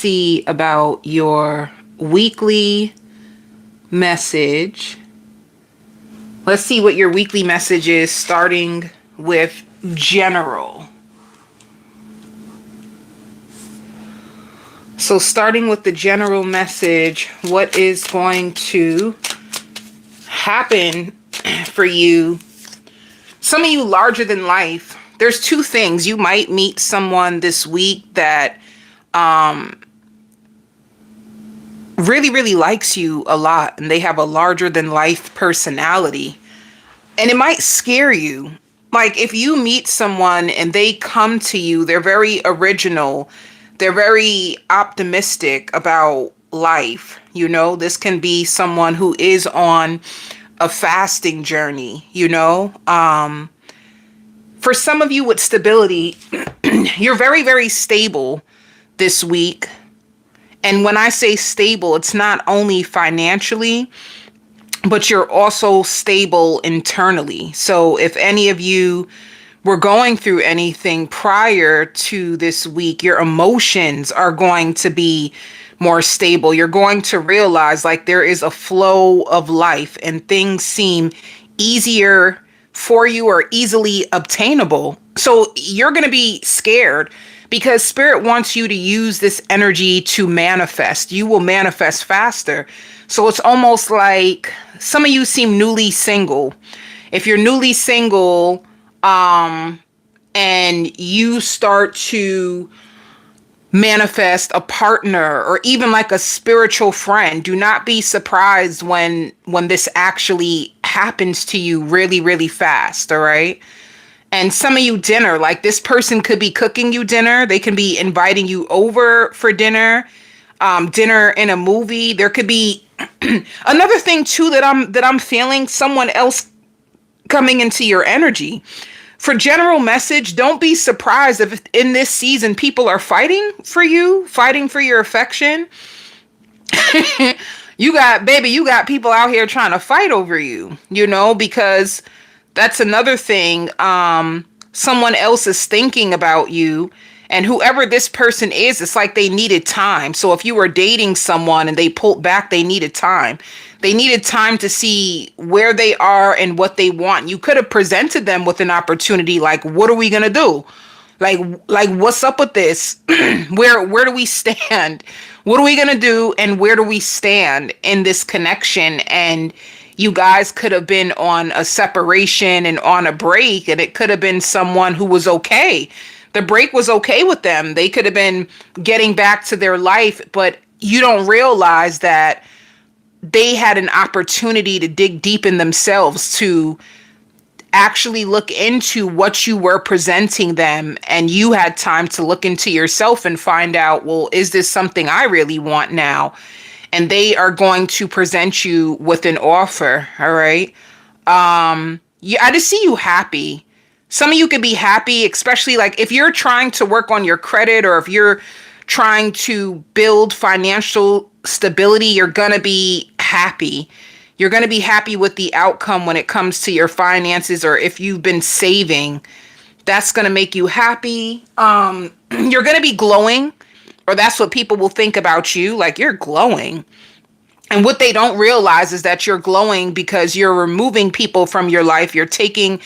see about your weekly message. Let's see what your weekly message is, starting with general. So starting with the general message, what is going to happen for you? Some of you larger than life. There's two things. You might meet someone this week that really, really likes you a lot, and they have a larger than life personality. And it might scare you. Like if you meet someone and they come to you, they're very original. They're very optimistic about life. You know, this can be someone who is on a fasting journey, you know. For some of you with stability, you're very, very stable this week. And when I say stable, it's not only financially, but you're also stable internally. So if any of you were going through anything prior to this week, your emotions are going to be more stable. You're going to realize like there is a flow of life and things seem easier for you or easily obtainable. So you're going to be scared because spirit wants you to use this energy to manifest. You will manifest faster. So it's almost like some of you seem newly single. If you're newly single, and you start to manifest a partner or even like a spiritual friend, do not be surprised when this actually happens to you really, really fast. All right. And some of you dinner, like this person could be cooking you dinner. They can be inviting you over for dinner, dinner in a movie. There could be another thing too that I'm feeling, someone else coming into your energy. For general message, don't be surprised if in this season people are fighting for you, fighting for your affection. You got people out here trying to fight over you, you know, because that's another thing. Someone else is thinking about you, and whoever this person is, it's like they needed time. So if you were dating someone and they pulled back, they needed time. They needed time to see where they are and what they want. You could have presented them with an opportunity like, what are we going to do? Like what's up with this? Where do we stand? What are we going to do? And where do we stand in this connection? And you guys could have been on a separation and on a break, and it could have been someone who was okay. The break was okay with them. They could have been getting back to their life, but you don't realize that they had an opportunity to dig deep in themselves, to actually look into what you were presenting them. And you had time to look into yourself and find out, well, is this something I really want now? And they are going to present you with an offer. All right. Yeah, I just see you happy. Some of you could be happy, especially like if you're trying to work on your credit or if you're trying to build financial stability, you're going to be happy. You're going to be happy with the outcome when it comes to your finances, or if you've been saving, that's going to make you happy. You're going to be glowing, or that's what people will think about you. Like you're glowing. And what they don't realize is that you're glowing because you're removing people from your life. You're taking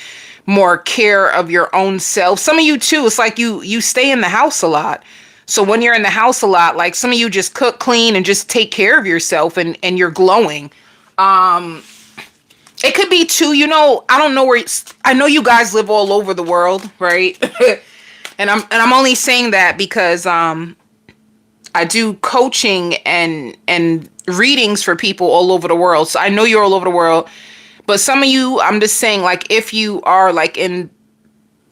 more care of your own self. Some of you too, it's like you stay in the house a lot. So when you're in the house a lot, like some of you just cook, clean, and just take care of yourself, and you're glowing. It could be too, you know, I don't know I know you guys live all over the world, right? and I'm only saying that because I do coaching and readings for people all over the world. So I know you're all over the world. But some of you, I'm just saying, like, if you are like in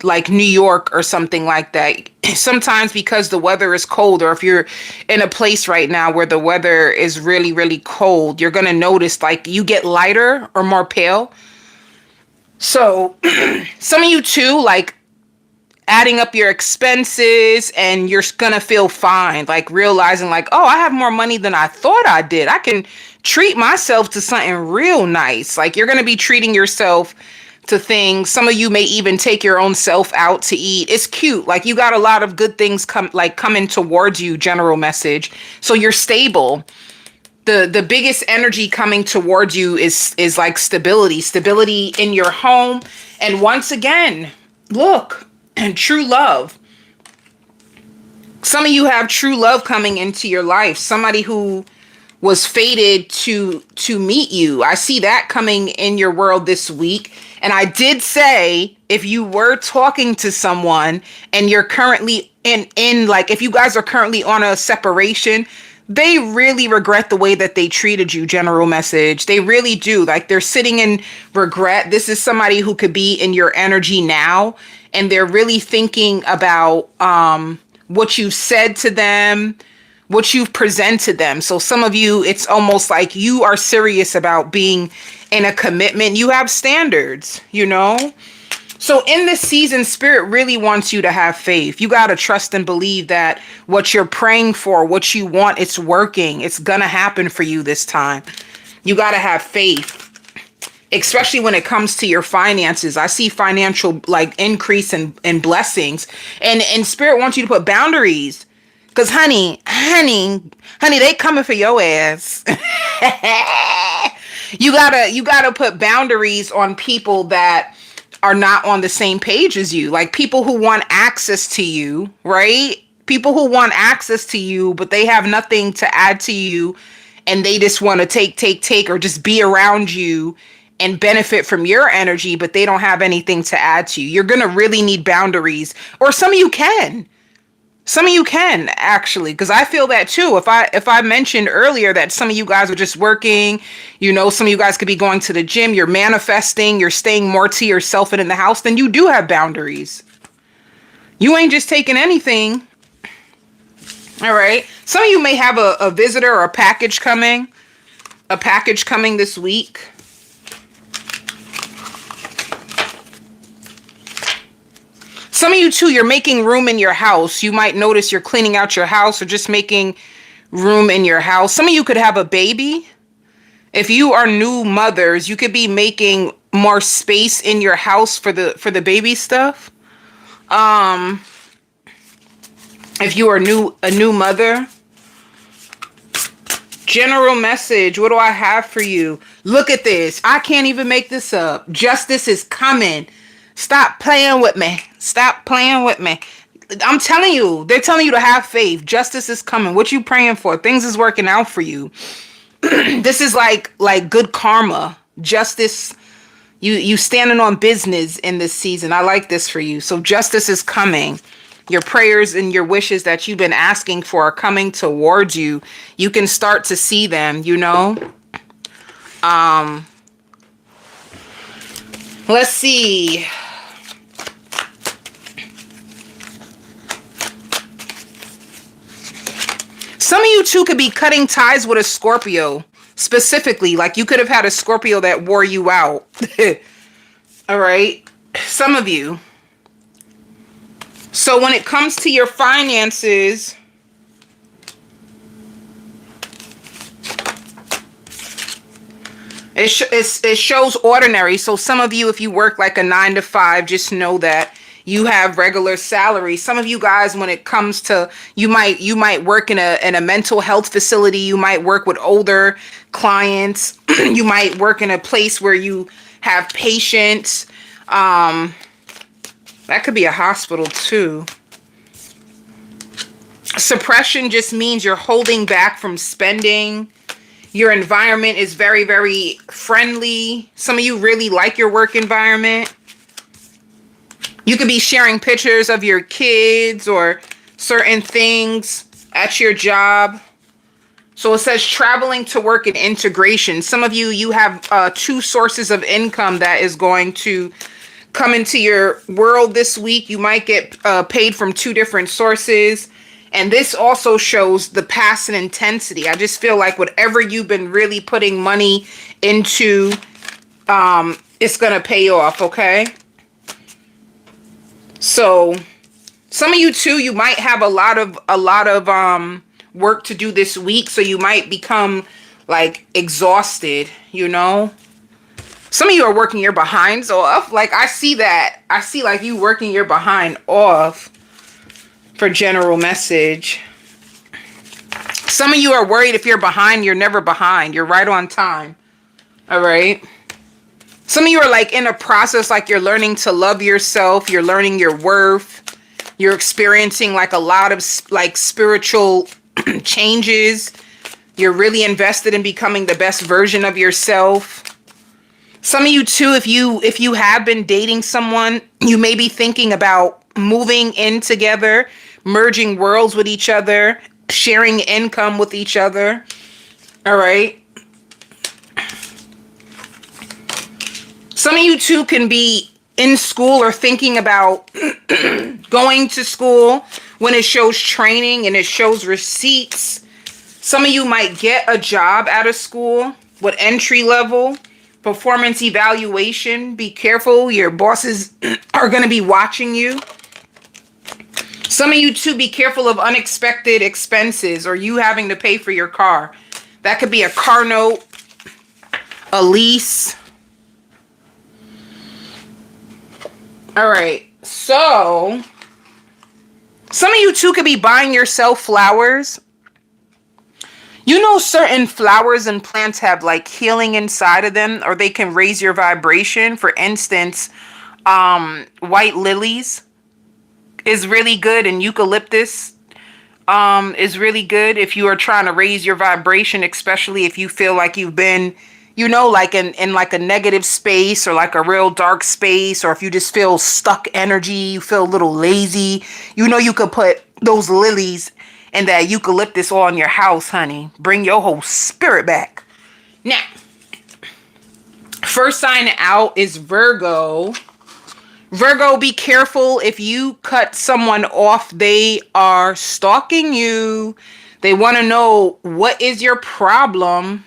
like New York or something like that, sometimes because the weather is cold, or if you're in a place right now where the weather is really, really cold, you're going to notice like you get lighter or more pale. So some of you too, like adding up your expenses, and you're going to feel fine. Like realizing like, oh, I have more money than I thought I did. I can treat myself to something real nice. Like you're going to be treating yourself to things. Some of you may even take your own self out to eat. It's cute. Like you got a lot of good things coming towards you, general message. So you're stable. The biggest energy coming towards you is like stability in your home. And once again, look, and true love. Some of you have true love coming into your life. Somebody who was fated to meet you. I see that coming in your world this week. And I did say, if you were talking to someone and you're currently in like, if you guys are currently on a separation, they really regret the way that they treated you, general message. They really do. Like they're sitting in regret. This is somebody who could be in your energy now, and they're really thinking about what you said to them, what you've presented them. So some of you, it's almost like you are serious about being in a commitment. You have standards, you know? So in this season, Spirit really wants you to have faith. You got to trust and believe that what you're praying for, what you want, it's working. It's going to happen for you this time. You got to have faith, especially when it comes to your finances. I see financial like increase and blessings, and Spirit wants you to put boundaries. Because honey, they coming for your ass. You gotta put boundaries on people that are not on the same page as you. Like people who want access to you, right? People who want access to you, but they have nothing to add to you, and they just want to take, or just be around you and benefit from your energy, but they don't have anything to add to you. You're gonna really need boundaries. Or some of you can. Some of you can actually, because I feel that too. If I mentioned earlier that some of you guys are just working, you know, some of you guys could be going to the gym, you're manifesting, you're staying more to yourself and in the house, then you do have boundaries. You ain't just taking anything. All right. Some of you may have a visitor or a package coming this week. Some of you too, you're making room in your house. You might notice you're cleaning out your house or just making room in your house. Some of you could have a baby. If you are new mothers, you could be making more space in your house for the baby stuff. If you are a new mother. General message, what do I have for you? Look at this. I can't even make this up. Justice is coming. Stop playing with me. Stop playing with me. I'm telling you, they're telling you to have faith. Justice is coming. What you praying for? Things is working out for you. This is like good karma. Justice. You standing on business in this season. I like this for you. So justice is coming. Your prayers and your wishes that you've been asking for are coming towards you. You can start to see them, you know. Let's see. Some of you too could be cutting ties with a Scorpio. Specifically, like you could have had a Scorpio that wore you out. All right. Some of you. So when it comes to your finances, it shows ordinary. So some of you, if you work like a 9 to 5, just know that you have regular salary. Some of you guys, when it comes to, you might work in a mental health facility. You might work with older clients. You might work in a place where you have patients. That could be a hospital too. Suppression just means you're holding back from spending. Your environment is very, very friendly. Some of you really like your work environment. You could be sharing pictures of your kids or certain things at your job. So it says traveling to work and integration. Some of you, you have 2 sources of income that is going to come into your world this week. You might get paid from 2 different sources. And this also shows the past and intensity. I just feel like whatever you've been really putting money into, it's going to pay off, okay? So some of you too, you might have a lot of work to do this week. So you might become like exhausted, you know? Some of you are working your behinds off. Like, I see that. I see like you working your behind off for general message. Some of you are worried if you're behind, you're never behind. You're right on time. All right. Some of you are like in a process, like you're learning to love yourself. You're learning your worth. You're experiencing like a lot of like spiritual changes. You're really invested in becoming the best version of yourself. Some of you too, if you have been dating someone, you may be thinking about moving in together, merging worlds with each other, sharing income with each other. All right. Some of you too can be in school or thinking about going to school when it shows training and it shows receipts. Some of you might get a job out of school with entry level, performance evaluation. Be careful. Your bosses are going to be watching you. Some of you too, be careful of unexpected expenses or you having to pay for your car. That could be a car note, a lease. All right, so some of you too could be buying yourself flowers. You know, certain flowers and plants have like healing inside of them, or they can raise your vibration. For instance, white lilies is really good, and eucalyptus is really good if you are trying to raise your vibration, especially if you feel like you've been, you know, like in like a negative space or like a real dark space, or if you just feel stuck energy, you feel a little lazy, you know, you could put those lilies and that eucalyptus all in your house, honey. Bring your whole spirit back. Now, first sign out is Virgo. Virgo, be careful if you cut someone off. They are stalking you. They want to know what is your problem.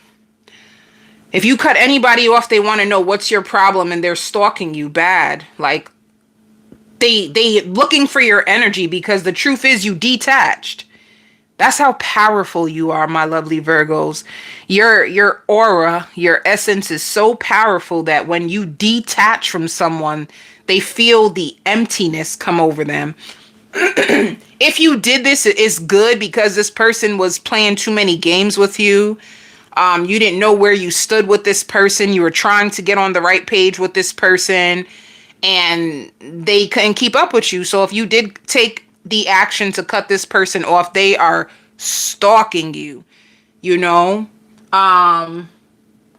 If you cut anybody off, they want to know what's your problem, and they're stalking you bad. Like they looking for your energy, because the truth is you detached. That's how powerful you are, my lovely Virgos. Your aura, your essence is so powerful that when you detach from someone, they feel the emptiness come over them. If you did this, it's good, because this person was playing too many games with you. You didn't know where you stood with this person. You were trying to get on the right page with this person, and they couldn't keep up with you. So if you did take the action to cut this person off, they are stalking you, you know.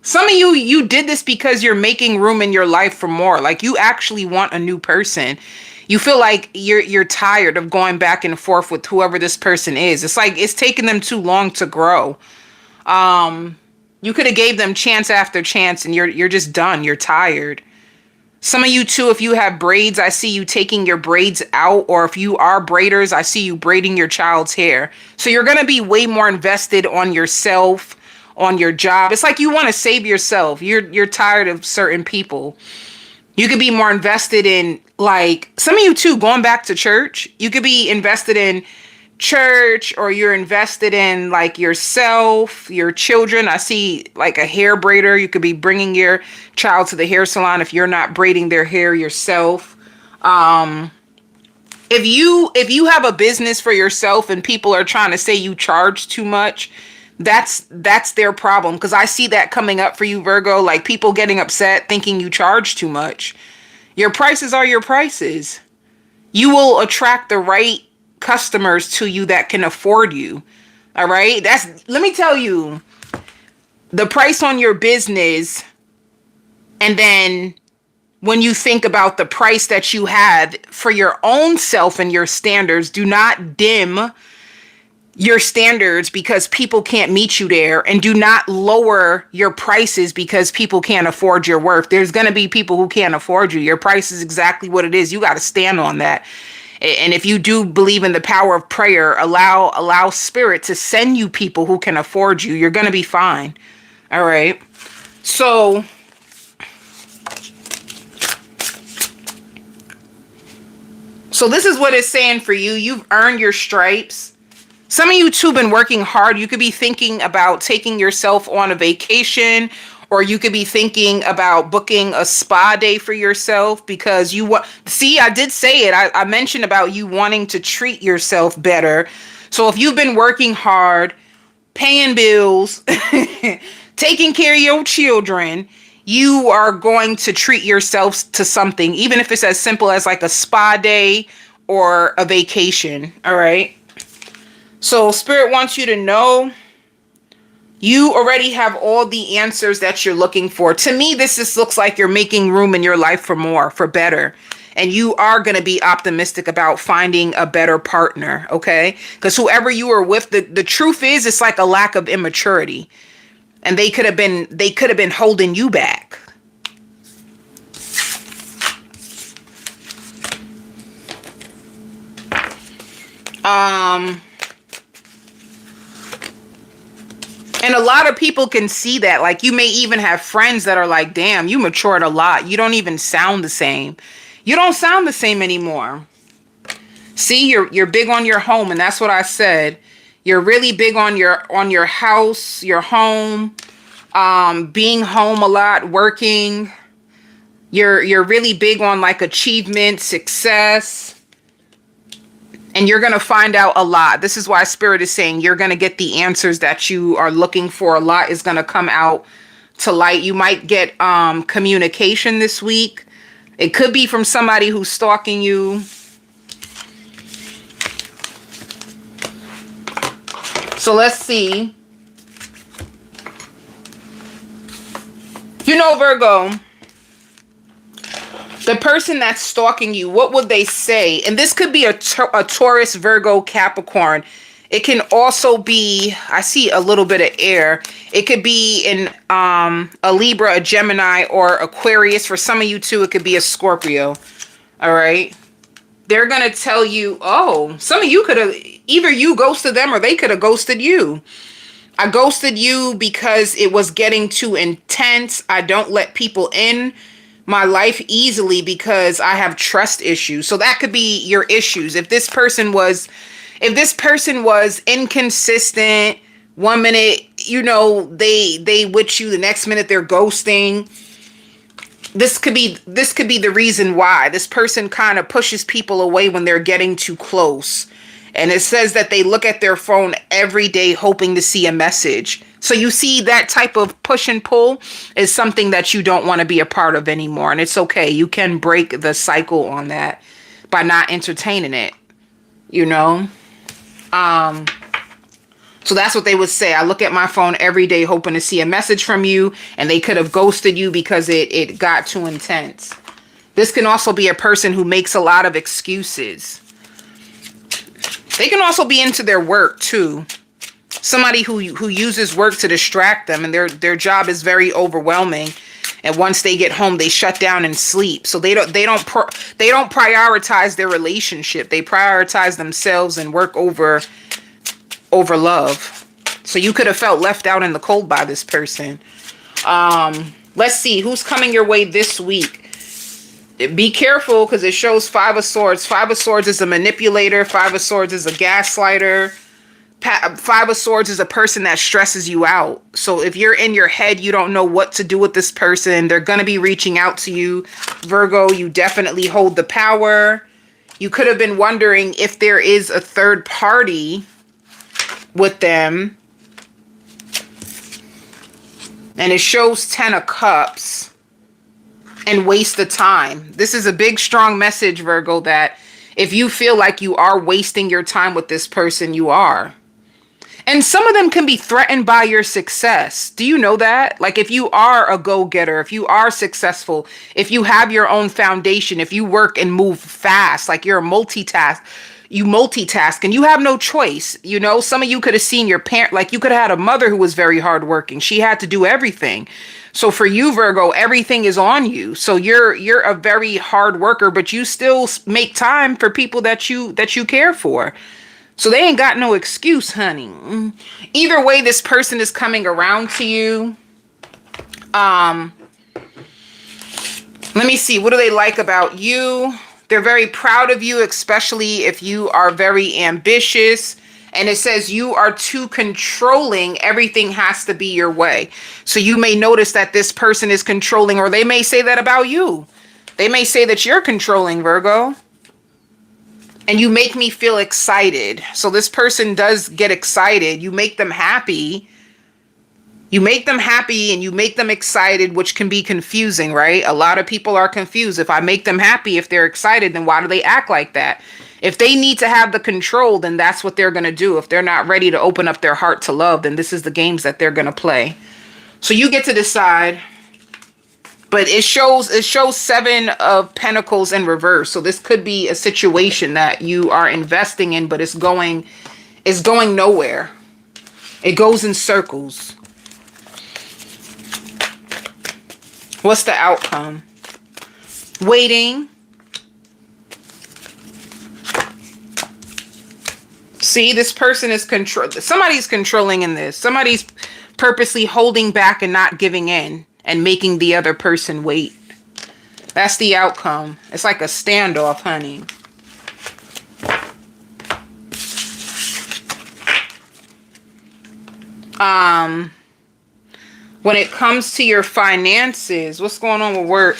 Some of you did this because you're making room in your life for more. Like, you actually want a new person. You feel like you're tired of going back and forth with whoever this person is. It's like it's taken them too long to grow. You could have gave them chance after chance, and you're just done. You're tired. Some of you too, if you have braids, I see you taking your braids out, or if you are braiders, I see you braiding your child's hair. So you're going to be way more invested on yourself, on your job. It's like you want to save yourself. You're tired of certain people. You could be more invested in, like, some of you too, going back to church. You could be invested in church, or you're invested in like yourself, your children. I see like a hair braider. You could be bringing your child to the hair salon if you're not braiding their hair yourself. If you have a business for yourself and people are trying to say you charge too much, that's their problem, because I see that coming up for you, Virgo. Like, people getting upset thinking you charge too much. Your prices are your prices. You will attract the right customers to you that can afford you. All right. Let me tell you, the price on your business, and then when you think about the price that you have for your own self and your standards, do not dim your standards because people can't meet you there, and do not lower your prices because people can't afford your worth. There's going to be people who can't afford you. Your price is exactly what it is. You got to stand on that. And if you do believe in the power of prayer, allow spirit to send you people who can afford you. You're going to be fine. All right. So this is what it's saying for you. You've earned your stripes. Some of you too been working hard. You could be thinking about taking yourself on a vacation, Or you could be thinking about booking a spa day for yourself because you want, see, I did say it. I mentioned about you wanting to treat yourself better. So if you've been working hard, paying bills, taking care of your children, you are going to treat yourself to something, even if it's as simple as like a spa day or a vacation. All right. So Spirit wants you to know you already have all the answers that you're looking for. To me, this just looks like you're making room in your life for more, for better. And you are going to be optimistic about finding a better partner, okay? Because whoever you are with, the truth is, it's like a lack of immaturity. And they could have been holding you back. And a lot of people can see that. Like, you may even have friends that are like, damn, you matured a lot. You don't even sound the same. You don't sound the same anymore. See, you're big on your home, and that's what I said. You're really big on your house, your home, being home a lot, working. You're really big on like achievement, success. And you're going to find out a lot. This is why Spirit is saying you're going to get the answers that you are looking for. A lot is going to come out to light. You might get communication this week. It could be from somebody who's stalking you. So let's see. You know, Virgo, the person that's stalking you, what would they say? And this could be a Taurus, Virgo, Capricorn. It can also be, I see a little bit of air. It could be in a Libra, a Gemini, or Aquarius. For some of you too, it could be a Scorpio. All right. They're going to tell you, oh, some of you could have, either you ghosted them or they could have ghosted you. I ghosted you because it was getting too intense. I don't let people in my life easily because I have trust issues. So that could be your issues. If this person was inconsistent, 1 minute, you know, they with you, the next minute they're ghosting. This could be the reason why. This person kind of pushes people away when they're getting too close. And it says that they look at their phone every day hoping to see a message. So you see, that type of push and pull is something that you don't want to be a part of anymore. And it's okay. You can break the cycle on that by not entertaining it, you know? So that's what they would say. I look at my phone every day hoping to see a message from you, and they could have ghosted you because it got too intense. This can also be a person who makes a lot of excuses. They can also be into their work too. Somebody who uses work to distract them, and their job is very overwhelming. And once they get home, they shut down and sleep. So they don't prioritize their relationship. They prioritize themselves and work over love. So you could have felt left out in the cold by this person. Let's see who's coming your way this week. Be careful, because it shows 5 of Swords. 5 of Swords is a manipulator. 5 of Swords is a gaslighter. 5 of Swords is a person that stresses you out. So if you're in your head, you don't know what to do with this person, they're going to be reaching out to you. Virgo, you definitely hold the power. You could have been wondering if there is a third party with them. And it shows 10 of Cups. And waste the time. This is a big, strong message, Virgo, that if you feel like you are wasting your time with this person, you are. And some of them can be threatened by your success. Do you know that? Like, if you are a go-getter, if you are successful, if you have your own foundation, if you work and move fast, like you're a you multitask and you have no choice. You know, some of you could have seen your parent, like you could have had a mother who was very hardworking. She had to do everything. So for you, Virgo, everything is on you. So you're a very hard worker, but you still make time for people that you care for. So they ain't got no excuse, honey. Either way, this person is coming around to you. Let me see. What do they like about you? They're very proud of you, especially if you are very ambitious And it says you are too controlling. Everything has to be your way. So you may notice that this person is controlling, or they may say that about you. They may say that you're controlling, Virgo. And you make me feel excited. So this person does get excited. You make them happy. You make them happy and you make them excited, which can be confusing, right? A lot of people are confused. If I make them happy, if they're excited, then why do they act like that? If they need to have the control, then that's what they're going to do. If they're not ready to open up their heart to love, then this is the games that they're going to play. So you get to decide. But it shows 7 of Pentacles in reverse. So this could be a situation that you are investing in, but it's going nowhere. It goes in circles. What's the outcome? Waiting. See, this person is somebody's controlling in this. Somebody's purposely holding back and not giving in and making the other person wait. That's the outcome. It's like a standoff, honey. When it comes to your finances, what's going on with work?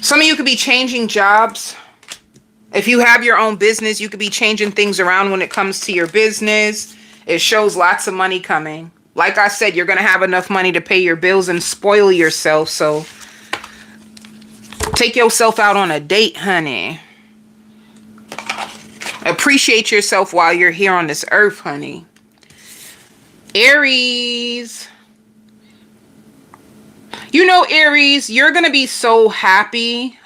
Some of you could be changing jobs. If you have your own business, you could be changing things around when it comes to your business. It shows lots of money coming. Like I said, you're going to have enough money to pay your bills and spoil yourself. So take yourself out on a date, honey. Appreciate yourself while you're here on this earth, honey. Aries. You know, Aries, you're going to be so happy.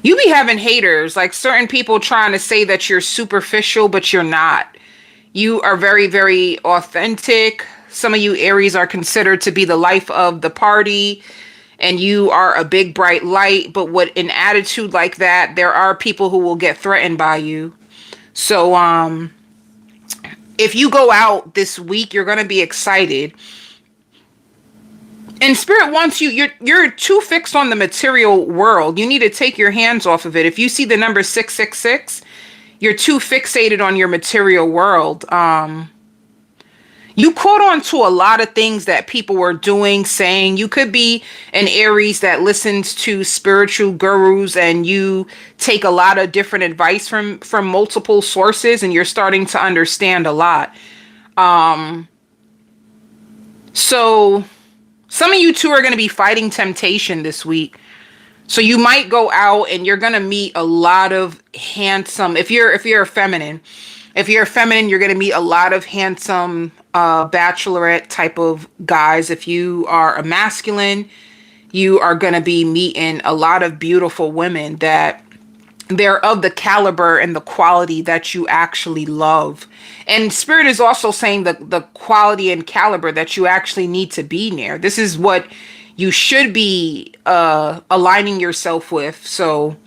You be having haters, like certain people trying to say that you're superficial, but you're not. You are very, very authentic. Some of you Aries are considered to be the life of the party, and you are a big, bright light. But with an attitude like that, there are people who will get threatened by you. So, if you go out this week, you're going to be excited. And Spirit wants you're too fixed on the material world. You need to take your hands off of it. If you see the number 666, you're too fixated on your material world. You caught on to a lot of things that people were doing, saying. You could be an Aries that listens to spiritual gurus and you take a lot of different advice from multiple sources, and you're starting to understand a lot. So some of you two are going to be fighting temptation this week. So you might go out and you're going to meet a lot of handsome, if you're a feminine, you're going to meet a lot of handsome bachelorette type of guys. If you are a masculine, you are going to be meeting a lot of beautiful women that they're of the caliber and the quality that you actually love. And Spirit is also saying the quality and caliber that you actually need to be near. This is what you should be aligning yourself with. So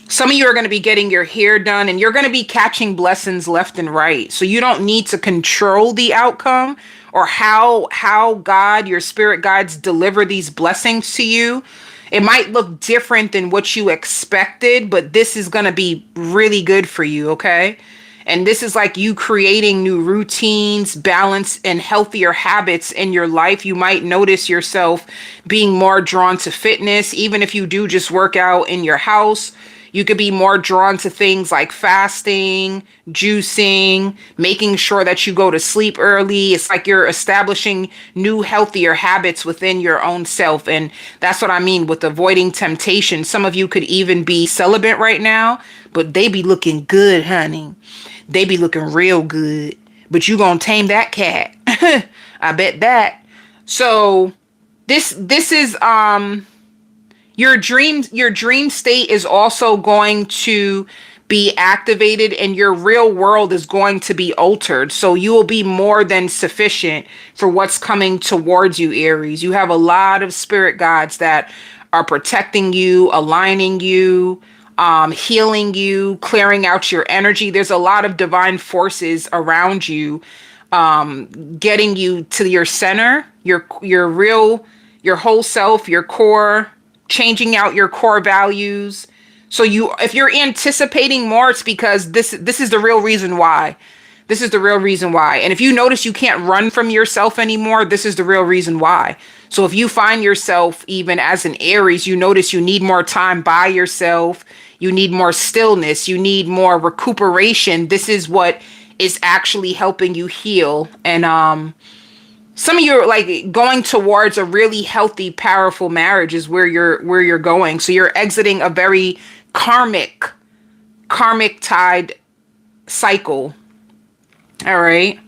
some of you are going to be getting your hair done, and you're going to be catching blessings left and right. So you don't need to control the outcome or how God, your spirit guides, deliver these blessings to you. It might look different than what you expected, but this is going to be really good for you, okay? And this is like you creating new routines, balance, and healthier habits in your life. You might notice yourself being more drawn to fitness, even if you do just work out in your house. You could be more drawn to things like fasting, juicing, making sure that you go to sleep early. It's like you're establishing new, healthier habits within your own self. And that's what I mean with avoiding temptation. Some of you could even be celibate right now, but they be looking good, honey. They be looking real good. But you gonna tame that cat. I bet that. So this is your dream state is also going to be activated, and your real world is going to be altered. So you will be more than sufficient for what's coming towards you, Aries. You have a lot of spirit guides that are protecting you, aligning you, healing you, clearing out your energy. There's a lot of divine forces around you, getting you to your center, your whole self, your core, changing out your core values. So if you're anticipating more, it's because this is the real reason why. This is the real reason why. And if you notice you can't run from yourself anymore, this is the real reason why. So if you find yourself, even as an Aries, you notice you need more time by yourself, you need more stillness, you need more recuperation. This is what is actually helping you heal. And some of you are like going towards a really healthy, powerful marriage is where you're going. So you're exiting a very karmic tied cycle. All right.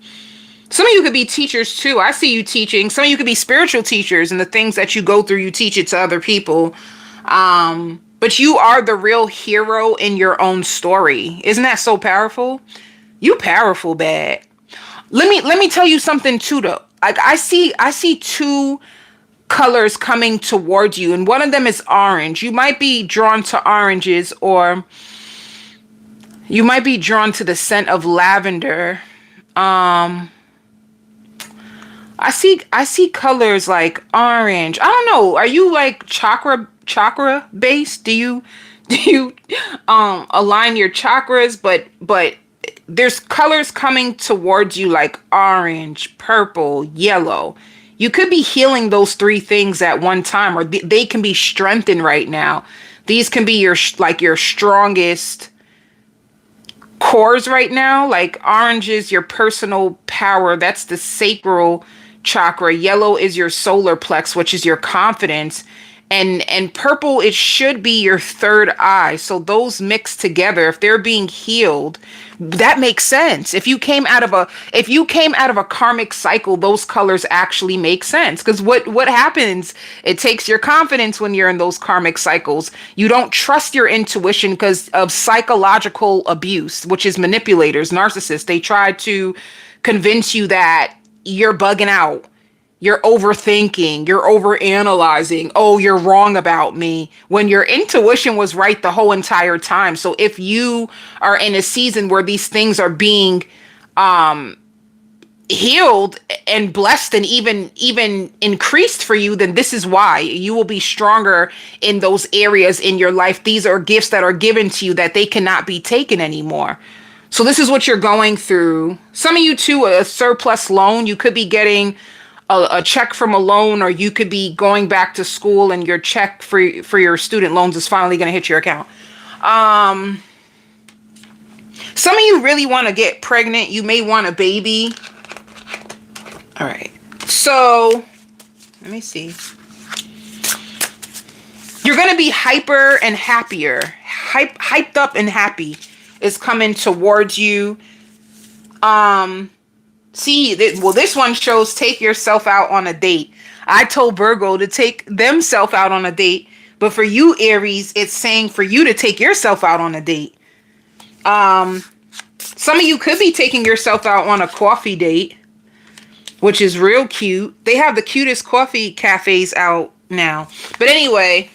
Some of you could be teachers too. I see you teaching. Some of you could be spiritual teachers, and the things that you go through, you teach it to other people. But you are the real hero in your own story. Isn't that so powerful? You powerful bad. Let me tell you something too though. Like I see two colors coming towards you, and one of them is orange. You might be drawn to oranges, or you might be drawn to the scent of lavender. I see colors like orange. I don't know. Are you like chakra based? Do you align your chakras? But there's colors coming towards you like orange, purple, yellow. You could be healing those three things at one time, or they can be strengthened right now. These can be your strongest cores right now. Like orange is your personal power. That's the sacral chakra. Yellow is your solar plex, which is your confidence. And purple, it should be your third eye. So those mixed together, if they're being healed, that makes sense. If you came out of a karmic cycle, those colors actually make sense. Because what happens, it takes your confidence when you're in those karmic cycles. You don't trust your intuition because of psychological abuse, which is manipulators, narcissists. They try to convince you that you're bugging out. You're overthinking, you're overanalyzing. Oh, you're wrong about me, when your intuition was right the whole entire time. So if you are in a season where these things are being healed and blessed and even increased for you, then this is why you will be stronger in those areas in your life. These are gifts that are given to you that they cannot be taken anymore. So this is what you're going through. Some of you too, a surplus loan. You could be getting a check from a loan, or you could be going back to school and your check for your student loans is finally going to hit your account. Some of you really want to get pregnant. You may want a baby. All right. So let me see. You're going to be hyper and happier. Hyped up and happy is coming towards you. This one shows take yourself out on a date. I told Virgo to take themselves out on a date. But for you, Aries, it's saying for you to take yourself out on a date. Some of you could be taking yourself out on a coffee date, which is real cute. They have the cutest coffee cafes out now. But anyway,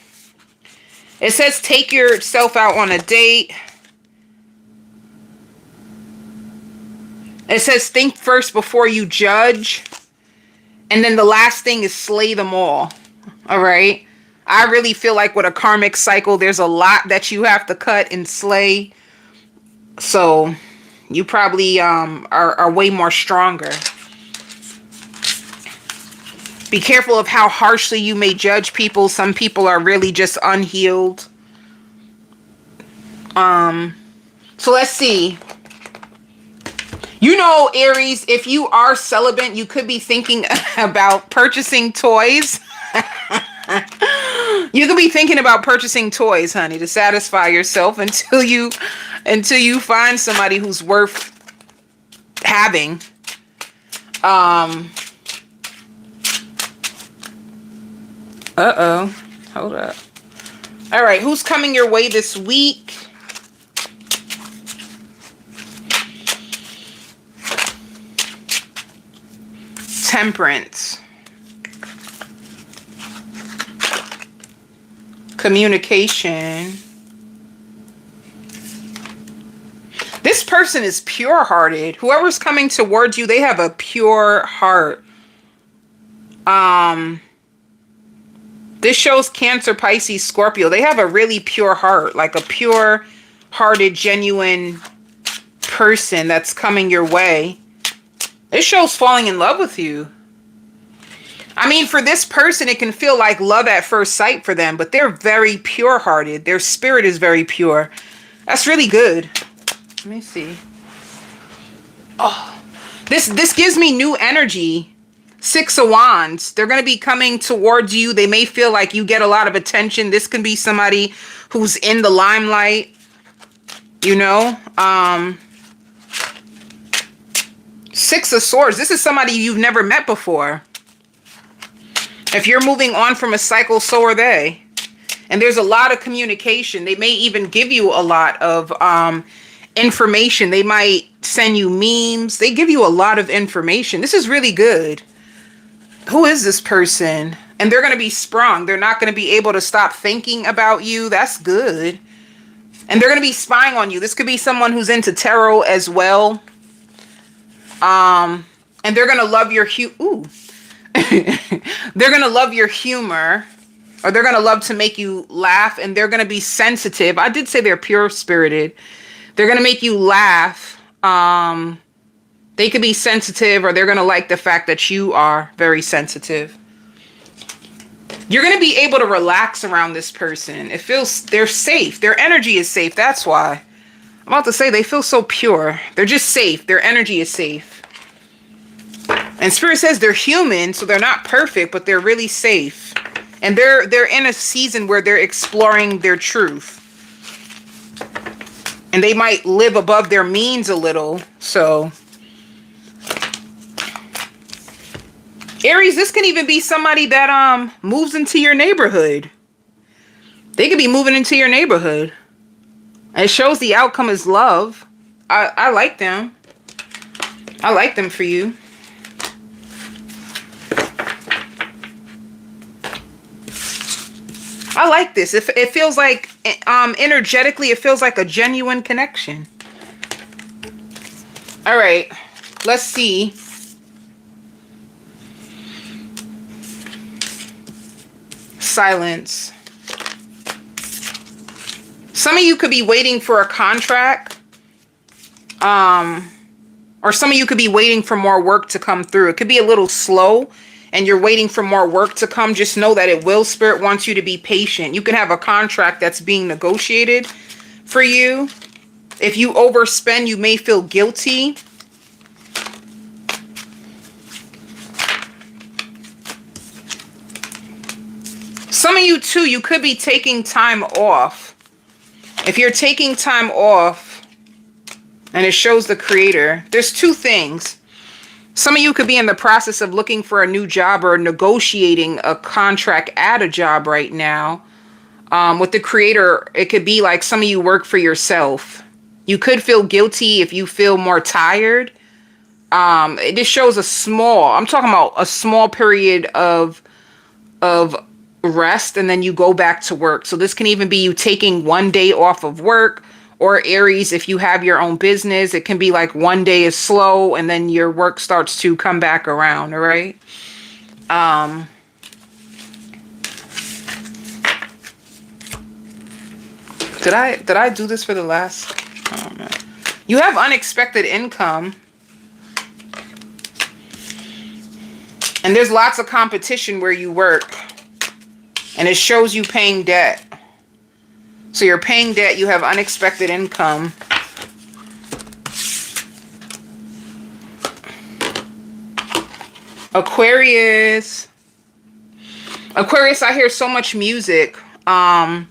it says take yourself out on a date. It says think first before you judge. And then the last thing is slay them all. All right. I really feel like with a karmic cycle, there's a lot that you have to cut and slay. So you probably are way more stronger. Be careful of how harshly you may judge people. Some people are really just unhealed. So let's see. You know, Aries, if you are celibate, you could be thinking about purchasing toys. You could be thinking about purchasing toys, honey, to satisfy yourself until you find somebody who's worth having. Hold up. All right, who's coming your way this week? Temperance. Communication. This person is pure-hearted. Whoever's coming towards you, they have a pure heart. This shows Cancer, Pisces, Scorpio. They have a really pure heart, like a pure-hearted, genuine person that's coming your way. It shows falling in love with you. I mean, for this person, it can feel like love at first sight for them, but they're very pure-hearted. Their spirit is very pure. That's really good. Let me see. Oh, this gives me new energy. 6 of Wands. They're going to be coming towards you. They may feel like you get a lot of attention. This can be somebody who's in the limelight, you know. 6 of Swords. This is somebody you've never met before. If you're moving on from a cycle, so are they. And there's a lot of communication. They may even give you a lot of information. They might send you memes. They give you a lot of information. This is really good. Who is this person? And they're going to be sprung. They're not going to be able to stop thinking about you. That's good. And they're going to be spying on you. This could be someone who's into tarot as well. And they're going to love your they're going to love your humor, or they're going to love to make you laugh, and they're going to be sensitive. I did say they're pure-spirited. They're going to make you laugh. They could be sensitive, or they're going to like the fact that you are very sensitive. You're going to be able to relax around this person. It feels they're safe. Their energy is safe. That's why. I'm about to say they feel so pure. They're just safe. Their energy is safe. And Spirit says they're human, so they're not perfect, but they're really safe. And they're in a season where they're exploring their truth. And they might live above their means a little, so... Aries, this can even be somebody that moves into your neighborhood. They could be moving into your neighborhood. And it shows the outcome is love. I like them. I like them for you. I like this. It feels like energetically, it feels like a genuine connection. All right, let's see. Silence. Some of you could be waiting for a contract. Or some of you could be waiting for more work to come through. It could be a little slow and you're waiting for more work to come. Just know that it will. Spirit wants you to be patient. You can have a contract that's being negotiated for you. If you overspend, you may feel guilty. Some of you too, you could be taking time off. If you're taking time off, and it shows the Creator, there's two things. Some of you could be in the process of looking for a new job or negotiating a contract at a job right now. With the Creator, it could be like some of you work for yourself. You could feel guilty if you feel more tired. It just shows I'm talking about a small period of rest, and then you go back to work. So this can even be you taking one day off of work. Or Aries, if you have your own business, it can be like one day is slow and then your work starts to come back around, all right? Did I do this for the last? Oh, man. You have unexpected income. And there's lots of competition where you work. And it shows you paying debt. So you're paying debt, you have unexpected income. Aquarius. Aquarius, I hear so much music. Some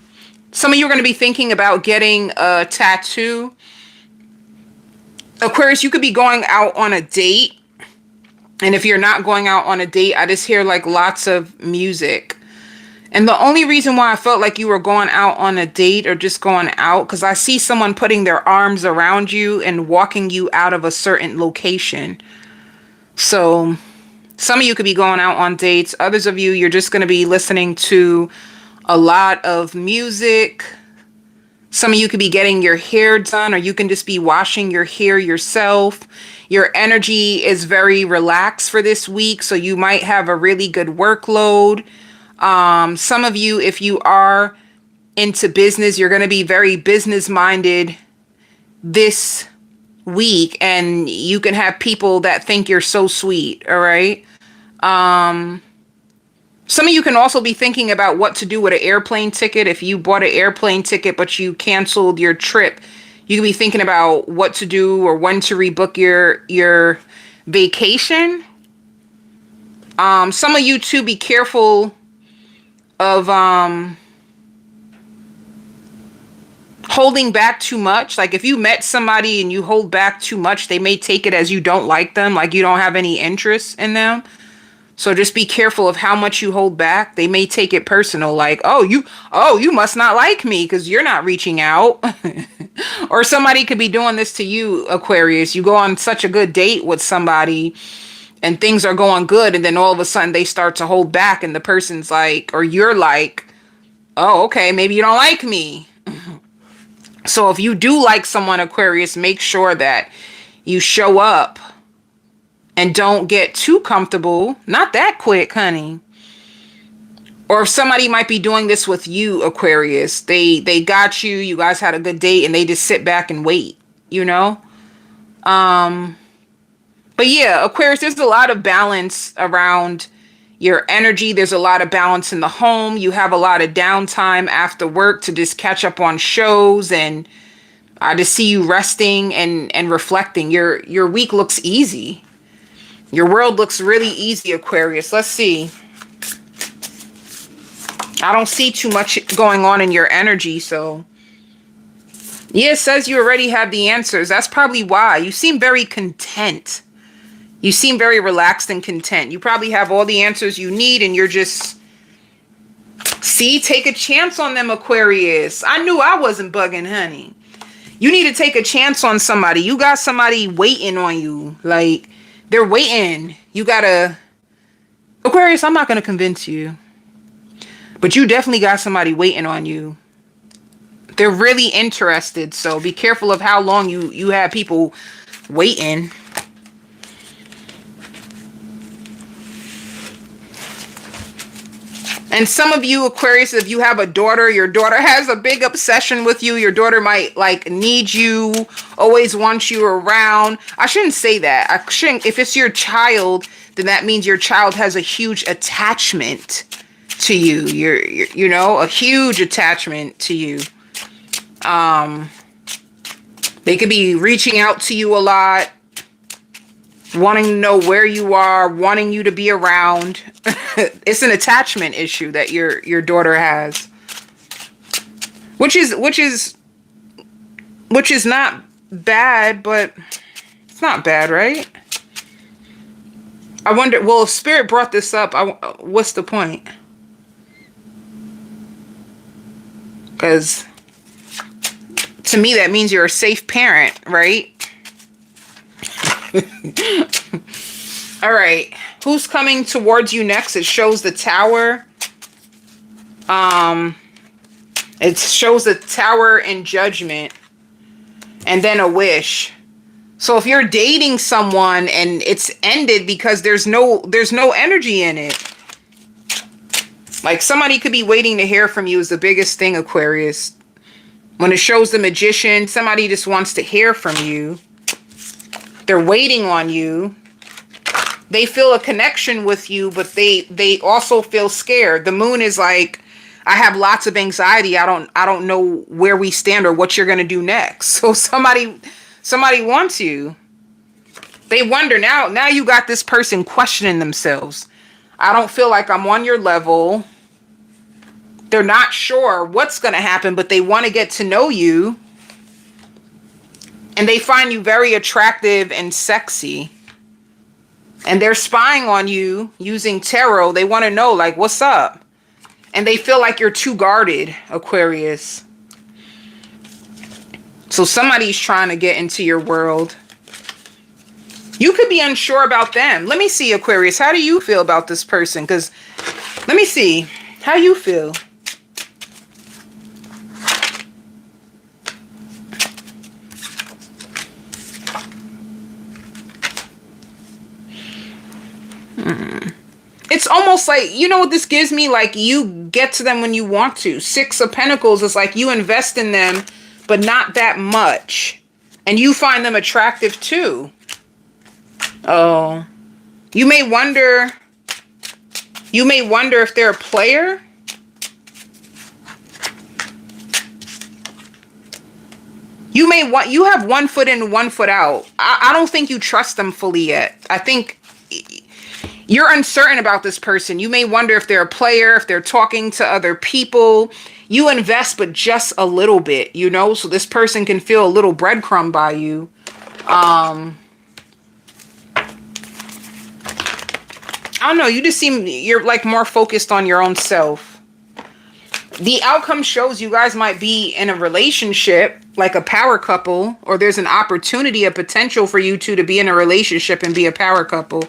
of you are going to be thinking about getting a tattoo. Aquarius, you could be going out on a date. And if you're not going out on a date, I just hear like lots of music. And the only reason why I felt like you were going out on a date or just going out, because I see someone putting their arms around you and walking you out of a certain location. So some of you could be going out on dates. Others of you, you're just going to be listening to a lot of music. Some of you could be getting your hair done, or you can just be washing your hair yourself. Your energy is very relaxed for this week, so you might have a really good workload. Some of you, if you are into business, you're going to be very business minded this week, and you can have people that think you're so sweet. All right. Some of you can also be thinking about what to do with an airplane ticket. If you bought an airplane ticket but you canceled your trip, you can be thinking about what to do or when to rebook your vacation. Some of you too, be careful of holding back too much. Like if you met somebody and you hold back too much, they may take it as you don't like them, like you don't have any interest in them. So just be careful of how much you hold back. They may take it personal, like, oh, you must not like me because you're not reaching out. Or somebody could be doing this to you, Aquarius. You go on such a good date with somebody and things are going good, and then all of a sudden they start to hold back, and the person's like, or you're like, oh, okay, maybe you don't like me. So if you do like someone, Aquarius, make sure that you show up and don't get too comfortable. Not that quick, honey. Or if somebody might be doing this with you, Aquarius, they got you, you guys had a good date, and they just sit back and wait, you know? But yeah, Aquarius, there's a lot of balance around your energy. There's a lot of balance in the home. You have a lot of downtime after work to just catch up on shows, and I just see you resting and reflecting. Your week looks easy. Your world looks really easy, Aquarius. Let's see. I don't see too much going on in your energy, so. Yeah, it says you already have the answers. That's probably why. You seem very content. You seem very relaxed and content. You probably have all the answers you need, and you're just... See, take a chance on them, Aquarius. I knew I wasn't bugging, honey. You need to take a chance on somebody. You got somebody waiting on you. Like, they're waiting. You gotta... Aquarius, I'm not gonna convince you. But you definitely got somebody waiting on you. They're really interested, so be careful of how long you have people waiting. And some of you, Aquarius, if you have a daughter, your daughter has a big obsession with you. Your daughter might like need you, always want you around. I shouldn't say that. I shouldn't. If it's your child, then that means your child has a huge attachment to you. You're you know, a huge attachment to you. They could be reaching out to you a lot, wanting to know where you are, wanting you to be around. It's an attachment issue that your daughter has, which is not bad, but it's not bad, right? I wonder, well, if Spirit brought this up, what's the point? Because to me, that means you're a safe parent, right? All right. Who's coming towards you next? It shows the Tower. It shows the Tower in Judgment. And then a Wish. So if you're dating someone and it's ended because there's no energy in it. Like somebody could be waiting to hear from you is the biggest thing, Aquarius. When it shows the Magician, somebody just wants to hear from you. They're waiting on you. They feel a connection with you, but they also feel scared. The Moon is like, I have lots of anxiety. I don't know where we stand or what you're going to do next. So somebody wants you. They wonder now you got this person questioning themselves. I don't feel like I'm on your level. They're not sure what's going to happen, but they want to get to know you. And they find you very attractive and sexy. And they're spying on you using tarot. They want to know, like, what's up? And they feel like you're too guarded, Aquarius. So somebody's trying to get into your world. You could be unsure about them. Let me see, Aquarius. How do you feel about this person? Because, let me see. How you feel? it's almost like, you know what this gives me? Like, you get to them when you want to. Six of Pentacles is like you invest in them, but not that much. And you find them attractive too. Oh. You may wonder if they're a player. You have 1 foot in, 1 foot out. I don't think you trust them fully yet. I think you're uncertain about this person. You may wonder if they're a player, if they're talking to other people. You invest, but just a little bit, you know, so this person can feel a little breadcrumb by you. I don't know. You just seem, you're like more focused on your own self. The outcome shows you guys might be in a relationship, like a power couple, or there's an opportunity, a potential for you two to be in a relationship and be a power couple.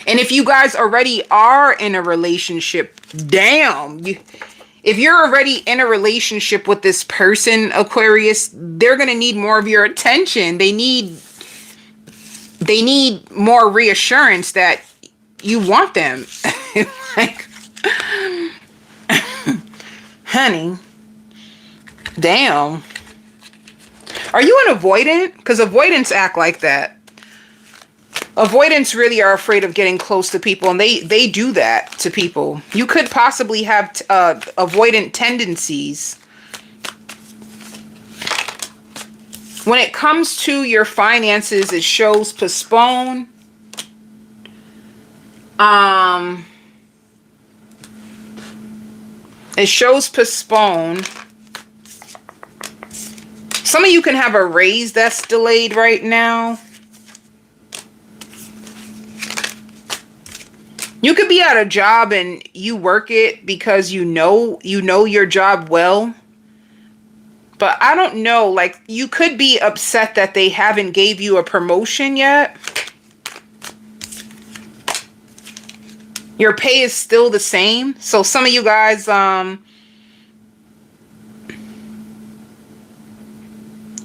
And if you guys already are in a relationship, damn, if you're already in a relationship with this person, Aquarius, they're going to need more of your attention. They need more reassurance that you want them. Like, honey, damn. Are you an avoidant? Because avoidants act like that. Avoidants really are afraid of getting close to people, and they do that to people. You could possibly have avoidant tendencies. When it comes to your finances, it shows postpone. It shows postpone. Some of you can have a raise that's delayed right now. You could be at a job and you work it because you know your job well. But I don't know, like, you could be upset that they haven't gave you a promotion yet. Your pay is still the same. So some of you guys,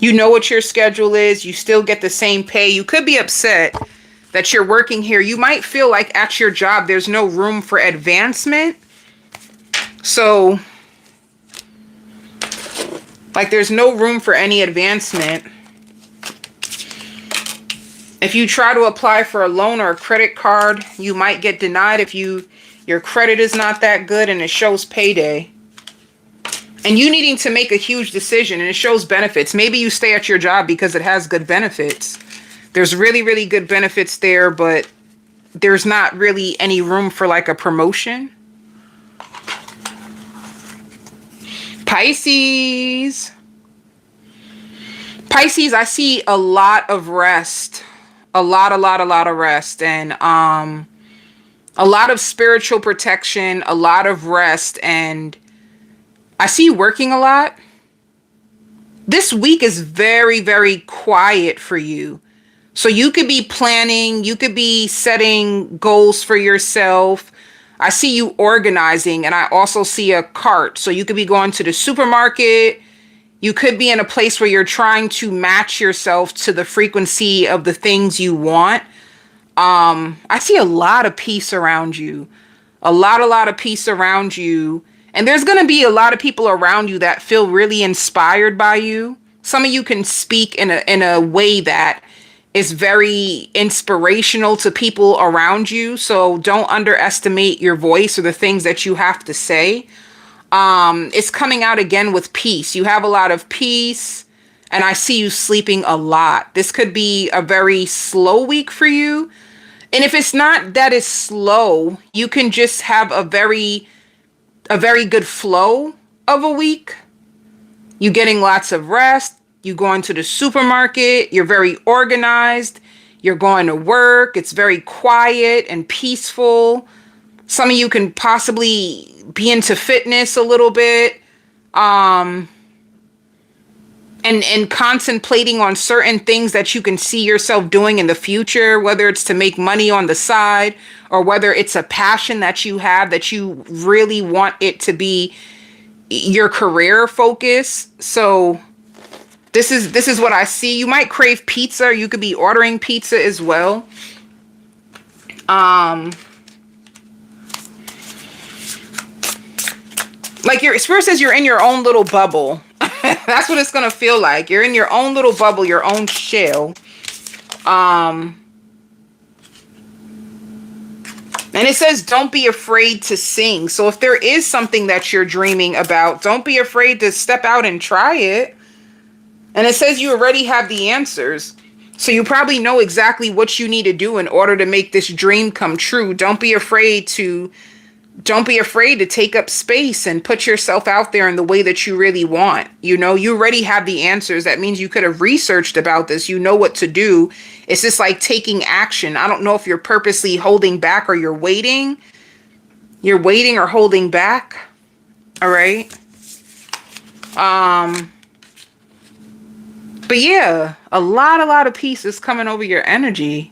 you know what your schedule is. You still get the same pay. You could be upset that you're working here. You might feel like at your job, there's no room for advancement. So, like, there's no room for any advancement. If you try to apply for a loan or a credit card, you might get denied if your credit is not that good and it shows payday. And you needing to make a huge decision, and it shows benefits. Maybe you stay at your job because it has good benefits. There's really, really good benefits there, but there's not really any room for like a promotion. Pisces. Pisces, I see a lot of rest. A lot of rest. And a lot of spiritual protection, a lot of rest. And I see you working a lot. This week is very, very quiet for you. So you could be planning, you could be setting goals for yourself. I see you organizing, and I also see a cart. So you could be going to the supermarket. You could be in a place where you're trying to match yourself to the frequency of the things you want. I see a lot of peace around you. A lot of peace around you. And there's going to be a lot of people around you that feel really inspired by you. Some of you can speak in a way that is very inspirational to people around you. So don't underestimate your voice or the things that you have to say. It's coming out again with peace. You have a lot of peace, and I see you sleeping a lot. This could be a very slow week for you. And if it's not that it's slow, you can just have a very good flow of a week. You getting lots of rest. You going to the supermarket. You're very organized. You're going to work. It's very quiet and peaceful. Some of you can possibly be into fitness a little bit. And contemplating on certain things that you can see yourself doing in the future, whether it's to make money on the side or whether it's a passion that you have that you really want it to be your career focus. So this is what I see. You might crave pizza. You could be ordering pizza as well. Like your spirit says you're in your own little bubble. That's what it's going to feel like. You're in your own little bubble, your own shell. And it says, don't be afraid to sing. So if there is something that you're dreaming about, don't be afraid to step out and try it. And it says you already have the answers. So you probably know exactly what you need to do in order to make this dream come true. Don't be afraid to take up space and put yourself out there in the way that you really want. You know, you already have the answers. That means you could have researched about this. You know what to do. It's just like taking action. I don't know if you're purposely holding back or you're waiting. You're waiting or holding back. All right. But yeah, a lot of peace is coming over your energy.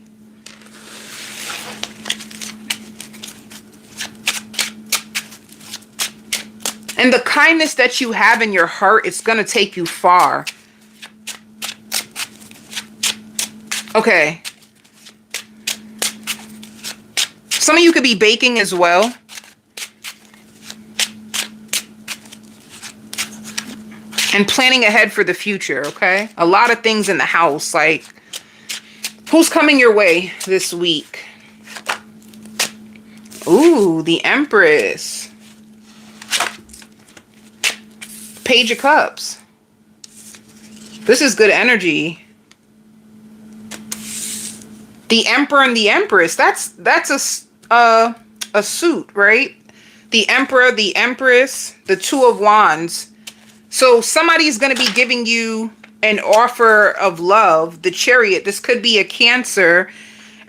And the kindness that you have in your heart, it's going to take you far. Okay. Some of you could be baking as well. And planning ahead for the future, okay? A lot of things in the house, like who's coming your way this week? Ooh, the Empress. Page of Cups. This is good energy. The Emperor and the Empress. That's a suit, right? The Emperor, the Empress, the Two of Wands. So somebody's going to be giving you an offer of love. The Chariot. This could be a Cancer,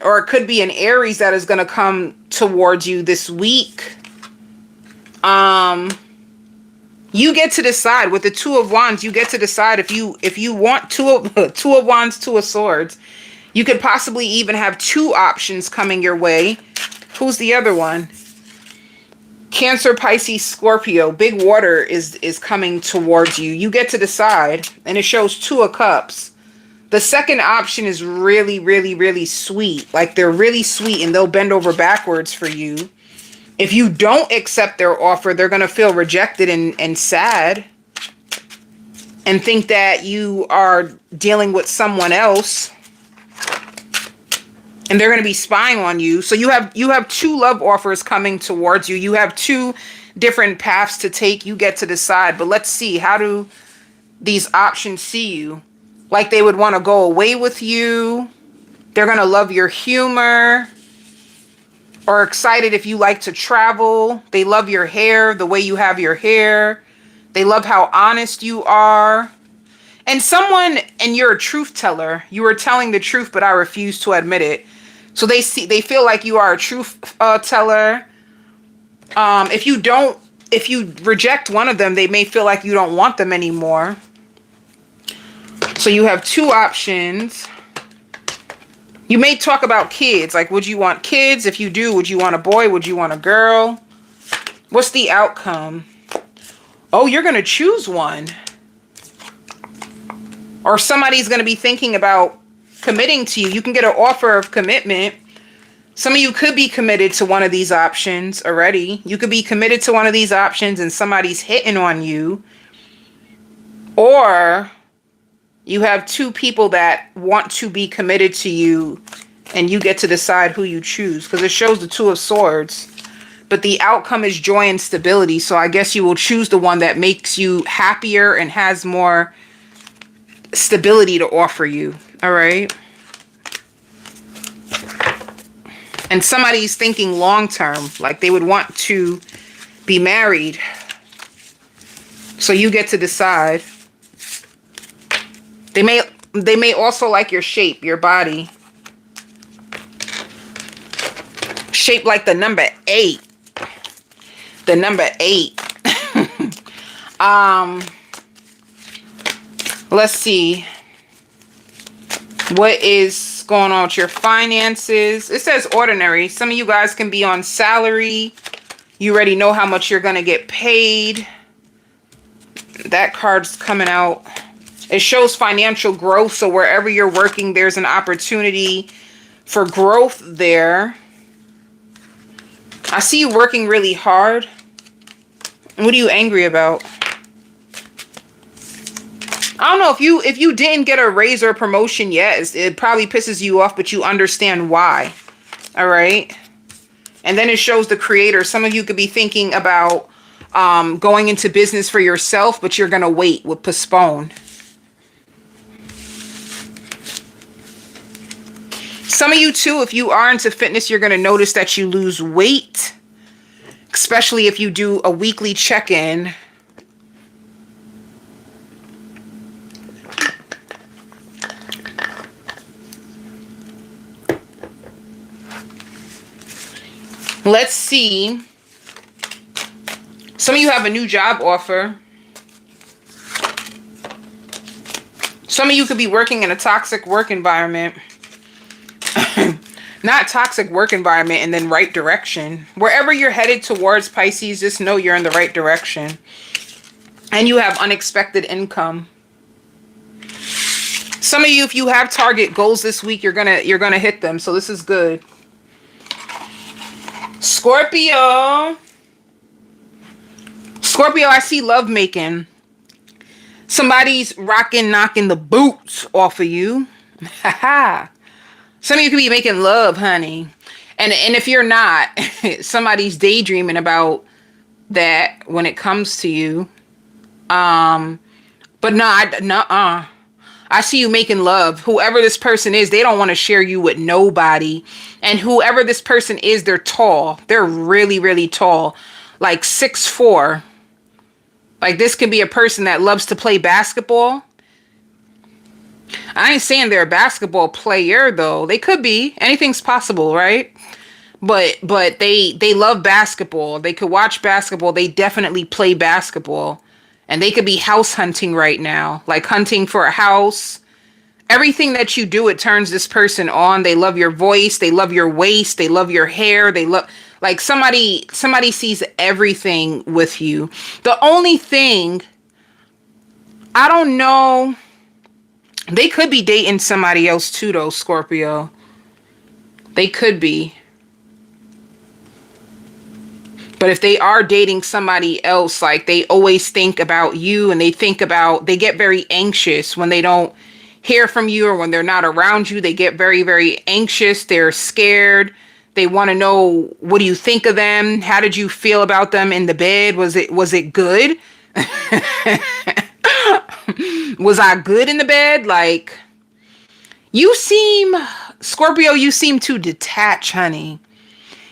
or it could be an Aries that is going to come towards you this week. You get to decide with the Two of Wands. You get to decide if you want Two of Wands, Two of Swords. You could possibly even have two options coming your way. Who's the other one? Cancer, Pisces, Scorpio. Big water is coming towards you. You get to decide, and it shows Two of Cups. The second option is really sweet. Like they're really sweet, and they'll bend over backwards for you. If you don't accept their offer, they're going to feel rejected and sad and think that you are dealing with someone else, and they're going to be spying on you. So you have two love offers coming towards you. You have two different paths to take. You get to decide. But let's see, how do these options see you? Like they would want to go away with you. They're going to love your humor. Or excited if you like to travel. They love your hair, the way you have your hair. They love how honest you are. And you're a truth teller. You are telling the truth, but I refuse to admit it. So they feel like you are a truth teller. If you reject one of them, they may feel like you don't want them anymore. So you have two options. You may talk about kids. Like, would you want kids? If you do, would you want a boy? Would you want a girl? What's the outcome? Oh, you're going to choose one. Or somebody's going to be thinking about committing to you. You can get an offer of commitment. Some of you could be committed to one of these options already. You could be committed to one of these options and somebody's hitting on you. Or you have two people that want to be committed to you, and you get to decide who you choose, because it shows the Two of Swords. But the outcome is joy and stability. So I guess you will choose the one that makes you happier and has more stability to offer you. All right. And somebody's thinking long term, like they would want to be married. So you get to decide. They may also like your shape, your body. Shaped like the number 8. The number 8. Let's see. What is going on with your finances? It says ordinary. Some of you guys can be on salary. You already know how much you're going to get paid. That card's coming out. It shows financial growth. So wherever you're working, there's an opportunity for growth there. I see you working really hard. What are you angry about? I don't know if you didn't get a raise or a promotion yet, it probably pisses you off, but you understand why. All right. And then it shows the creator. Some of you could be thinking about going into business for yourself, but you're going to wait with postpone. Some of you too, if you are into fitness, you're going to notice that you lose weight, especially if you do a weekly check-in. Let's see. Some of you have a new job offer. Some of you could be working in a toxic work environment. Not toxic work environment, and then right direction. Wherever you're headed towards, Pisces, just know you're in the right direction. And you have unexpected income. Some of you, if you have target goals this week, you're gonna hit them. So this is good. Scorpio. Scorpio, I see love making. Somebody's knocking the boots off of you. Haha. Some of you could be making love, honey. And if you're not, somebody's daydreaming about that when it comes to you. But no, I see you making love. Whoever this person is, they don't want to share you with nobody. And whoever this person is, they're tall. They're really, really tall. Like 6'4". Like this could be a person that loves to play basketball. I ain't saying they're a basketball player though. They could be. Anything's possible, right? But they love basketball. They could watch basketball. They definitely play basketball. And they could be house hunting right now. Like hunting for a house. Everything that you do, it turns this person on. They love your voice. They love your waist. They love your hair. They love, like somebody sees everything with you. The only thing, I don't know, they could be dating somebody else too though, Scorpio. They could be. But if they are dating somebody else, like they always think about you, and they get very anxious when they don't hear from you or when they're not around you. They get very, very anxious. They're scared. They want to know, what do you think of them? How did you feel about them in the bed? Was it good? Was I good in the bed? Like, Scorpio, you seem too detached, honey.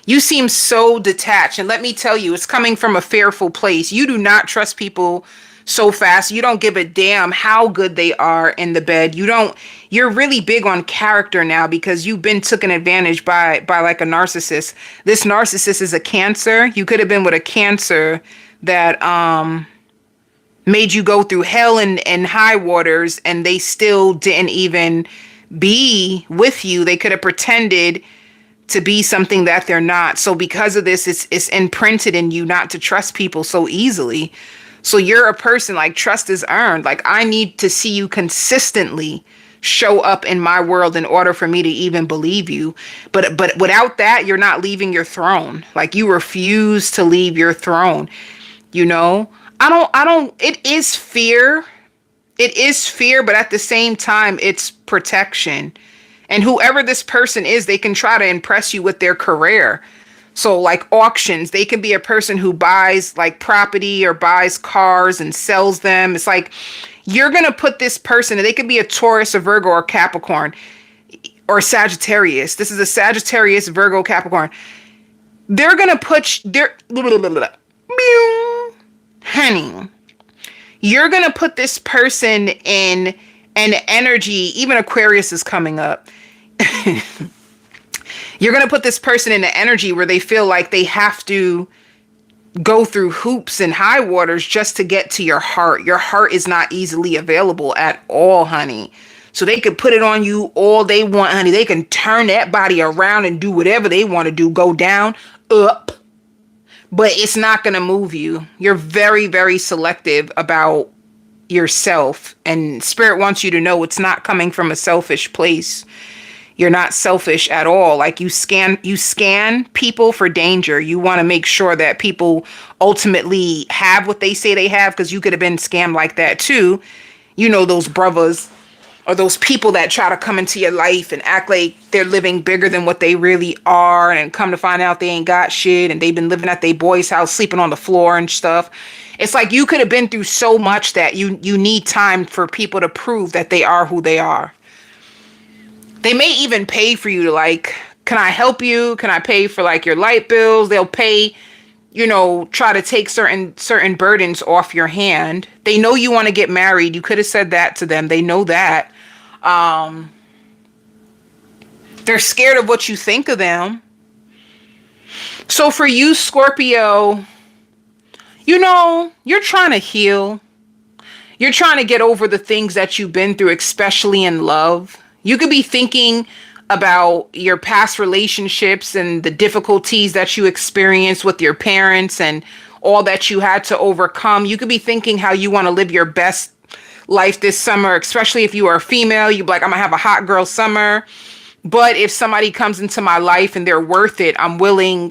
You seem so detached. And let me tell you, it's coming from a fearful place. You do not trust people so fast. You don't give a damn how good they are in the bed. You're really big on character now because you've been taken advantage by like a narcissist. This narcissist is a Cancer. You could have been with a Cancer that made you go through hell and high waters, and they still didn't even be with you. They could have pretended to be something that they're not. So because of this, it's imprinted in you not to trust people so easily. So you're a person, like, trust is earned. Like, I need to see you consistently show up in my world in order for me to even believe you. But without that, you're not leaving your throne. Like, you refuse to leave your throne. You know, it is fear. It is fear, but at the same time, it's protection. And whoever this person is, they can try to impress you with their career. So like auctions, they can be a person who buys like property or buys cars and sells them. It's like, you're going to put this person, and they could be a Taurus, a Virgo, or Capricorn, or Sagittarius. This is a Sagittarius, Virgo, Capricorn. They're going to put honey, you're going to put this person in an energy. Even Aquarius is coming up. You're going to put this person in an energy where they feel like they have to go through hoops and high waters just to get to your heart. Your heart is not easily available at all, honey. So they could put it on you all they want, honey. They can turn that body around and do whatever they want to do. Go down, up. But it's not going to move you. You're very, very selective about yourself. And Spirit wants you to know it's not coming from a selfish place. You're not selfish at all. Like you scan people for danger. You want to make sure that people ultimately have what they say they have, because you could have been scammed like that too. You know, those brothers or those people that try to come into your life and act like they're living bigger than what they really are, and come to find out they ain't got shit, and they've been living at their boy's house, sleeping on the floor and stuff. It's like you could have been through so much that you need time for people to prove that they are who they are. They may even pay for you to, like, can I help you? Can I pay for like your light bills? They'll pay, try to take certain burdens off your hand. They know you want to get married. You could have said that to them. They know that. They're scared of what you think of them. So for you, Scorpio, you're trying to heal. You're trying to get over the things that you've been through, especially in love. You could be thinking about your past relationships and the difficulties that you experienced with your parents and all that you had to overcome. You could be thinking how you want to live your best life this summer, especially if you are a female. You'd be like, I'm gonna have a hot girl summer. But if somebody comes into my life and they're worth it, I'm willing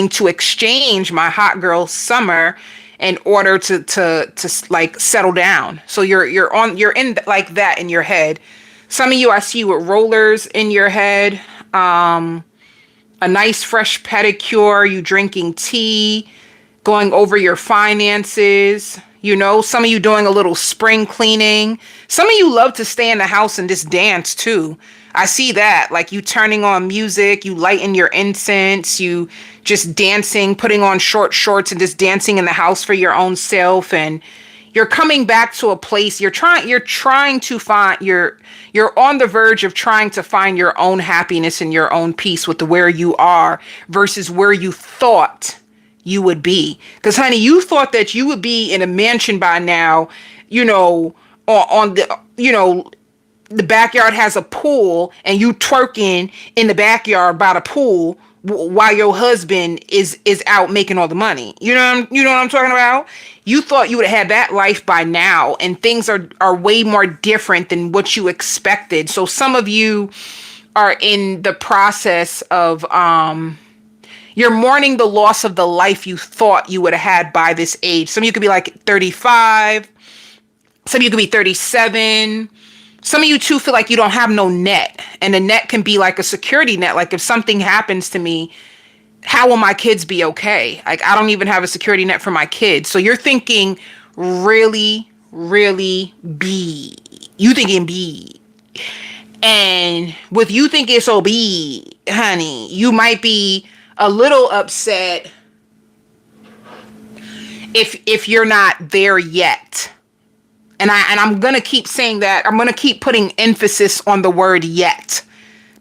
to exchange my hot girl summer in order to like settle down. So you're in like that in your head. Some of you, I see you with rollers in your head, a nice fresh pedicure, you drinking tea, going over your finances, some of you doing a little spring cleaning. Some of you love to stay in the house and just dance too. I see that, like you turning on music, you lighting your incense, you just dancing, putting on short shorts and just dancing in the house for your own self. And you're coming back to a place you're trying to find, you're on the verge of trying to find your own happiness and your own peace with where you are versus where you thought you would be. Because honey, you thought that you would be in a mansion by now, on the backyard has a pool and you twerking in the backyard by the pool while your husband is out making all the money. You know what I'm talking about? You thought you would have had that life by now, and things are way more different than what you expected. So some of you are in the process of you're mourning the loss of the life you thought you would have had by this age. Some of you could be like 35, some of you could be 37. Some of you too feel like you don't have no net, and the net can be like a security net. Like if something happens to me, how will my kids be okay? Like I don't even have a security net for my kids. So you're thinking really, really B. You thinking B. And with you thinking so B, honey, you might be a little upset if you're not there yet. And I'm going to keep saying that. I'm going to keep putting emphasis on the word yet.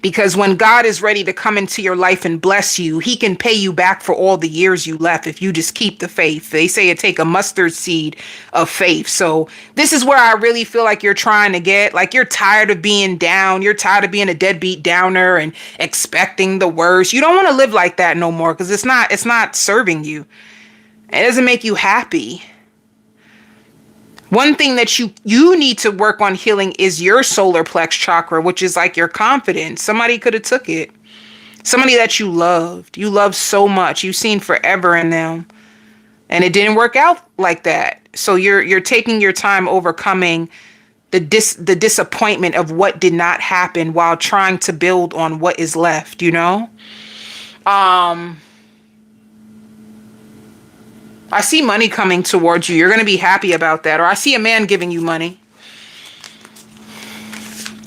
Because when God is ready to come into your life and bless you, he can pay you back for all the years you left if you just keep the faith. They say it take a mustard seed of faith. So this is where I really feel like you're trying to get, like you're tired of being down. You're tired of being a deadbeat downer and expecting the worst. You don't want to live like that no more, because it's not serving you. It doesn't make you happy. One thing that you need to work on healing is your solar plex chakra, which is like your confidence. Somebody could have took it. Somebody that you loved. You loved so much. You've seen forever in them. And it didn't work out like that. So you're taking your time overcoming the disappointment of what did not happen while trying to build on what is left, I see money coming towards you. You're going to be happy about that. Or I see a man giving you money.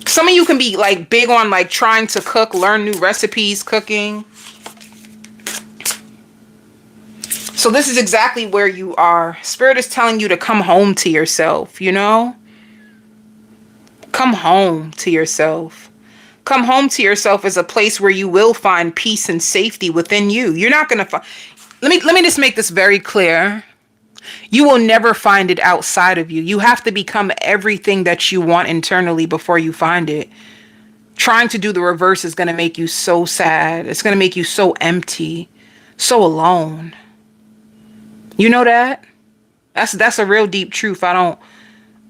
Some of you can be like big on like trying to cook, learn new recipes, cooking. So this is exactly where you are. Spirit is telling you to come home to yourself, Come home to yourself. Come home to yourself as a place where you will find peace and safety within you. You're not going to find... Let me just make this very clear. You will never find it outside of you. You have to become everything that you want internally before you find it. Trying to do the reverse is going to make you so sad. It's going to make you so empty, so alone. You know that? That's a real deep truth. I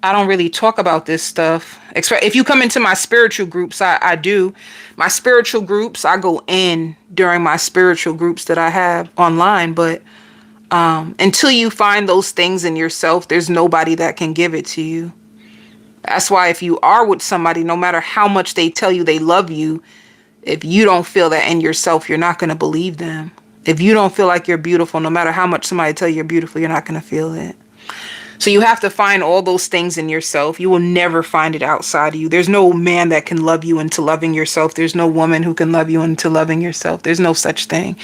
I don't really talk about this stuff. If you come into my spiritual groups, I do. My spiritual groups, I go in during my spiritual groups that I have online. But until you find those things in yourself, there's nobody that can give it to you. That's why if you are with somebody, no matter how much they tell you they love you, if you don't feel that in yourself, you're not going to believe them. If you don't feel like you're beautiful, no matter how much somebody tell you you're beautiful, you're not going to feel it. So you have to find all those things in yourself. You will never find it outside of you. There's no man that can love you into loving yourself. There's no woman who can love you into loving yourself. There's no such thing.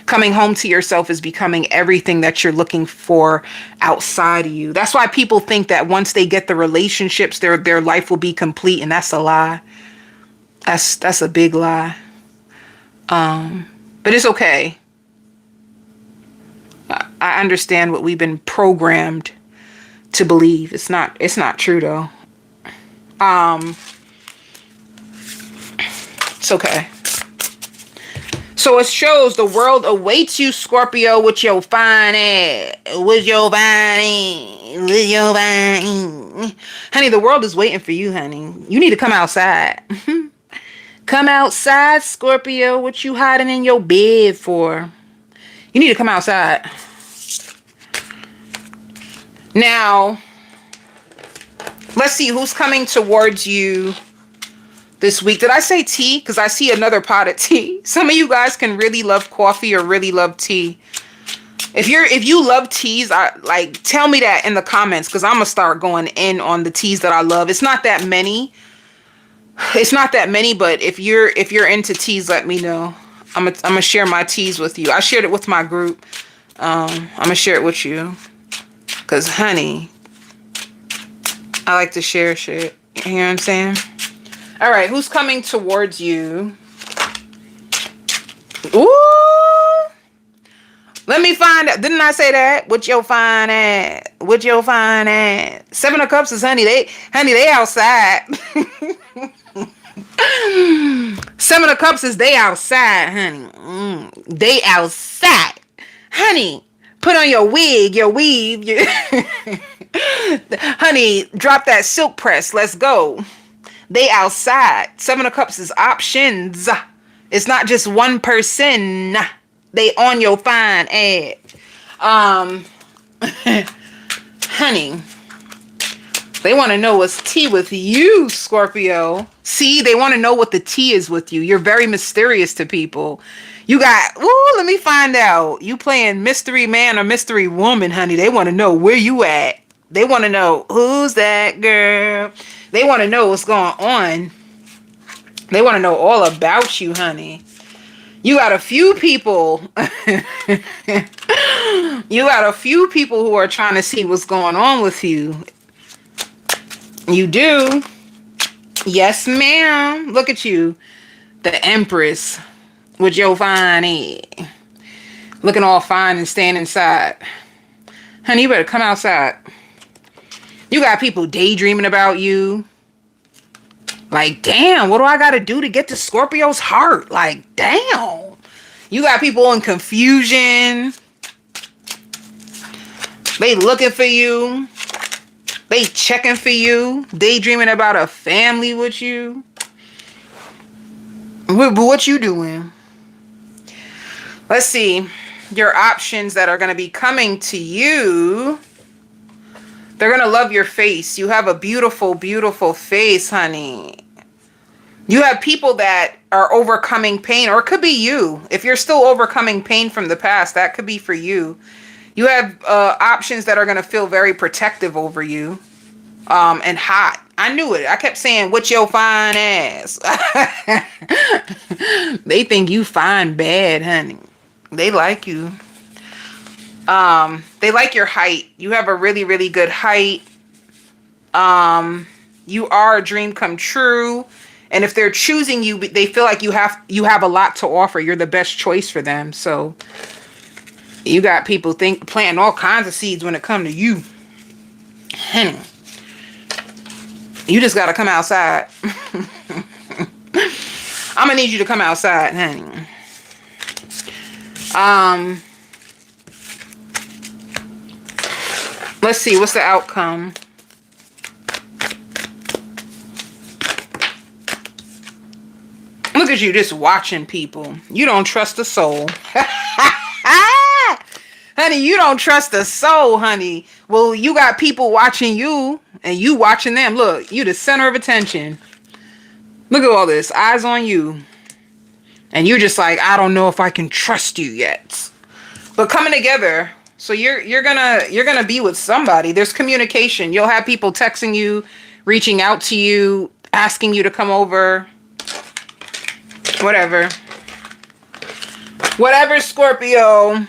Coming home to yourself is becoming everything that you're looking for outside of you. That's why people think that once they get the relationships, their life will be complete. And that's a lie. That's a big lie. But it's okay. I understand what we've been programmed to believe. It's not true though. It's okay. So it shows the world awaits you, Scorpio, with your fine ass. With your fine. Honey, the world is waiting for you, honey. You need to come outside. Come outside, Scorpio. What you hiding in your bed for? You need to come outside. Now, let's see who's coming towards you this week. Did I say tea? Because I see another pot of tea. Some of you guys can really love coffee or really love tea. If you love teas, tell me that in the comments, because I'm gonna start going in on the teas that I love. It's not that many. It's not that many, but if you're into teas, let me know. I'm gonna share my teas with you. I shared it with my group. I'm gonna share it with you. Cause honey, I like to share shit. You know what I'm saying? All right, who's coming towards you? Ooh. Let me find out. Didn't I say that? With your fine ass. With your fine ass. 7 of Cups is honey. They outside. 7 of Cups is they outside, honey. They outside. Honey, put on your wig, your weave. Honey, drop that silk press. Let's go. They outside. 7 of Cups is options. It's not just one person. They on your fine ass. Honey, they want to know what's tea with you, Scorpio. See, they want to know what the tea is with you. You're very mysterious to people. You got, let me find out. You playing mystery man or mystery woman, honey. They want to know where you at. They want to know who's that girl. They want to know what's going on. They want to know all about you, honey. You got a few people. You got a few people who are trying to see what's going on with you. You do. Yes, ma'am. Look at you. The Empress with your fine head. Looking all fine and staying inside. Honey, you better come outside. You got people daydreaming about you. Like, damn, what do I got to do to get to Scorpio's heart? Like, damn. You got people in confusion. They looking for you. They checking for you. Daydreaming about a family with you. What you doing? Let's see. Your options that are going to be coming to you. They're going to love your face. You have a beautiful, beautiful face, honey. You have people that are overcoming pain, or it could be you. If you're still overcoming pain from the past, that could be for you. You have options that are going to feel very protective over you and hot. I knew it. I kept saying, with your fine ass. They think you fine bad, honey. They like you. They like your height. You have a really, really good height. You are a dream come true. And if they're choosing you, they feel like you have a lot to offer. You're the best choice for them. So you got people planting all kinds of seeds when it comes to you. Honey, you just got to come outside. I'm going to need you to come outside, honey. Let's see. What's the outcome? Look at you just watching people. You don't trust a soul. Honey, you don't trust a soul, honey. Well, you got people watching you and you watching them. Look, you the center of attention. Look at all this. Eyes on you. And you're just like, I don't know if I can trust you yet. But coming together, so you're gonna be with somebody. There's communication. You'll have people texting you, reaching out to you, asking you to come over. Whatever. Whatever, Scorpio.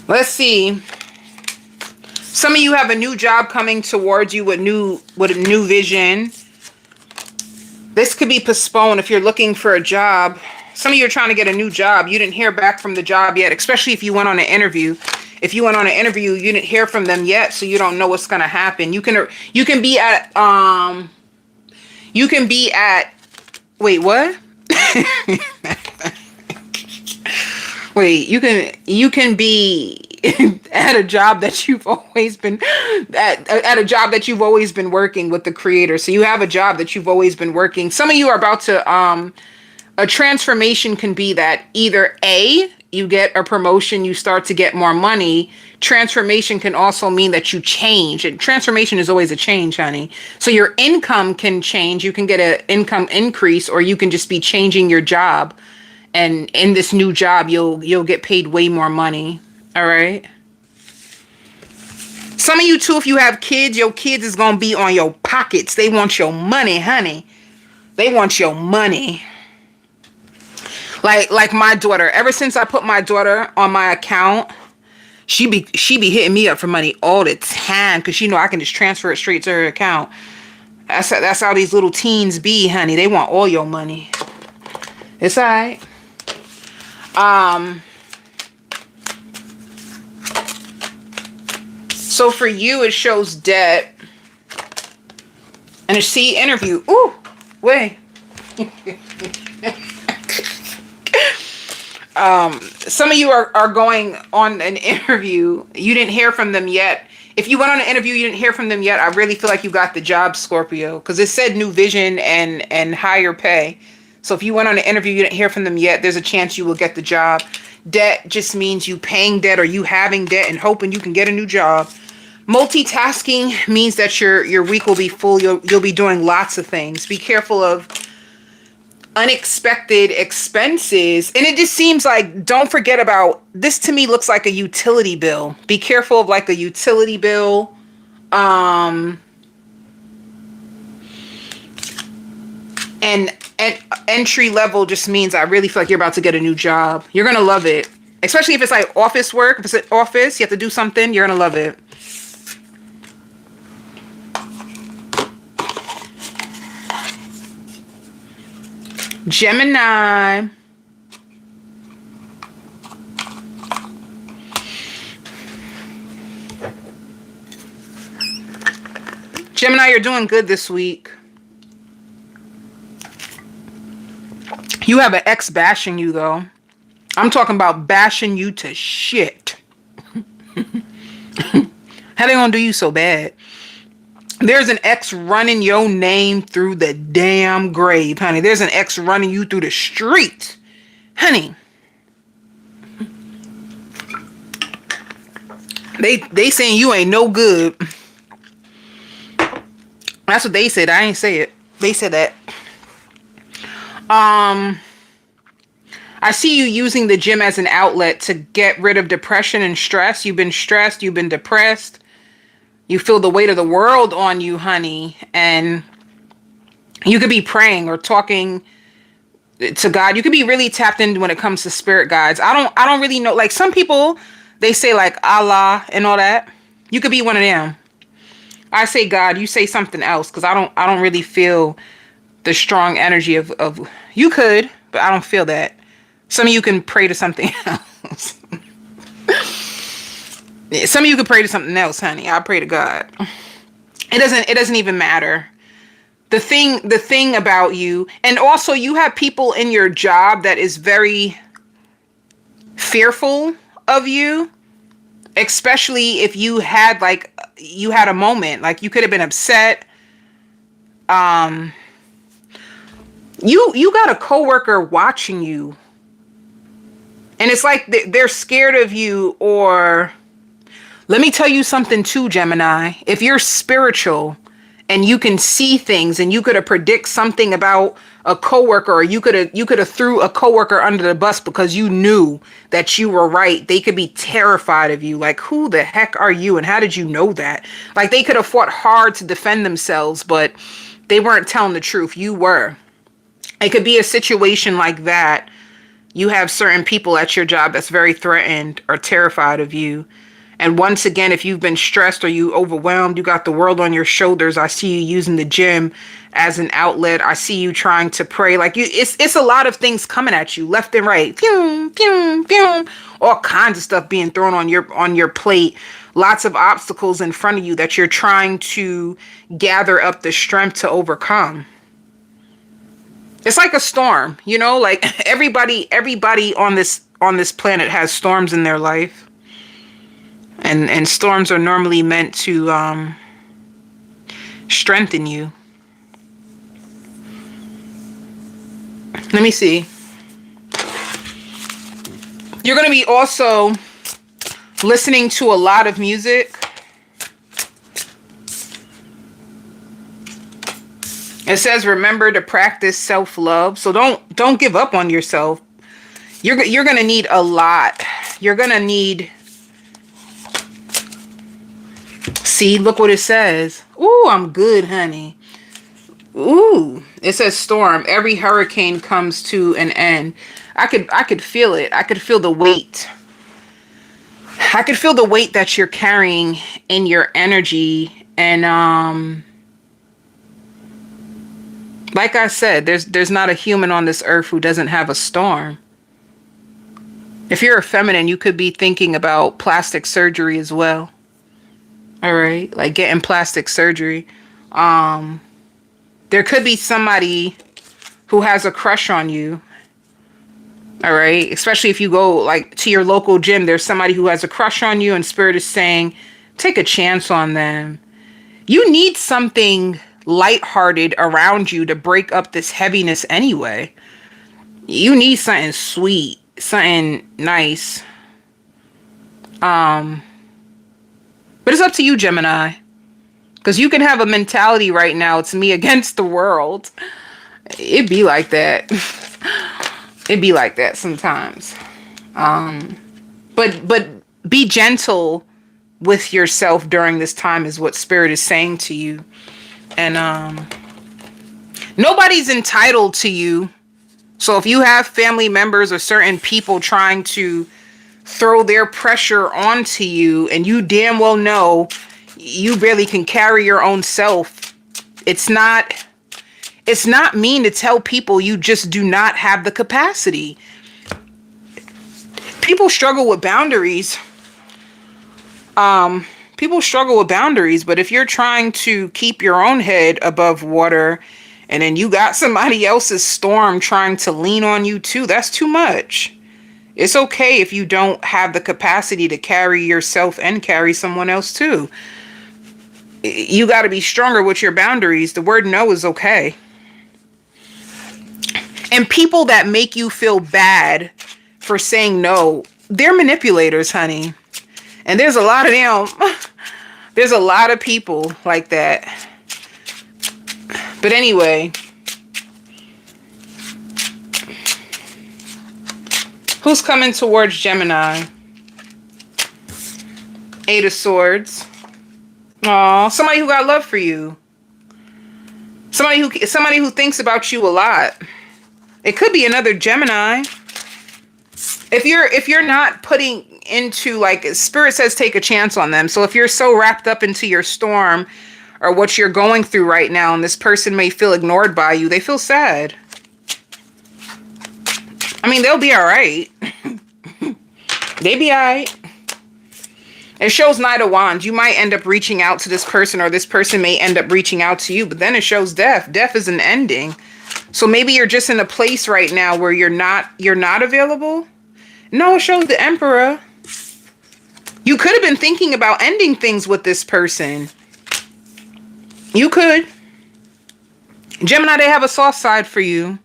Let's see. Some of you have a new job coming towards you with a new vision. This could be postponed if you're looking for a job. Some of you are trying to get a new job. You didn't hear back from the job yet, especially if you went on an interview. If you went on an interview, you didn't hear from them yet, so you don't know what's going to happen. You can be at wait, what? Wait, you can be at a job that you've always been at a job that you've always been working with the creator. So you have a job that you've always been working. Some of you are about to a transformation can be that either A, you get a promotion, you start to get more money. Transformation can also mean that you change. And transformation is always a change, honey. So your income can change. You can get an income increase, or you can just be changing your job. And in this new job, you'll get paid way more money. All right. Some of you too, if you have kids, your kids is gonna be on your pockets. They want your money, honey. They want your money. Like my daughter. Ever since I put my daughter on my account, she be hitting me up for money all the time because she know I can just transfer it straight to her account. That's how these little teens be, honey. They want all your money. It's all right. So for you, it shows debt. And a C interview. Ooh, wait. Some of you are going on an interview. You didn't hear from them yet. If you went on an interview, you didn't hear from them yet, I really feel like you got the job, Scorpio, because it said new vision and higher pay. So if you went on an interview, you didn't hear from them yet, there's a chance you will get the job. Debt just means you paying debt or you having debt and hoping you can get a new job. Multitasking means that your week will be full. You'll be doing lots of things. Be careful of unexpected expenses. And it just seems like, don't forget about this. To me looks like a utility bill. Be careful of like a utility bill. And entry level just means I really feel like you're about to get a new job. You're gonna love it, especially if it's like office work. If it's an office, you have to do something, you're gonna love it. Gemini. Gemini, you're doing good this week. You have an ex bashing you, though. I'm talking about bashing you to shit. How they gonna do you so bad? There's an ex running your name through the damn grave, honey. There's an ex running you through the street, honey. They saying you ain't no good. That's what they said. I ain't say it. They said that. I see you using the gym as an outlet to get rid of depression and stress. You've been stressed. You've been depressed. You feel the weight of the world on you, honey. And you could be praying or talking to God. You could be really tapped in when it comes to spirit guides. I don't really know. Like some people, they say like Allah and all that. You could be one of them. I say God, you say something else, because I don't really feel the strong energy of you could, but I don't feel that. Some of you can pray to something else. Some of you could pray to something else, honey. I pray to God. It doesn't even matter. The thing about you, and also you have people in your job that is very fearful of you, especially if you had a moment, like you could have been upset. You got a coworker watching you, and it's like they're scared of you. Or let me tell you something too, Gemini. If you're spiritual and you can see things, and you could have predict something about a coworker, or you could have threw a coworker under the bus because you knew that you were right. They could be terrified of you. Like, who the heck are you, and how did you know that? Like, they could have fought hard to defend themselves, but they weren't telling the truth. You were. It could be a situation like that. You have certain people at your job that's very threatened or terrified of you. And once again, if you've been stressed or you overwhelmed, you got the world on your shoulders. I see you using the gym as an outlet. I see you trying to pray. Like, it's a lot of things coming at you left and right. Pew, pew, pew. All kinds of stuff being thrown on your plate. Lots of obstacles in front of you that you're trying to gather up the strength to overcome. It's like a storm, like everybody on this planet has storms in their life. And storms are normally meant to strengthen you. Let me see. You're going to be also listening to a lot of music. It says, remember to practice self-love. So don't give up on yourself. You're going to need a lot. You're going to need... See, look what it says. Ooh, I'm good, honey. Ooh, it says storm. Every hurricane comes to an end. I could feel it. I could feel the weight. I could feel the weight that you're carrying in your energy. And like I said, there's not a human on this earth who doesn't have a storm. If you're a feminine, you could be thinking about plastic surgery as well. All right, like getting plastic surgery. There could be somebody who has a crush on you. All right, especially if you go like to your local gym, there's somebody who has a crush on you, and Spirit is saying, take a chance on them. You need something lighthearted around you to break up this heaviness anyway. You need something sweet, something nice. But it's up to you, Gemini. Because you can have a mentality right now, it's me against the world. It'd be like that. It'd be like that sometimes. But be gentle with yourself during this time is what Spirit is saying to you. And nobody's entitled to you. So if you have family members or certain people trying to throw their pressure onto you, and you damn well know you barely can carry your own self, it's not mean to tell people you just do not have the capacity. People struggle with boundaries. People struggle with boundaries, but if you're trying to keep your own head above water, and then you got somebody else's storm trying to lean on you too, that's too much. It's okay if you don't have the capacity to carry yourself and carry someone else too. You got to be stronger with your boundaries. The word no is okay. And people that make you feel bad for saying no, they're manipulators, honey. And there's a lot of them. There's a lot of people like that. But anyway, who's coming towards Gemini? Eight of Swords. Aw, somebody who got love for you. Somebody who thinks about you a lot. It could be another Gemini. If you're not putting into, like, Spirit says, take a chance on them. So if you're so wrapped up into your storm or what you're going through right now, and this person may feel ignored by you, they feel sad. I mean, they'll be all right. They be all right. It shows Knight of Wands. You might end up reaching out to this person, or this person may end up reaching out to you, but then it shows death. Death is an ending. So maybe you're just in a place right now where you're not available. No, it shows the Emperor. You could have been thinking about ending things with this person. You could. Gemini, they have a soft side for you.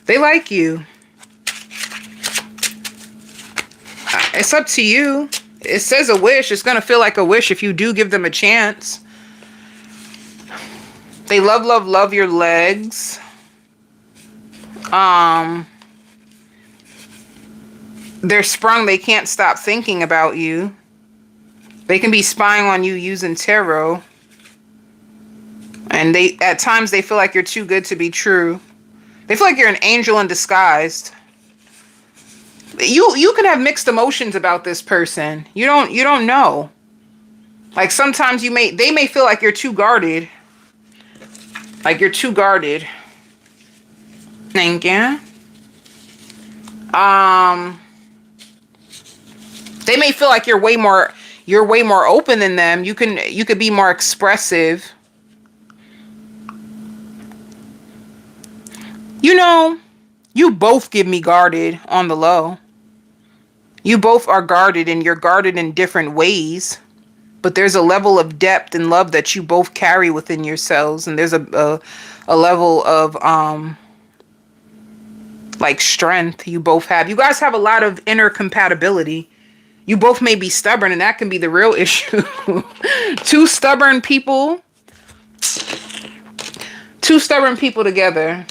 They like you. It's up to you. It says a wish. It's going to feel like a wish if you do give them a chance. They love, love, love your legs. They're sprung. They can't stop thinking about you. They can be spying on you using tarot. And at times they feel like you're too good to be true. They feel like you're an angel in disguise. You can have mixed emotions about this person. You don't know. Like sometimes they may feel like you're too guarded. Like you're too guarded. Thank you. They may feel like you're way more open than them. You could be more expressive. You both give me guarded on the low. You both are guarded, and you're guarded in different ways. But there's a level of depth and love that you both carry within yourselves. And there's a level of like strength you both have. You guys have a lot of inner compatibility. You both may be stubborn, and that can be the real issue. Two stubborn people together.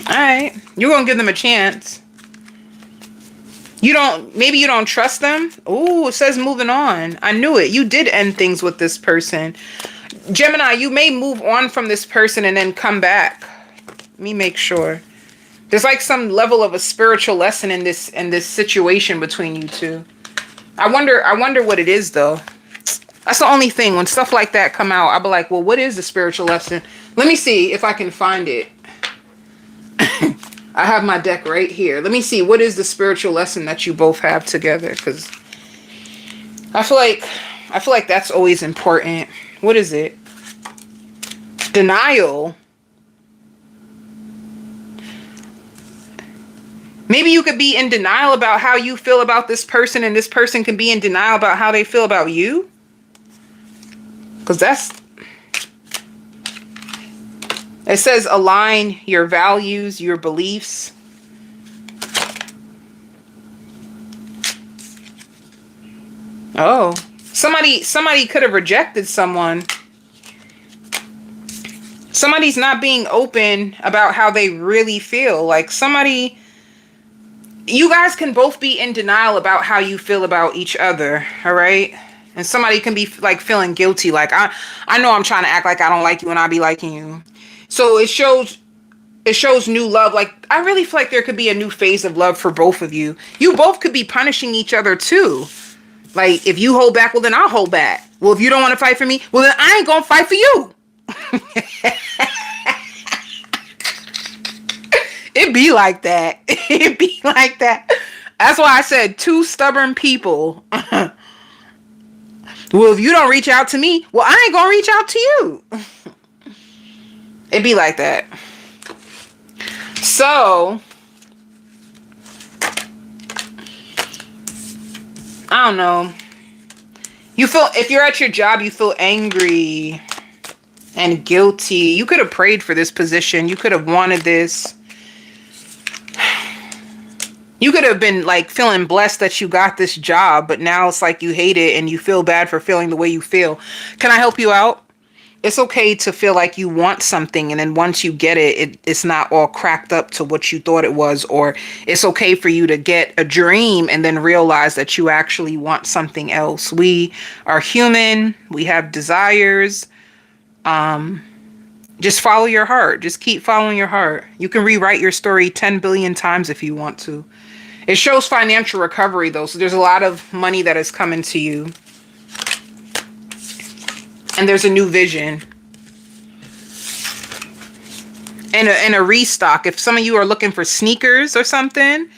All right, you're gonna give them a chance. Maybe you don't trust them. Oh, it says moving on. I knew it. You did end things with this person. Gemini, you may move on from this person and then come back. Let me make sure. There's like some level of a spiritual lesson in this situation between you two. I wonder what it is though. That's the only thing. When stuff like that come out, I'll be like, well, what is the spiritual lesson? Let me see if I can find it. I have my deck right here. Let me see. What is the spiritual lesson that you both have together? Because I feel like that's always important. What is it? Denial. Maybe you could be in denial about how you feel about this person, and this person can be in denial about how they feel about you. Because it says align your values, your beliefs. Oh, somebody could have rejected someone. Somebody's not being open about how they really feel. Like you guys can both be in denial about how you feel about each other. All right. And somebody can be like feeling guilty. Like I know I'm trying to act like I don't like you and I be liking you. So it shows new love. Like I really feel like there could be a new phase of love for both of you. You both could be punishing each other too. Like if you hold back, well then I'll hold back. Well, if you don't want to fight for me, well then I ain't gonna fight for you. It be like that. It be like that. That's why I said two stubborn people. Well, if you don't reach out to me, well I ain't gonna reach out to you. It be like that. So, I don't know. You feel, if you're at your job, you feel angry and guilty. You could have prayed for this position. You could have wanted this. You could have been like feeling blessed that you got this job, but now it's like you hate it and you feel bad for feeling the way you feel. Can I help you out? It's okay to feel like you want something, and then once you get it, it's not all cracked up to what you thought it was. Or it's okay for you to get a dream and then realize that you actually want something else. We are human. We have desires. Just follow your heart. Just keep following your heart. You can rewrite your story 10 billion times if you want to. It shows financial recovery, though. So there's a lot of money that is coming to you. And there's a new vision. And a restock. If some of you are looking for sneakers or something,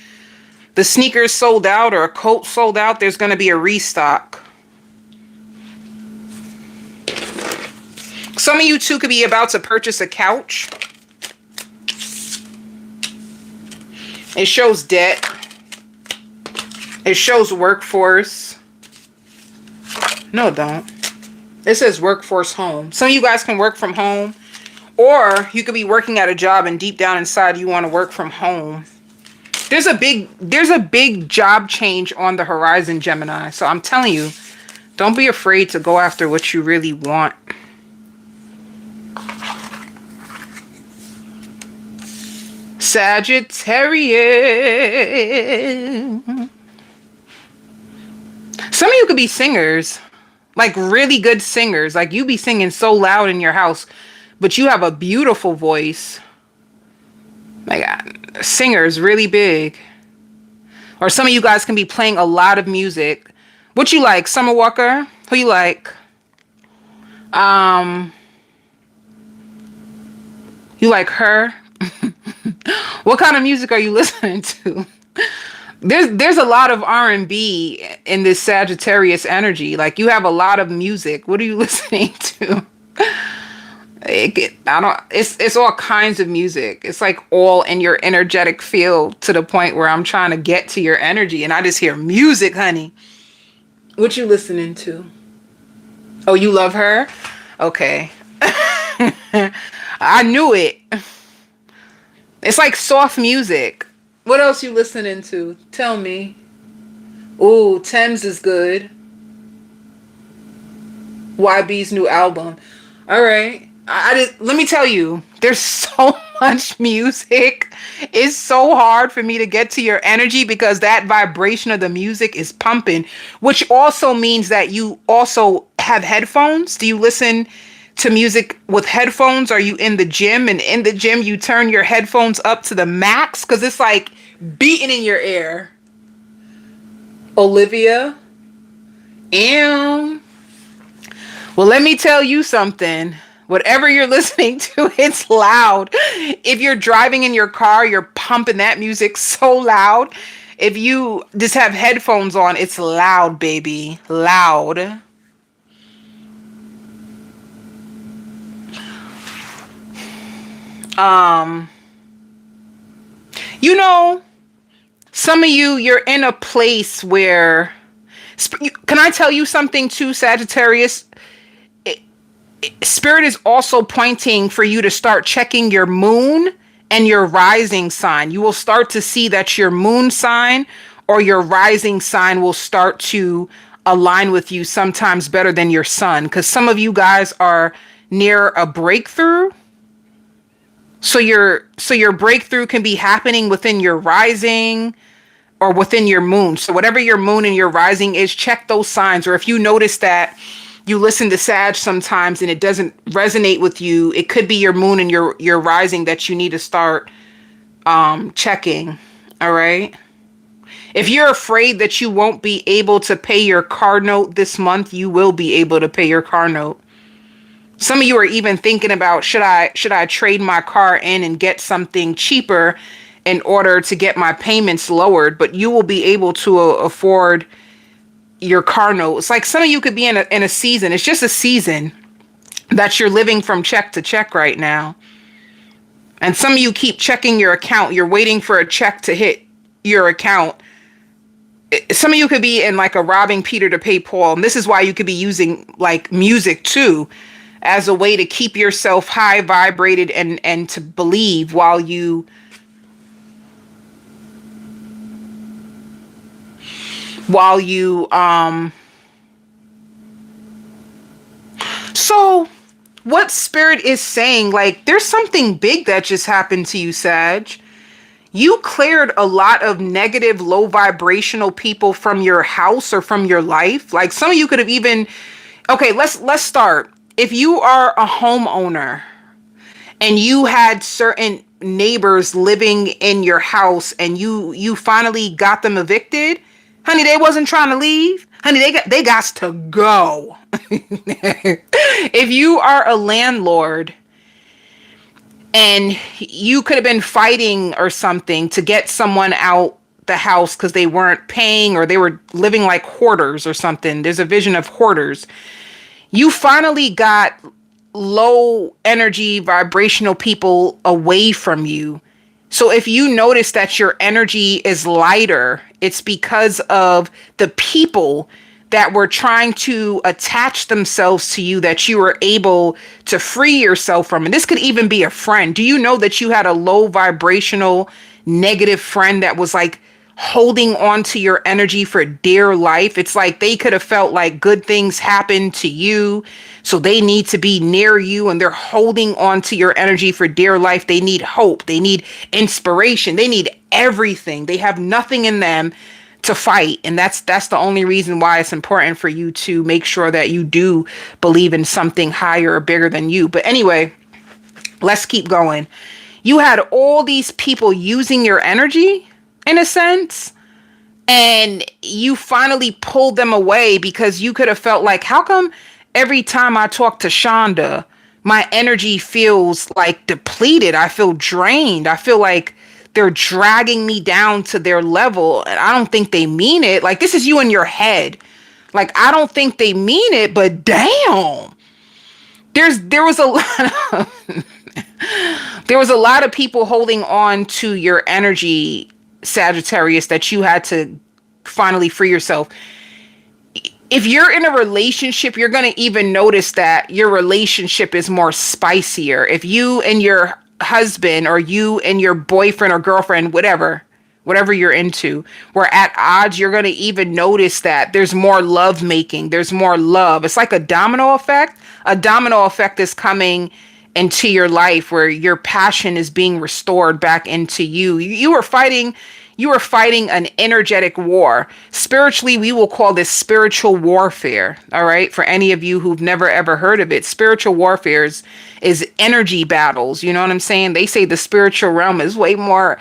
the sneakers sold out or a coat sold out, there's going to be a restock. Some of you too could be about to purchase a couch. It shows debt. It shows workforce. No, don't. It says workforce home. Some of you guys can work from home, or you could be working at a job and deep down inside you want to work from home. There's a big job change on the horizon, Gemini. So I'm telling you, don't be afraid to go after what you really want. Sagittarius. Some of you could be singers, like really good singers. Like you be singing so loud in your house, but you have a beautiful voice. My God, singers really big. Or some of you guys can be playing a lot of music. What you like, Summer Walker? Who you like? You like her? What kind of music are you listening to? There's a lot of R&B in this Sagittarius energy. Like you have a lot of music. What are you listening to? It's all kinds of music. It's like all in your energetic field to the point where I'm trying to get to your energy and I just hear music, honey. What you listening to? Oh, you love her? Okay. I knew it. It's like soft music. What else you listening to? Tell me. Ooh, Thames is good. YB's new album. All right. Let me tell you, there's so much music. It's so hard for me to get to your energy because that vibration of the music is pumping, which also means that you also have headphones. Do you listen to music with headphones? Are you in the gym? And in the gym, you turn your headphones up to the max because it's like beating in your ear. Olivia. Well, let me tell you something. Whatever you're listening to, it's loud. If you're driving in your car, you're pumping that music so loud. If you just have headphones on, it's loud, baby. Loud. You know, some of you, you're in a place where, can I tell you something too, Sagittarius? Spirit is also pointing for you to start checking your moon and your rising sign. You will start to see that your moon sign or your rising sign will start to align with you sometimes better than your sun, because some of you guys are near a breakthrough. So your breakthrough can be happening within your rising or within your moon. So whatever your moon and your rising is, check those signs. Or if you notice that you listen to Sag sometimes and it doesn't resonate with you, it could be your moon and your rising that you need to start checking. All right. If you're afraid that you won't be able to pay your car note this month, you will be able to pay your car note. Some of you are even thinking about, should I trade my car in and get something cheaper in order to get my payments lowered? But you will be able to afford your car note. It's like some of you could be in a season. It's just a season that you're living from check to check right now. And some of you keep checking your account. You're waiting for a check to hit your account. Some of you could be in like a robbing Peter to pay Paul. And this is why you could be using like music too, as a way to keep yourself high vibrated and to believe while you so what Spirit is saying, like there's something big that just happened to you, Sag. You cleared a lot of negative, low vibrational people from your house or from your life. Like some of you could have even, okay, let's start. If you are a homeowner and you had certain neighbors living in your house and you finally got them evicted, honey, they wasn't trying to leave. Honey, they got to go. If you are a landlord and you could have been fighting or something to get someone out the house because they weren't paying or they were living like hoarders or something. There's a vision of hoarders. You finally got low energy vibrational people away from you. So if you notice that your energy is lighter, it's because of the people that were trying to attach themselves to you that you were able to free yourself from. And this could even be a friend. Do you know that you had a low vibrational negative friend that was like holding on to your energy for dear life? It's like they could have felt like good things happen to you, so they need to be near you, and they're holding on to your energy for dear life. They need hope. They need inspiration. They need everything. They have nothing in them to fight. And that's the only reason why it's important for you to make sure that you do believe in something higher or bigger than you. But anyway, let's keep going. You had all these people using your energy in a sense, and you finally pulled them away because you could have felt like, how come every time I talk to Shonda, my energy feels like depleted? I feel drained. I feel like they're dragging me down to their level, and I don't think they mean it. Like, this is you in your head. Like, I don't think they mean it, but damn. There was a lot of there was a lot of people holding on to your energy, Sagittarius, that you had to finally free yourself. If you're in a relationship, you're going to even notice that your relationship is more spicier. If you and your husband, or you and your boyfriend or girlfriend, whatever you're into, were at odds, you're going to even notice that there's more love making. There's more love. It's like a domino effect. A domino effect is coming into your life where your passion is being restored back into you. You were fighting an energetic war. Spiritually, we will call this spiritual warfare. All right. For any of you who've never ever heard of it, spiritual warfare is energy battles. You know what I'm saying? They say the spiritual realm is way more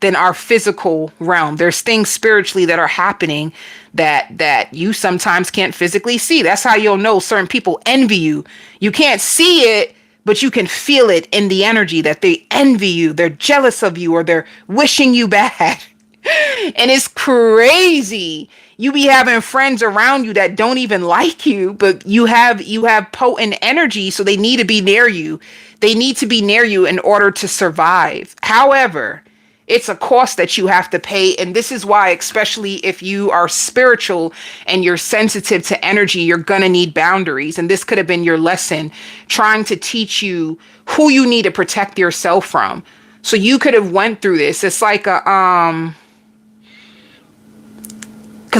than our physical realm. There's things spiritually that are happening that you sometimes can't physically see. That's how you'll know certain people envy you. You can't see it, but you can feel it in the energy that they envy you, they're jealous of you, or they're wishing you bad. And it's crazy. You be having friends around you that don't even like you, but you have potent energy, so they need to be near you. They need to be near you in order to survive. However, it's a cost that you have to pay. And this is why, especially if you are spiritual and you're sensitive to energy, you're going to need boundaries. And this could have been your lesson, trying to teach you who you need to protect yourself from. So you could have went through this. It's like because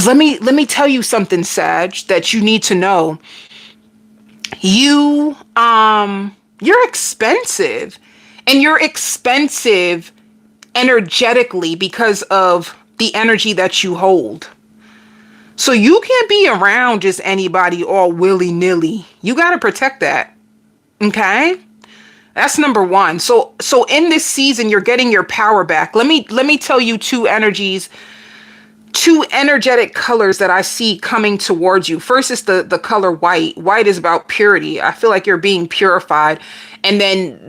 let me tell you something, Sag, that you need to know. You're expensive, and you're expensive energetically because of the energy that you hold. So you can't be around just anybody all willy-nilly. You got to protect that. Okay? That's number one. So in this season, you're getting your power back. Let me tell you two energetic colors that I see coming towards you. First is the color white. White is about purity. I feel like you're being purified. And then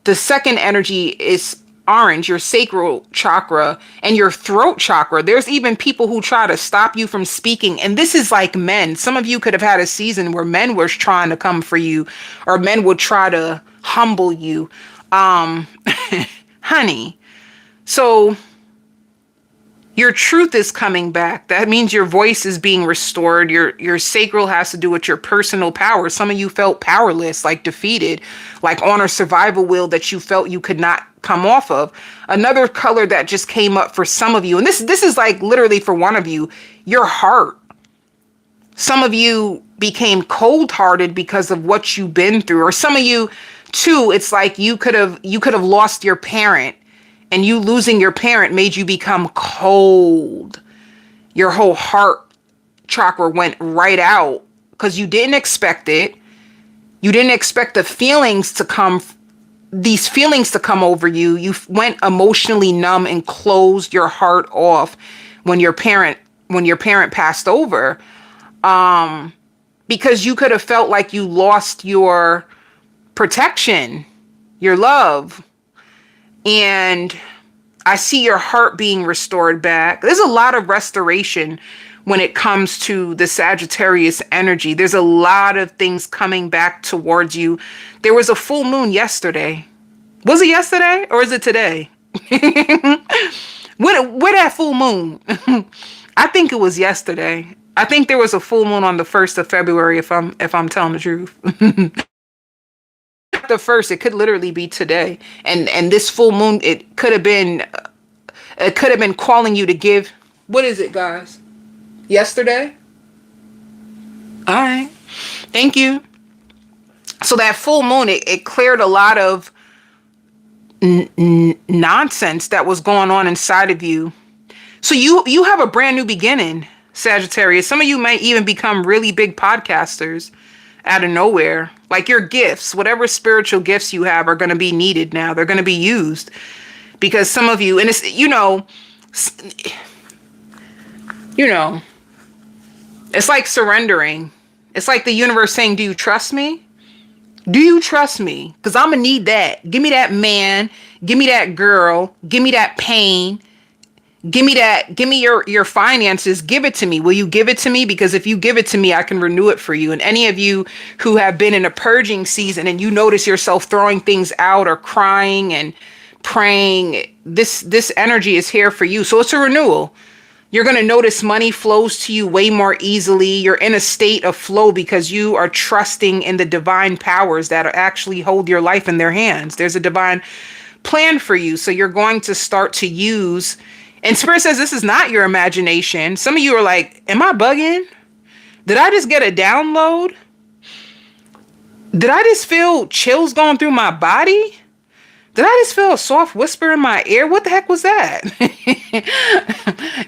the second energy is orange, your sacral chakra and your throat chakra. There's even people who try to stop you from speaking. And this is like men. Some of you could have had a season where men were trying to come for you, or men would try to humble you. Honey. So your truth is coming back. That means your voice is being restored. Your sacral has to do with your personal power. Some of you felt powerless, like defeated, like on a survival wheel that you felt you could not come off of. Another color that just came up for some of you, and this is like literally for one of you, your heart. Some of you became cold-hearted because of what you've been through, or some of you too, it's like you could have lost your parent. And you losing your parent made you become cold. Your whole heart chakra went right out because you didn't expect it. You didn't expect these feelings to come over you. You went emotionally numb and closed your heart off when your parent passed over. Because you could have felt like you lost your protection, your love. And I see your heart being restored back. There's a lot of restoration when it comes to the Sagittarius energy. There's a lot of things coming back towards you. There was a full moon yesterday. Was it yesterday or is it today? Where that full moon? I think it was yesterday. I think there was a full moon on the 1st of February, if I'm telling the truth. The first, it could literally be today. And this full moon, it could have been calling you to give. What is it, guys? Yesterday? All right. Thank you. So that full moon, it cleared a lot of nonsense that was going on inside of you. So you have a brand new beginning, Sagittarius. Some of you might even become really big podcasters out of nowhere. Like your gifts, whatever spiritual gifts you have are going to be needed now. They're going to be used because some of you, and it's, it's like surrendering. It's like the universe saying, do you trust me? Do you trust me? Because I'm going to need that. Give me that man. Give me that girl. Give me that pain. Give me that. Give me your finances. Give it to me. Will you give it to me? Because if you give it to me, I can renew it for you. And any of you who have been in a purging season and you notice yourself throwing things out or crying and praying, this energy is here for you. So it's a renewal. You're going to notice money flows to you way more easily. You're in a state of flow because you are trusting in the divine powers that actually hold your life in their hands. There's a divine plan for you. So you're going to start to use, and Spirit says this is not your imagination. Some of you are like, am I bugging? Did I just get a download? Did I just feel chills going through my body? Did I just feel a soft whisper in my ear? What the heck was that?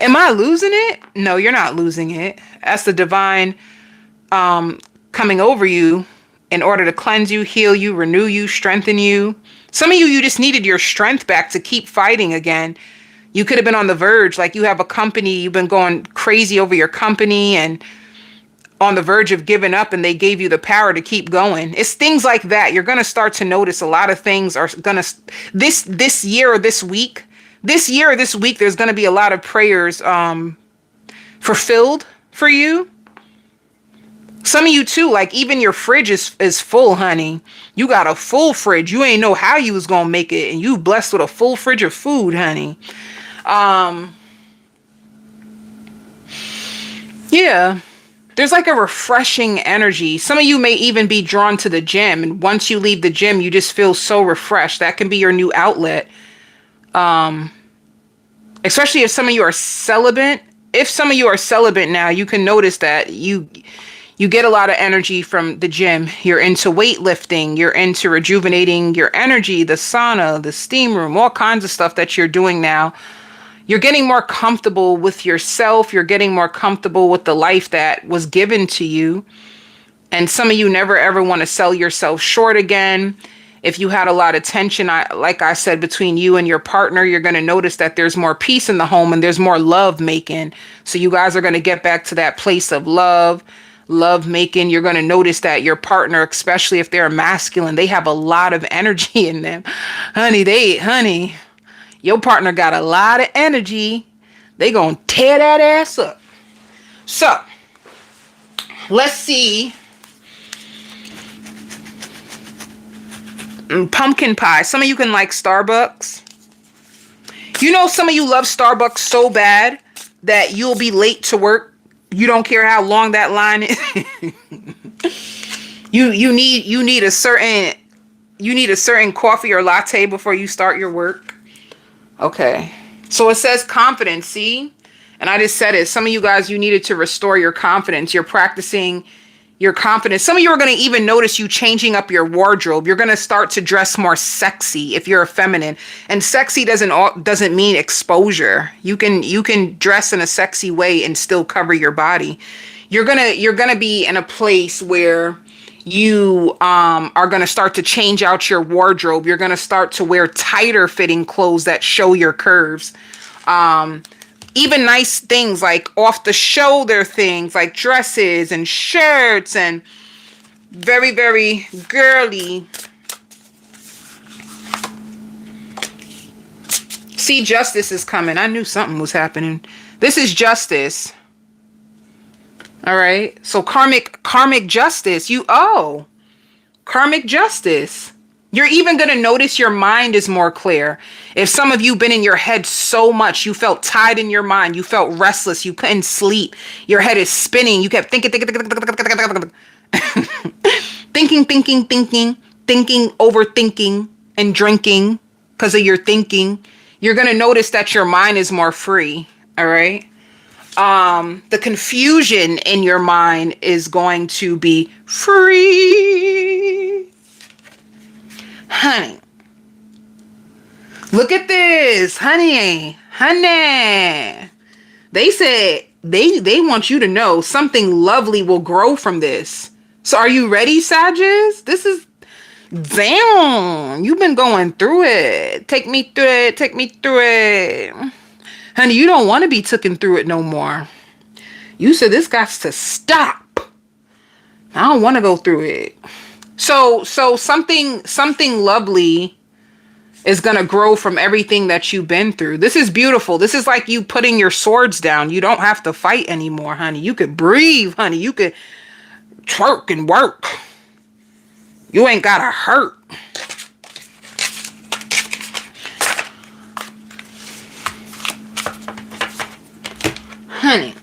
Am I losing it? No, you're not losing it. That's the divine coming over you in order to cleanse you, heal you, renew you, strengthen you. Some of you just needed your strength back to keep fighting again. You could have been on the verge, like you have a company, you've been going crazy over your company and on the verge of giving up, and they gave you the power to keep going. It's things like that. You're going to start to notice a lot of things are going to, this year or this week, there's going to be a lot of prayers fulfilled for you. Some of you too, like even your fridge is full, honey. You got a full fridge. You ain't know how you was going to make it, and you blessed with a full fridge of food, honey. Yeah. There's like a refreshing energy. Some of you may even be drawn to the gym. And once you leave the gym, you just feel so refreshed. That can be your new outlet. Especially if some of you are celibate. If some of you are celibate now, you can notice that you get a lot of energy from the gym. You're into weightlifting. You're into rejuvenating your energy, the sauna, the steam room, all kinds of stuff that you're doing now. You're getting more comfortable with yourself. You're getting more comfortable with the life that was given to you. And some of you never ever want to sell yourself short again. If you had a lot of tension, like I said, between you and your partner, you're going to notice that there's more peace in the home and there's more love making. So you guys are going to get back to that place of love making. You're going to notice that your partner, especially if they're masculine, they have a lot of energy in them. Honey, your partner got a lot of energy. They gonna tear that ass up. So, let's see. Pumpkin pie. Some of you can like Starbucks. You know, some of you love Starbucks so bad that you'll be late to work. You don't care how long that line is. you need a certain coffee or latte before you start your work. Okay. So it says confidence, see? And I just said it. Some of you guys, you needed to restore your confidence. You're practicing your confidence. Some of you are going to even notice you changing up your wardrobe. You're going to start to dress more sexy if you're a feminine. And sexy doesn't mean exposure. You can dress in a sexy way and still cover your body. You're going to be in a place where you are going to start to change out your wardrobe. You're going to start to wear tighter fitting clothes that show your curves. Even nice things like off the shoulder things like dresses and shirts and very, very girly. See, justice is coming. I knew something was happening. This is justice. All right. So karmic justice. Karmic justice. You're even going to notice your mind is more clear. If some of you been in your head so much, you felt tied in your mind, you felt restless, you couldn't sleep, your head is spinning, you kept thinking, overthinking, and drinking because of your thinking, you're going to notice that your mind is more free. All right. The confusion in your mind is going to be free. Honey, look at this, honey. They said they want you to know something lovely will grow from this. So are you ready, Sagittarius? This is, damn, you've been going through it. Take me through it. Honey, you don't want to be taken through it no more. You said this got to stop. I don't want to go through it. So something lovely is going to grow from everything that you've been through. This is beautiful. This is like you putting your swords down. You don't have to fight anymore, honey. You could breathe, honey. You could twerk and work. You ain't got to hurt. Honey.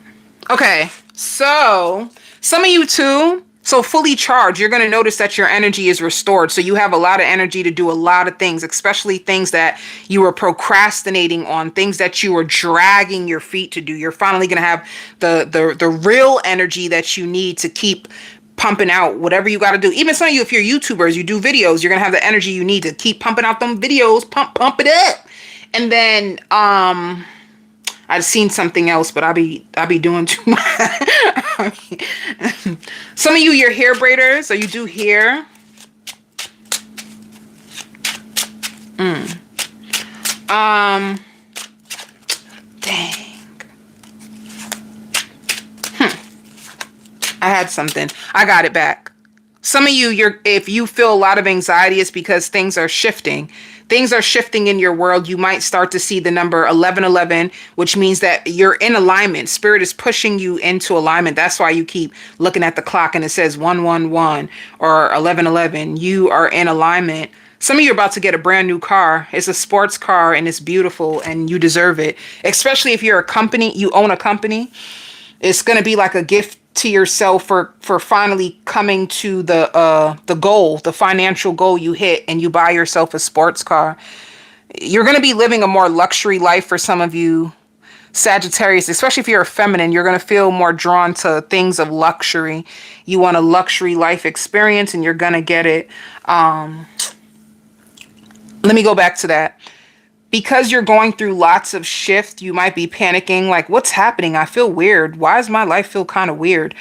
Okay. So some of you too. So fully charged, you're going to notice that your energy is restored. So you have a lot of energy to do a lot of things, especially things that you were procrastinating on, things that you were dragging your feet to do. You're finally going to have the real energy that you need to keep pumping out whatever you got to do. Even some of you, if you're YouTubers, you do videos, you're going to have the energy you need to keep pumping out them videos, pump it up. And then, I've seen something else, but I'll be doing too much. Some of you, you're hair braiders, so you do hair. Dang. I had something. I got it back. Some of you, if you feel a lot of anxiety, it's because things are shifting. Things are shifting in your world. You might start to see the number 1111, which means that you're in alignment. Spirit is pushing you into alignment. That's why you keep looking at the clock and it says 111 or 1111. You are in alignment. Some of you are about to get a brand new car. It's a sports car and it's beautiful and you deserve it. Especially if you're a company, you own a company. It's going to be like a gift to yourself for finally coming to the goal, the financial goal you hit, and you buy yourself a sports car. You're going to be living a more luxury life for some of you Sagittarius, especially if you're a feminine. You're going to feel more drawn to things of luxury. You want a luxury life experience and you're going to get it. Let me go back to that. Because you're going through lots of shift, you might be panicking, like, what's happening? I feel weird. Why does my life feel kind of weird?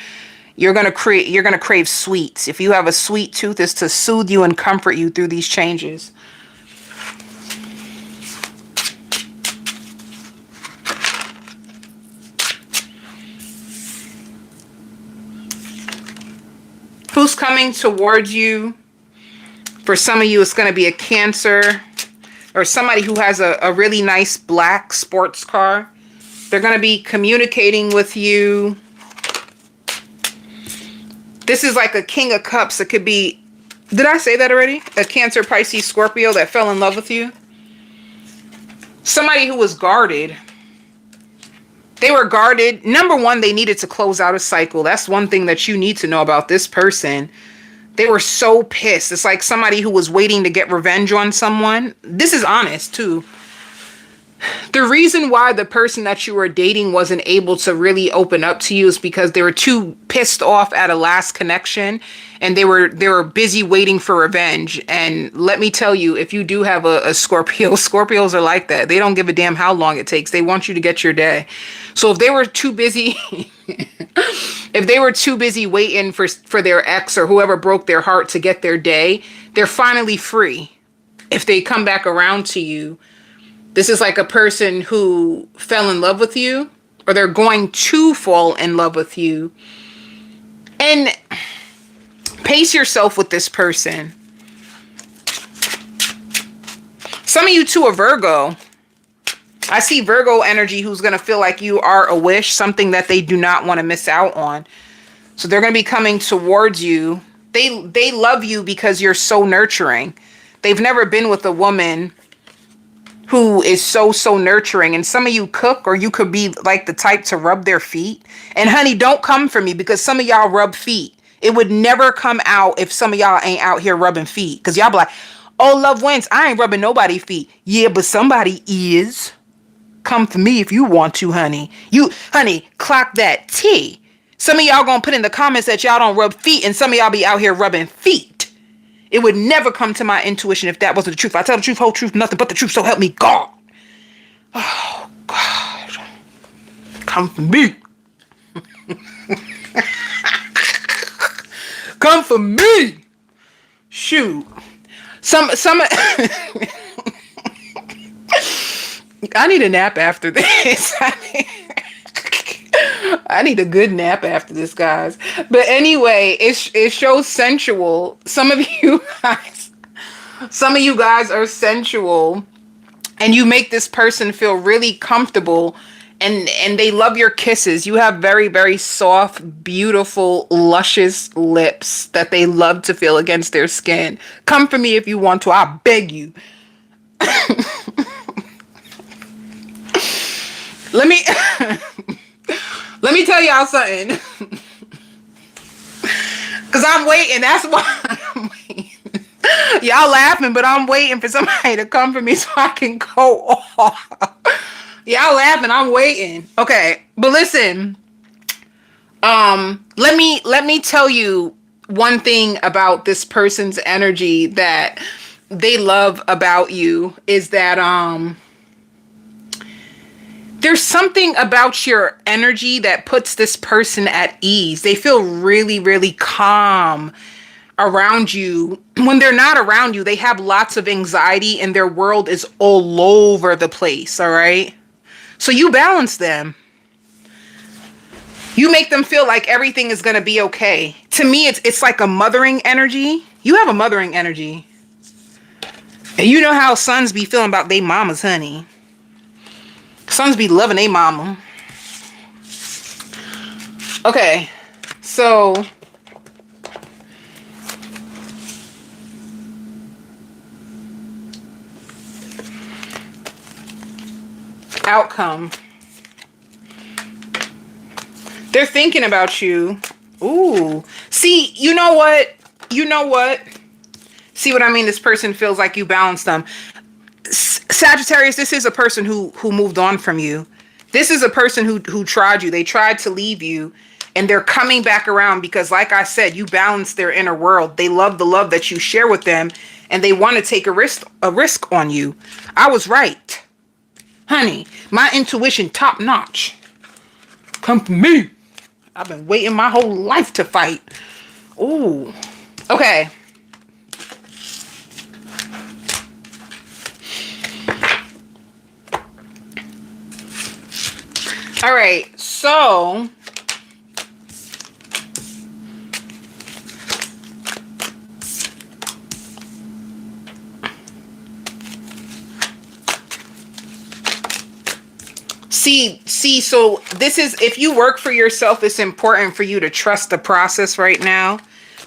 You're going to crave sweets. If you have a sweet tooth, it's to soothe you and comfort you through these changes. Who's coming towards you? For some of you, it's going to be a Cancer, or somebody who has a really nice black sports car. They're going to be communicating with you. This is like a King of Cups. It could be, did I say that already? A Cancer, Pisces, Scorpio that fell in love with you. Somebody who was guarded. They were guarded. Number one, they needed to close out a cycle. That's one thing that you need to know about this person. They were so pissed. It's like somebody who was waiting to get revenge on someone. This is honest, too. The reason why the person that you were dating wasn't able to really open up to you is because they were too pissed off at a last connection, and they were busy waiting for revenge. And let me tell you, if you do have a Scorpio, Scorpios are like that. They don't give a damn how long it takes. They want you to get your day. So if they were too busy, if they were too busy waiting for their ex or whoever broke their heart to get their day, they're finally free. If they come back around to you, this is like a person who fell in love with you, or they're going to fall in love with you. And pace yourself with this person. Some of you too are Virgo. I see Virgo energy who's going to feel like you are a wish, something that they do not want to miss out on. So they're going to be coming towards you. They love you because you're so nurturing. They've never been with a woman who is so nurturing. And some of you cook, or you could be like the type to rub their feet. And honey, don't come for me, because some of y'all rub feet. It would never come out if some of y'all ain't out here rubbing feet. Because y'all be like, oh, love wins, I ain't rubbing nobody's feet. Yeah, but somebody is. Come for me if you want to, honey. Honey, clock that T. Some of y'all gonna put in the comments that y'all don't rub feet, and some of y'all be out here rubbing feet. It would never come to my intuition if that wasn't the truth. I tell the truth, whole truth, nothing but the truth, so help me God. Oh, God. Come for me. Come for me. Shoot. Some I need a nap after this. I need a good nap after this, guys. But anyway, it shows sensual. Some of you guys are sensual, and you make this person feel really comfortable, and they love your kisses. You have very, very soft, beautiful, luscious lips that they love to feel against their skin. Come for me if you want to. I beg you. Let me tell y'all something. Because I'm waiting. That's why I'm waiting. Y'all laughing, but I'm waiting for somebody to come for me so I can go off. Y'all laughing. I'm waiting. Okay. But listen. Let me tell you one thing about this person's energy that they love about you is that, there's something about your energy that puts this person at ease. They feel really, really calm around you. When they're not around you, they have lots of anxiety and their world is all over the place, all right? So you balance them. You make them feel like everything is going to be okay. To me, it's like a mothering energy. You have a mothering energy. And you know how sons be feeling about they mamas, honey. Sons be loving a mama. Okay, so outcome. They're thinking about you. Ooh. See, you know what? See what I mean? This person feels like you balance them. Sagittarius, this is a person who moved on from you. This is a person who tried you. They tried to leave you, and they're coming back around because, like I said, you balance their inner world. They love the love that you share with them, and they want to take a risk on you. I was right. Honey, my intuition top notch. Come for me. I've been waiting my whole life to fight. Ooh. Okay. All right, so so this is, if you work for yourself, it's important for you to trust the process right now.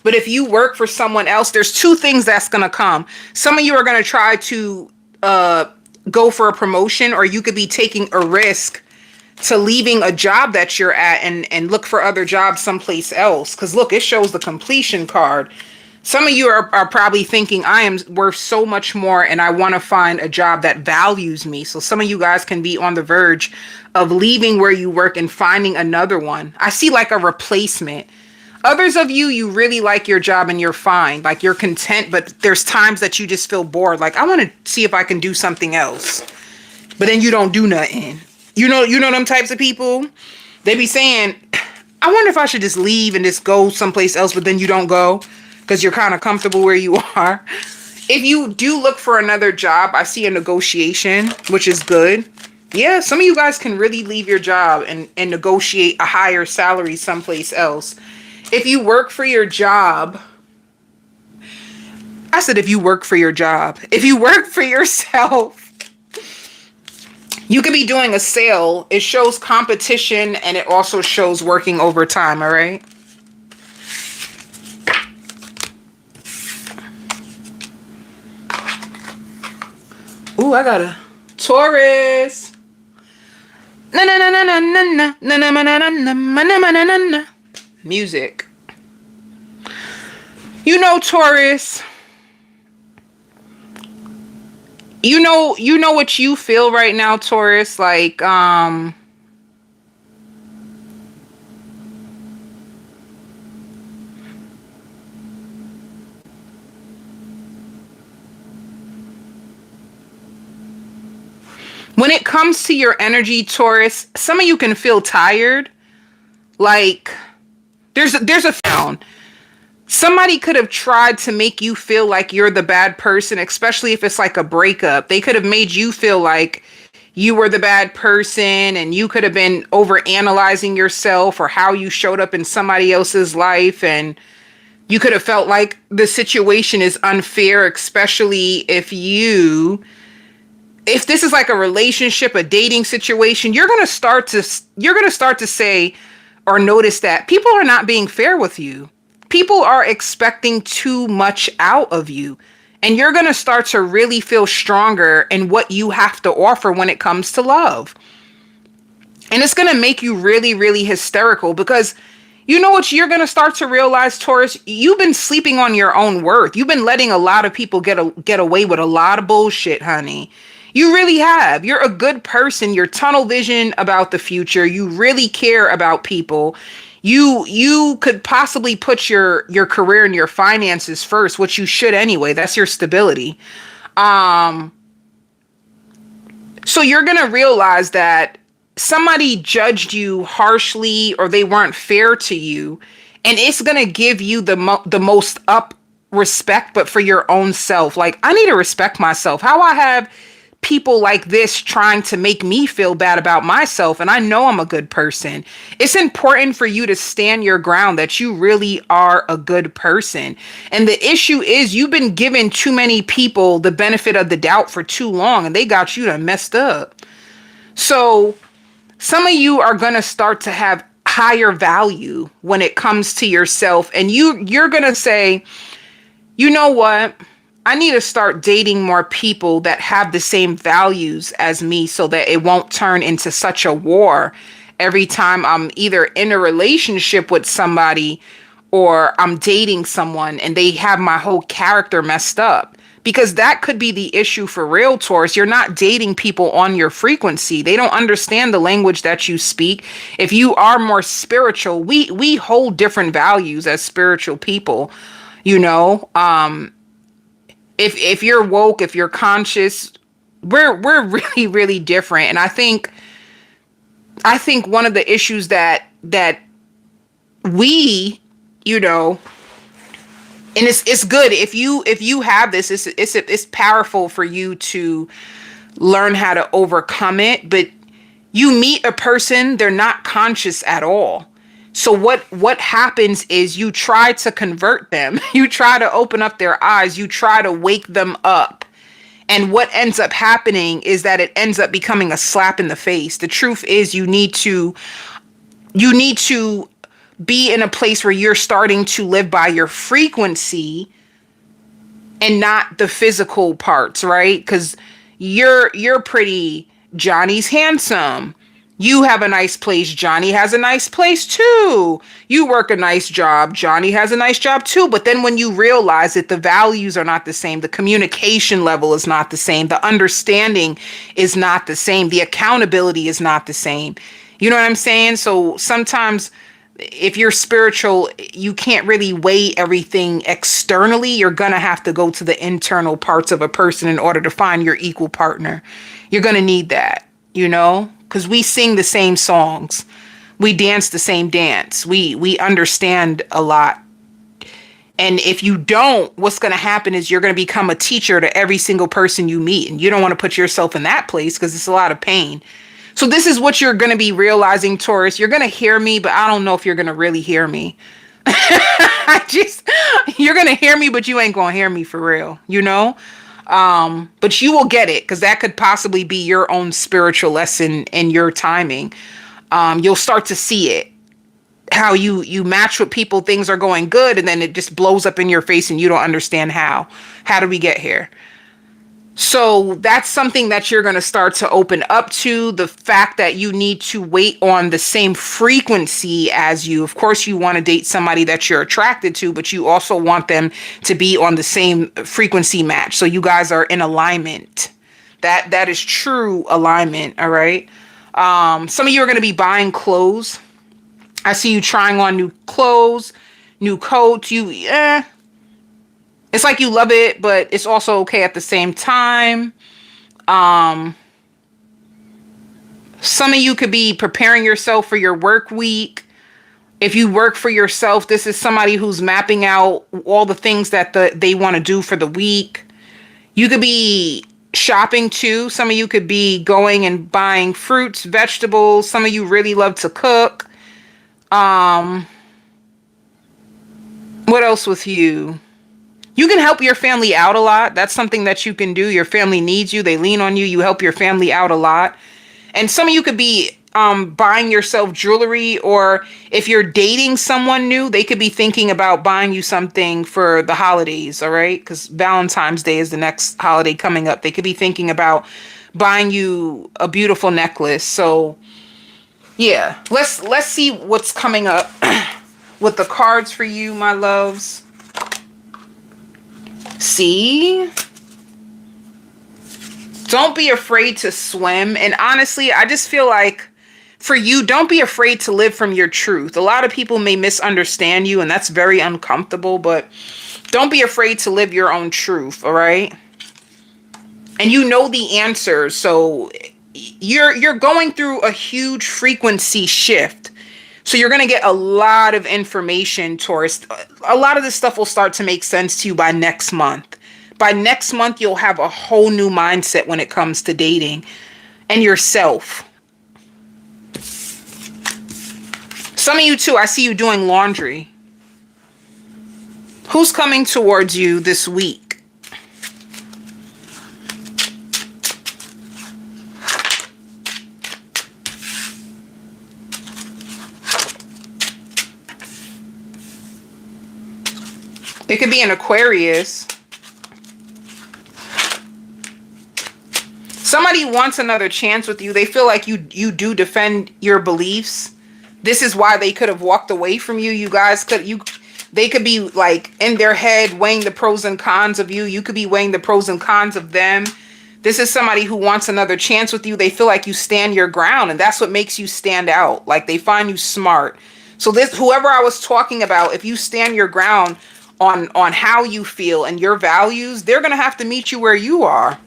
But if you work for someone else, there's two things that's going to come. Some of you are going to try to go for a promotion, or you could be taking a risk to leaving a job that you're at and look for other jobs someplace else. Because look, it shows the completion card. Some of you are probably thinking, I am worth so much more and I want to find a job that values me. So some of you guys can be on the verge of leaving where you work and finding another one. I see like a replacement. Others of you, you really like your job and you're fine. Like you're content, but there's times that you just feel bored. Like, I want to see if I can do something else. But then you don't do nothing. You know them types of people? They be saying, I wonder if I should just leave and just go someplace else, but then you don't go because you're kind of comfortable where you are. If you do look for another job, I see a negotiation, which is good. Yeah, some of you guys can really leave your job and negotiate a higher salary someplace else. If you work for your job, I said if you work for your job. If you work for yourself, you could be doing a sale. It shows competition and it also shows working overtime, all right? Ooh, I got a Taurus. Na na na na na na na na na na na na na na na. Music. You know, Taurus. You know what you feel right now, Taurus. Like, when it comes to your energy, Taurus, some of you can feel tired. Like, there's a sound. Somebody could have tried to make you feel like you're the bad person, especially if it's like a breakup. They could have made you feel like you were the bad person, and you could have been over analyzing yourself or how you showed up in somebody else's life, and you could have felt like the situation is unfair, especially if this is like a relationship, a dating situation. You're going to start to say or notice that people are not being fair with you. People are expecting too much out of you. And you're going to start to really feel stronger in what you have to offer when it comes to love. And it's going to make you really, really hysterical, because you know what you're going to start to realize, Taurus? You've been sleeping on your own worth. You've been letting a lot of people get away with a lot of bullshit, honey. You really have. You're a good person. You're tunnel vision about the future. You really care about people. You could possibly put your career and your finances first, which you should anyway. That's your stability. So you're going to realize that somebody judged you harshly, or they weren't fair to you, and it's going to give you the most up respect, but for your own self. Like, I need to respect myself. How I have people like this trying to make me feel bad about myself, and I know I'm a good person. It's important for you to stand your ground that you really are a good person. And the issue is, you've been giving too many people the benefit of the doubt for too long, and they got you done messed up. So some of you are going to start to have higher value when it comes to yourself, and you're going to say, you know what? I need to start dating more people that have the same values as me, so that it won't turn into such a war every time I'm either in a relationship with somebody or I'm dating someone and they have my whole character messed up. Because that could be the issue for real, Taurus. You're not dating people on your frequency. They don't understand the language that you speak. If you are more spiritual, we hold different values as spiritual people, you know. If you're woke, if you're conscious, we're really, really different. And I think one of the issues that we, you know, and it's good if you have this, it's powerful for you to learn how to overcome it. But you meet a person, they're not conscious at all. So what happens is, you try to convert them. You try to open up their eyes. You try to wake them up. And what ends up happening is that it ends up becoming a slap in the face. The truth is, you need to be in a place where you're starting to live by your frequency and not the physical parts, right? Because you're pretty, Johnny's handsome. You have a nice place. Johnny has a nice place too. You work a nice job. Johnny has a nice job too. But then when you realize that the values are not the same, the communication level is not the same, the understanding is not the same, the accountability is not the same. You know what I'm saying? So sometimes if you're spiritual, you can't really weigh everything externally. You're going to have to go to the internal parts of a person in order to find your equal partner. You're going to need that, you know? Because we sing the same songs. We dance the same dance. We understand a lot. And if you don't, what's going to happen is you're going to become a teacher to every single person you meet. And you don't want to put yourself in that place, because it's a lot of pain. So this is what you're going to be realizing, Taurus. You're going to hear me, but I don't know if you're going to really hear me. You're going to hear me, but you ain't going to hear me for real, you know? But you will get it, because that could possibly be your own spiritual lesson in your timing. You'll start to see it, how you match with people, things are going good, and then it just blows up in your face and you don't understand how. How did we get here? So that's something that you're going to start to open up to. The fact that you need to wait on the same frequency as you. Of course, you want to date somebody that you're attracted to, but you also want them to be on the same frequency match. So you guys are in alignment. That is true alignment. All right. Some of you are going to be buying clothes. I see you trying on new clothes, new coats. It's like you love it, but it's also okay at the same time. Some of you could be preparing yourself for your work week. If you work for yourself, this is somebody who's mapping out all the things that they want to do for the week. You could be shopping too. Some of you could be going and buying fruits, vegetables. Some of you really love to cook. What else with you? You can help your family out a lot. That's something that you can do. Your family needs you. They lean on you. You help your family out a lot. And some of you could be buying yourself jewelry, or if you're dating someone new, they could be thinking about buying you something for the holidays, all right? Because Valentine's Day is the next holiday coming up. They could be thinking about buying you a beautiful necklace. So, yeah, let's see what's coming up with the cards for you, my loves. See? Don't be afraid to swim. And honestly, I just feel like for you, don't be afraid to live from your truth. A lot of people may misunderstand you, and that's very uncomfortable, but don't be afraid to live your own truth, all right? And you know the answer, so you're going through a huge frequency shift. So you're going to get a lot of information, Taurus. A lot of this stuff will start to make sense to you by next month. By next month, you'll have a whole new mindset when it comes to dating and yourself. Some of you too, I see you doing laundry. Who's coming towards you this week? It could be an Aquarius. Somebody wants another chance with you. They feel like you do defend your beliefs. This is why they could have walked away from you. They could be like in their head weighing the pros and cons of you. You could be weighing the pros and cons of them. This is somebody who wants another chance with you. They feel like you stand your ground, and that's what makes you stand out. Like they find you smart. So whoever I was talking about, if you stand your ground on how you feel and your values, they're going to have to meet you where you are.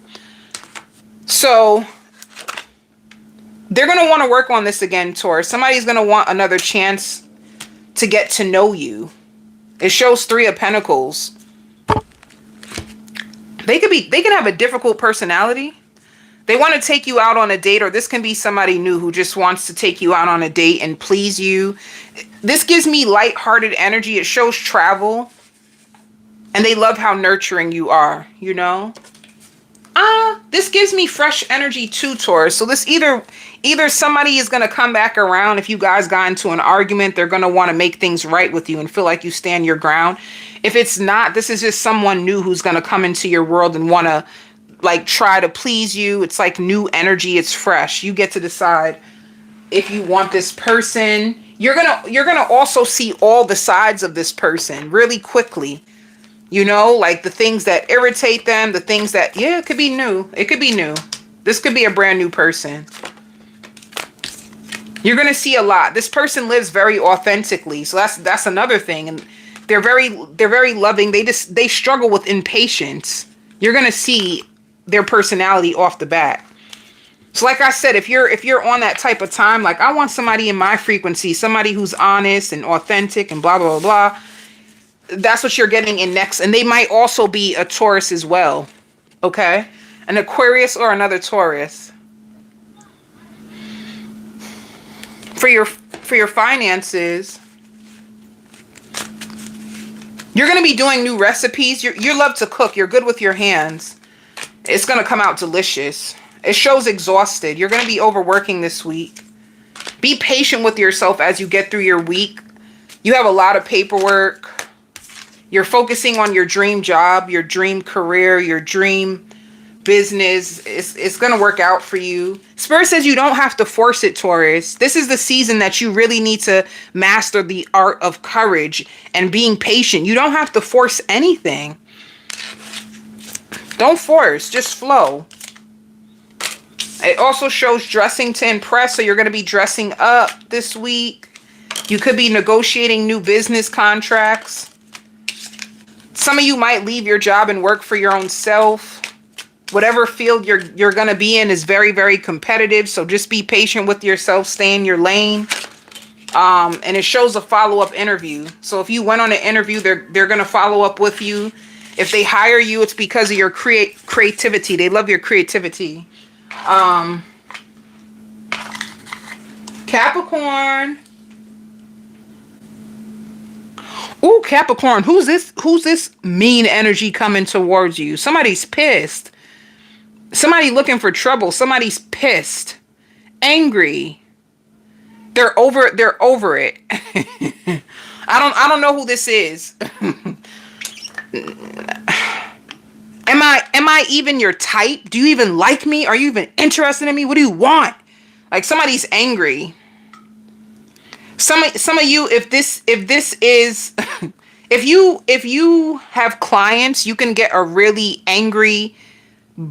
So they're going to want to work on this again, Taurus. Somebody's going to want another chance to get to know you. It shows 3 of Pentacles. They can have a difficult personality. They want to take you out on a date, or this can be somebody new who just wants to take you out on a date and please you. This gives me lighthearted energy. It shows travel. And they love how nurturing you are, you know? This gives me fresh energy too, Taurus. So this either somebody is going to come back around. If you guys got into an argument, they're going to want to make things right with you and feel like you stand your ground. If it's not, this is just someone new who's going to come into your world and want to like try to please you. It's like new energy. It's fresh. You get to decide if you want this person. You're going to also see all the sides of this person really quickly. You know, like the things that irritate them, the things that, yeah, it could be new. It could be new. This could be a brand new person. You're going to see a lot. This person lives very authentically. So that's another thing. And they're very loving. They struggle with impatience. You're going to see their personality off the bat. So like I said, if you're on that type of time, like I want somebody in my frequency, somebody who's honest and authentic and blah, blah, blah, blah. That's what you're getting in next. And they might also be a Taurus as well. Okay? An Aquarius or another Taurus. For your finances, you're going to be doing new recipes. You love to cook. You're good with your hands. It's going to come out delicious. It shows exhausted. You're going to be overworking this week. Be patient with yourself as you get through your week. You have a lot of paperwork. You're focusing on your dream job, your dream career, your dream business. It's going to work out for you. Spirit says you don't have to force it, Taurus. This is the season that you really need to master the art of courage and being patient. You don't have to force anything. Don't force, just flow. It also shows dressing to impress, so you're going to be dressing up this week. You could be negotiating new business contracts. Some of you might leave your job and work for your own self. Whatever field you're going to be in is very, very competitive, so just be patient with yourself, stay in your lane. And it shows a follow-up interview. So if you went on an interview, they're going to follow up with you. If they hire you, it's because of your creativity. They love your creativity. Capricorn. Ooh, Capricorn. Who's this mean energy coming towards you? Somebody's pissed. Somebody looking for trouble. Somebody's pissed. Angry. They're over it. I don't know who this is. Am I even your type? Do you even like me? Are you even interested in me? What do you want? Like, somebody's angry. Some of you, if this is if you have clients, you can get a really angry,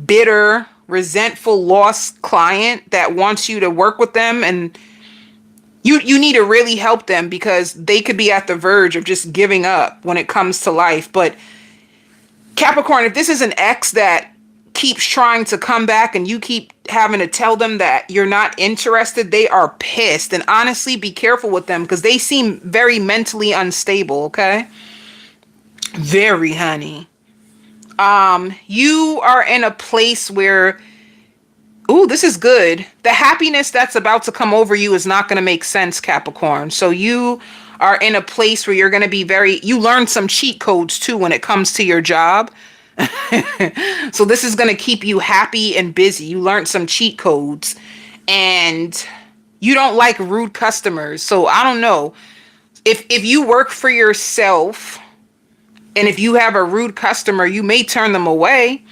bitter, resentful, lost client that wants you to work with them, and you need to really help them because they could be at the verge of just giving up when it comes to life. But Capricorn, if this is an ex that keeps trying to come back and you keep having to tell them that you're not interested, they are pissed. And honestly, be careful with them because they seem very mentally unstable, okay? Very, honey. You are in a place where, ooh, this is good. The happiness that's about to come over you is not going to make sense, Capricorn. So you are in a place where you're going to be you learn some cheat codes too when it comes to your job. So this is going to keep you happy and busy. You learned some cheat codes and you don't like rude customers. So I don't know if you work for yourself and if you have a rude customer, you may turn them away.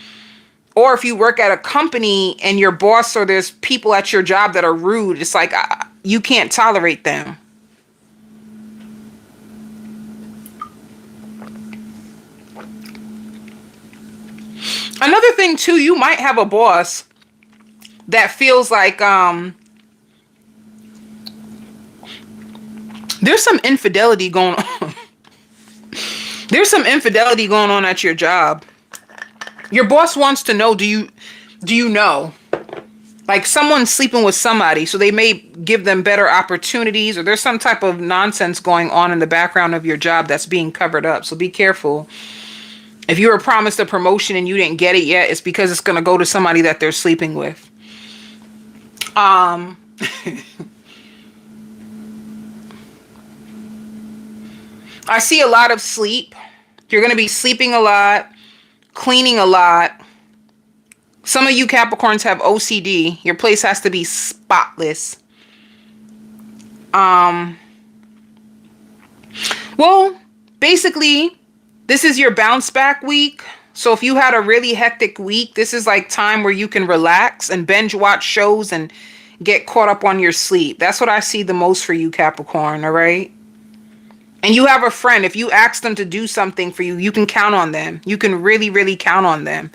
Or if you work at a company and your boss or there's people at your job that are rude, it's like you can't tolerate them. Another thing too, you might have a boss that feels like there's some infidelity going on. There's some infidelity going on at your job. Your boss wants to know, do you know? Like, someone's sleeping with somebody, so they may give them better opportunities, or there's some type of nonsense going on in the background of your job that's being covered up. So be careful. If you were promised a promotion and you didn't get it yet, it's because it's going to go to somebody that they're sleeping with. I see a lot of sleep. You're going to be sleeping a lot, cleaning a lot. Some of you Capricorns have OCD. Your place has to be spotless. Well, basically, this is your bounce back week. So if you had a really hectic week, this is like time where you can relax and binge watch shows and get caught up on your sleep. That's what I see the most for you, Capricorn, all right? And you have a friend. If you ask them to do something for you, you can count on them. You can really, really count on them.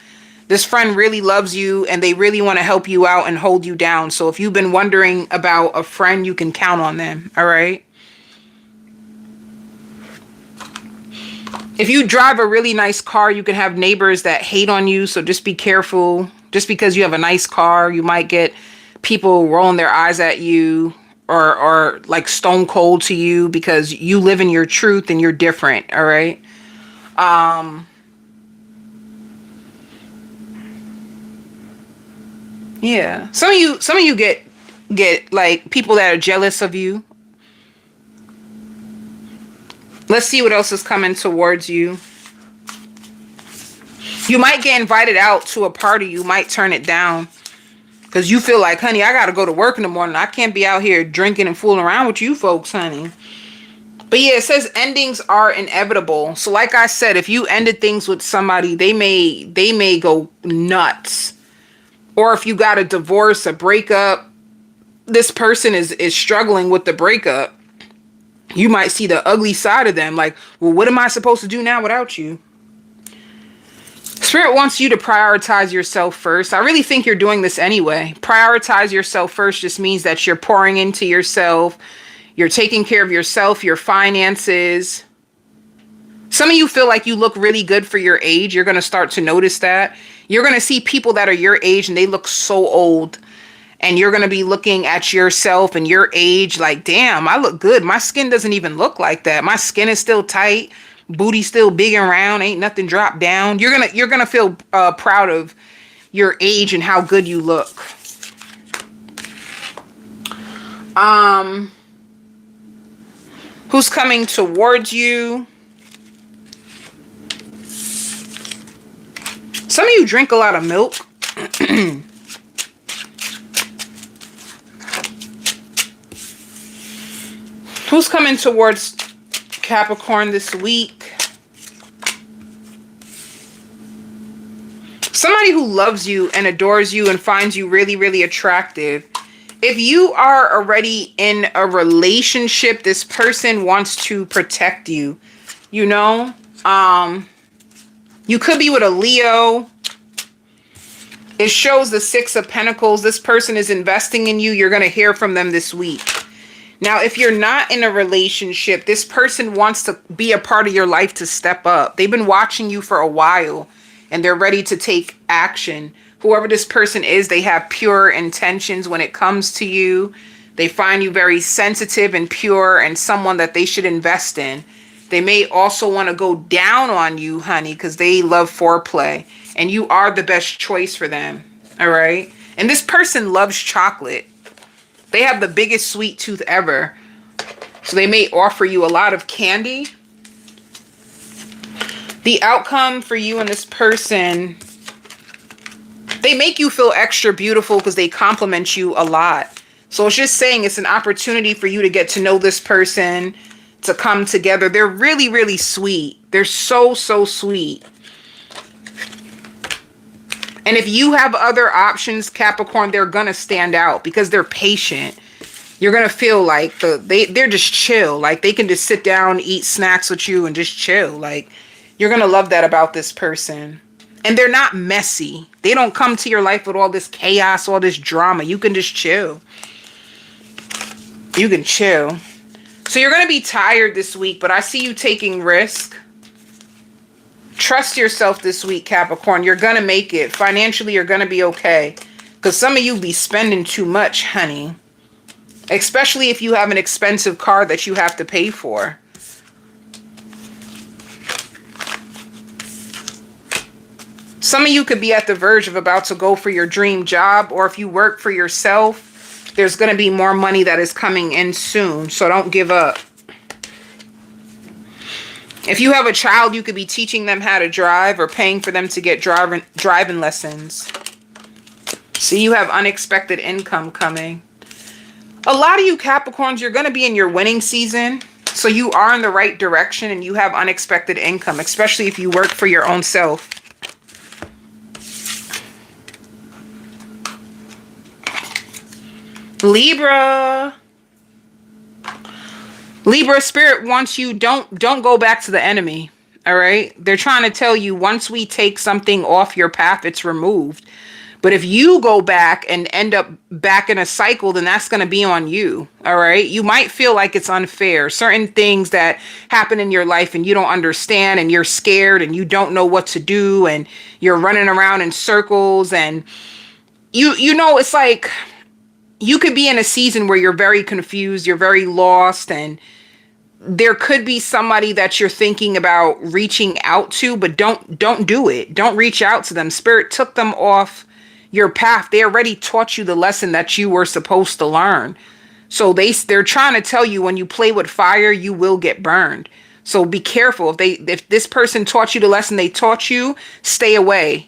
This friend really loves you and they really want to help you out and hold you down. So if you've been wondering about a friend, you can count on them, all right? If you drive a really nice car, you can have neighbors that hate on you. So just be careful. Just because you have a nice car, you might get people rolling their eyes at you or like stone cold to you because you live in your truth and you're different. All right. Yeah. Some of you get like people that are jealous of you. Let's see what else is coming towards you. You might get invited out to a party. You might turn it down because you feel like, honey, I got to go to work in the morning. I can't be out here drinking and fooling around with you folks, honey. But yeah, it says endings are inevitable. So like I said, if you ended things with somebody, they may go nuts. Or if you got a divorce, a breakup, this person is struggling with the breakup. You might see the ugly side of them. Like, well, what am I supposed to do now without you? Spirit wants you to prioritize yourself first. I really think you're doing this anyway. Prioritize yourself first just means that you're pouring into yourself. You're taking care of yourself, your finances. Some of you feel like you look really good for your age. You're going to start to notice that. You're going to see people that are your age and they look so old. And you're going to be looking at yourself and your age like, damn, I look good. My skin doesn't even look like that. My skin is still tight. Booty still big and round. Ain't nothing dropped down. You're going to feel proud of your age and how good you look. Who's coming towards you? Some of you drink a lot of milk. Who's coming towards Capricorn this week? Somebody who loves you and adores you and finds you really, really attractive. If you are already in a relationship, this person wants to protect you. You know? You could be with a Leo. It shows the Six of Pentacles. This person is investing in you. You're going to hear from them this week. Now, if you're not in a relationship, this person wants to be a part of your life to step up. They've been watching you for a while and they're ready to take action. Whoever this person is, they have pure intentions when it comes to you. They find you very sensitive and pure and someone that they should invest in. They may also want to go down on you, honey, because they love foreplay. And you are the best choice for them. All right? And this person loves chocolate. They have the biggest sweet tooth ever. So they may offer you a lot of candy. The outcome for you and this person, they make you feel extra beautiful because they compliment you a lot. So it's just saying it's an opportunity for you to get to know this person, to come together. They're really, really sweet. They're so, so sweet. And if you have other options, Capricorn, they're going to stand out because they're patient. You're going to feel like they're just chill. Like they can just sit down, eat snacks with you and just chill. Like you're going to love that about this person. And they're not messy. They don't come to your life with all this chaos, all this drama. You can just chill. You can chill. So you're going to be tired this week, but I see you taking risk. Trust yourself this week, Capricorn. You're going to make it. Financially, you're going to be okay. Because some of you be spending too much, honey. Especially if you have an expensive car that you have to pay for. Some of you could be at the verge of about to go for your dream job. Or if you work for yourself, there's going to be more money that is coming in soon. So don't give up. If you have a child, you could be teaching them how to drive or paying for them to get driving lessons. See, you have unexpected income coming. A lot of you Capricorns, you're going to be in your winning season. So you are in the right direction and you have unexpected income, especially if you work for your own self. Libra. Libra, Spirit wants you, don't go back to the enemy, all right? They're trying to tell you once we take something off your path, it's removed. But if you go back and end up back in a cycle, then that's going to be on you, all right? You might feel like it's unfair. Certain things that happen in your life and you don't understand and you're scared and you don't know what to do and you're running around in circles and you know, it's like you could be in a season where you're very confused, you're very lost, and there could be somebody that you're thinking about reaching out to, but don't do it. Don't reach out to them. Spirit took them off your path. They already taught you the lesson that you were supposed to learn. So they're trying to tell you when you play with fire, you will get burned. So be careful. If this person taught you the lesson they taught you, stay away.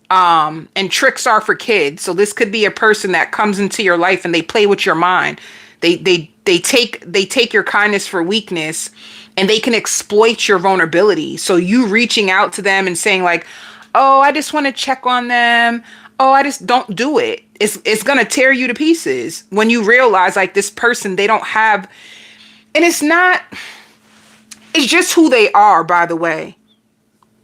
And tricks are for kids. So this could be a person that comes into your life and they play with your mind. They take your kindness for weakness, and they can exploit your vulnerability. So you reaching out to them and saying like, "Oh, I just want to check on them. Oh, I just don't do it." It's going to tear you to pieces when you realize like this person, they don't have, and it's just who they are, by the way.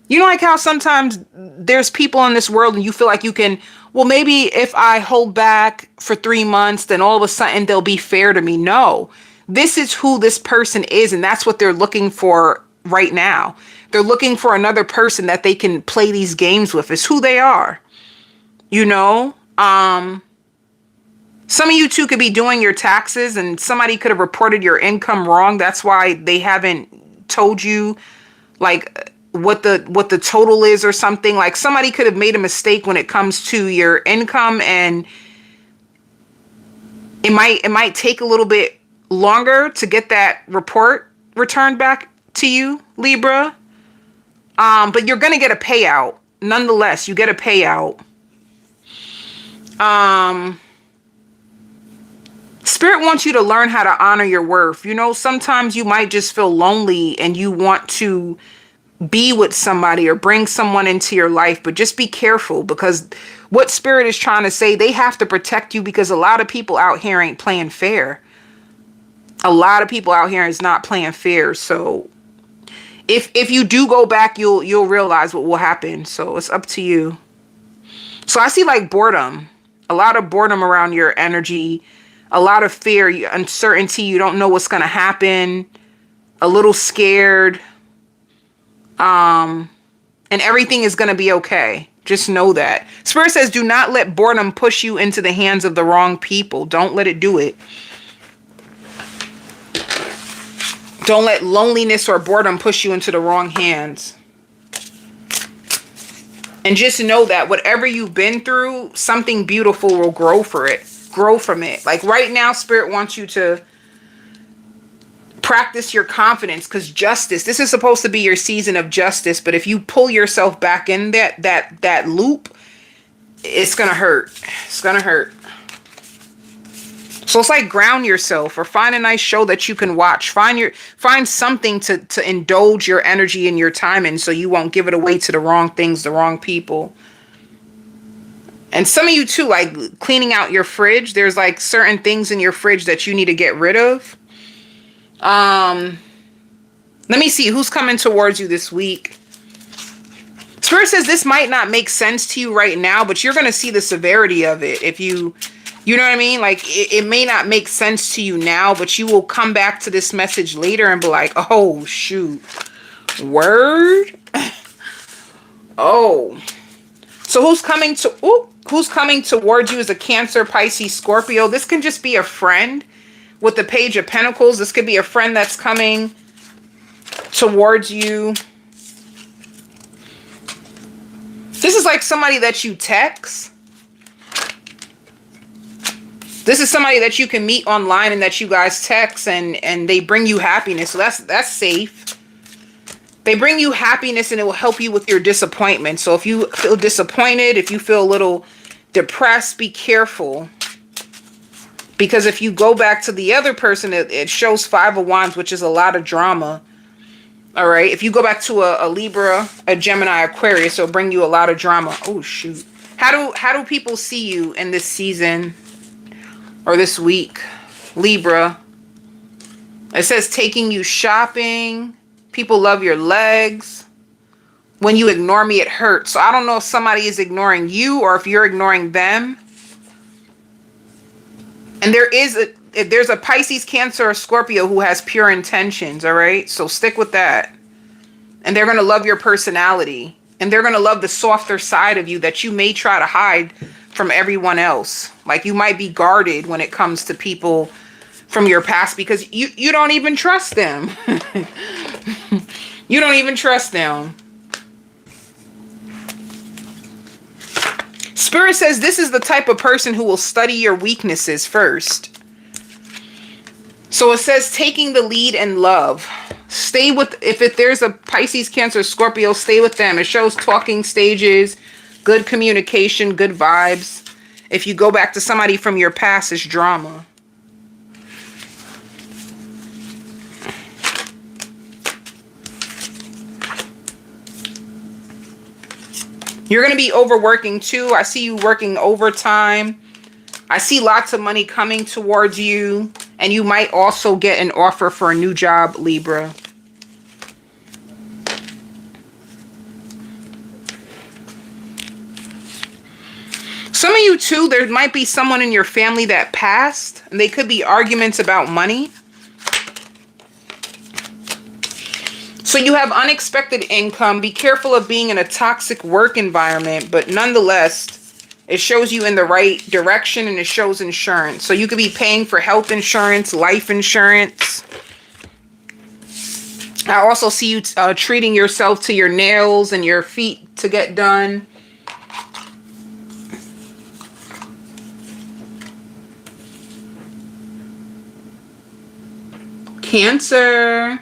You know, like how sometimes there's people in this world and you feel like you can, well, maybe if I hold back for 3 months, then all of a sudden they'll be fair to me. No, this is who this person is. And that's what they're looking for right now. They're looking for another person that they can play these games with. It's who they are. You know, some of you too could be doing your taxes and somebody could have reported your income wrong. That's why they haven't told you like what the total is or something. Like somebody could have made a mistake when it comes to your income, and it might take a little bit longer to get that report returned back to you, Libra. But you're going to get a payout. Nonetheless, you get a payout. Spirit wants you to learn how to honor your worth. You know, sometimes you might just feel lonely and you want to be with somebody or bring someone into your life, but just be careful, because what Spirit is trying to say, they have to protect you, because a lot of people out here ain't playing fair. A lot of people out here is not playing fair. So if you do go back, you'll realize what will happen. So it's up to you. So I see like boredom, a lot of boredom around your energy, a lot of fear, uncertainty. You don't know what's going to happen, a little scared. And everything is going to be okay. Just know that. Spirit says, do not let boredom push you into the hands of the wrong people. Don't let it do it. Don't let loneliness or boredom push you into the wrong hands. And just know that whatever you've been through, something beautiful will grow from it. Like right now, Spirit wants you to practice your confidence, because justice, this is supposed to be your season of justice. But if you pull yourself back in that loop, it's going to hurt. It's going to hurt. So it's like ground yourself, or find a nice show that you can watch. Find something to indulge your energy and your time in, so you won't give it away to the wrong things, the wrong people. And some of you too, like cleaning out your fridge. There's like certain things in your fridge that you need to get rid of. Let me see who's coming towards you this week. Spirit says this might not make sense to you right now, but you're going to see the severity of it. If you know what I mean? Like it may not make sense to you now, but you will come back to this message later and be like, oh shoot, word. Oh, so who's coming towards you is a Cancer, Pisces, Scorpio. This can just be a friend. With the Page of Pentacles, this could be a friend that's coming towards you. This is like somebody that you text. This is somebody that you can meet online and that you guys text, and they bring you happiness. So that's safe. They bring you happiness, and it will help you with your disappointment. So if you feel disappointed, if you feel a little depressed, be careful. Because if you go back to the other person, it shows 5 of Wands, which is a lot of drama. All right. If you go back to a Libra, a Gemini, Aquarius, it'll bring you a lot of drama. Oh, shoot. How do people see you in this season or this week? Libra. It says taking you shopping. People love your legs. When you ignore me, it hurts. So I don't know if somebody is ignoring you or if you're ignoring them. And there's a Pisces, Cancer, or Scorpio who has pure intentions, all right? So stick with that. And they're going to love your personality. And they're going to love the softer side of you that you may try to hide from everyone else. Like you might be guarded when it comes to people from your past because you don't even trust them. You don't even trust them. Spirit says this is the type of person who will study your weaknesses first. So it says taking the lead in love. Stay with, if there's a Pisces, Cancer, Scorpio, stay with them. It shows talking stages, good communication, good vibes. If you go back to somebody from your past, it's drama. You're going to be overworking too. I see you working overtime. I see lots of money coming towards you. And you might also get an offer for a new job, Libra. Some of you too, there might be someone in your family that passed. And they could be arguments about money. So you have unexpected income. Be careful of being in a toxic work environment. But nonetheless, it shows you in the right direction, and it shows insurance. So you could be paying for health insurance, life insurance. I also see you treating yourself to your nails and your feet to get done. Cancer.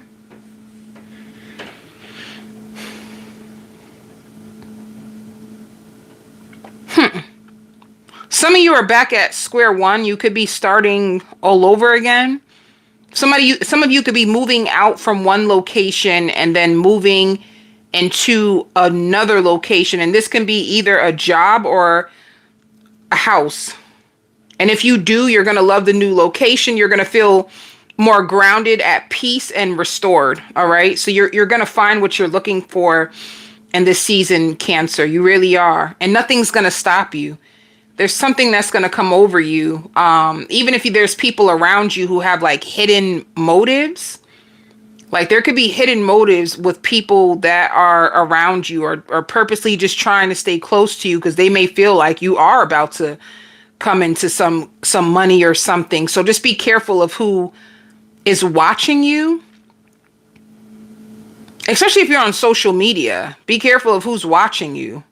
Some of you are back at square one. You could be starting all over again. Some of you could be moving out from one location and then moving into another location. And this can be either a job or a house. And if you do, you're going to love the new location. You're going to feel more grounded, at peace, and restored. All right. So you're going to find what you're looking for in this season, Cancer. You really are. And nothing's going to stop you. There's something that's going to come over you. Even if there's people around you who have like hidden motives, like there could be hidden motives with people that are around you, or purposely just trying to stay close to you because they may feel like you are about to come into some money or something. So just be careful of who is watching you, especially if you're on social media. Be careful of who's watching you.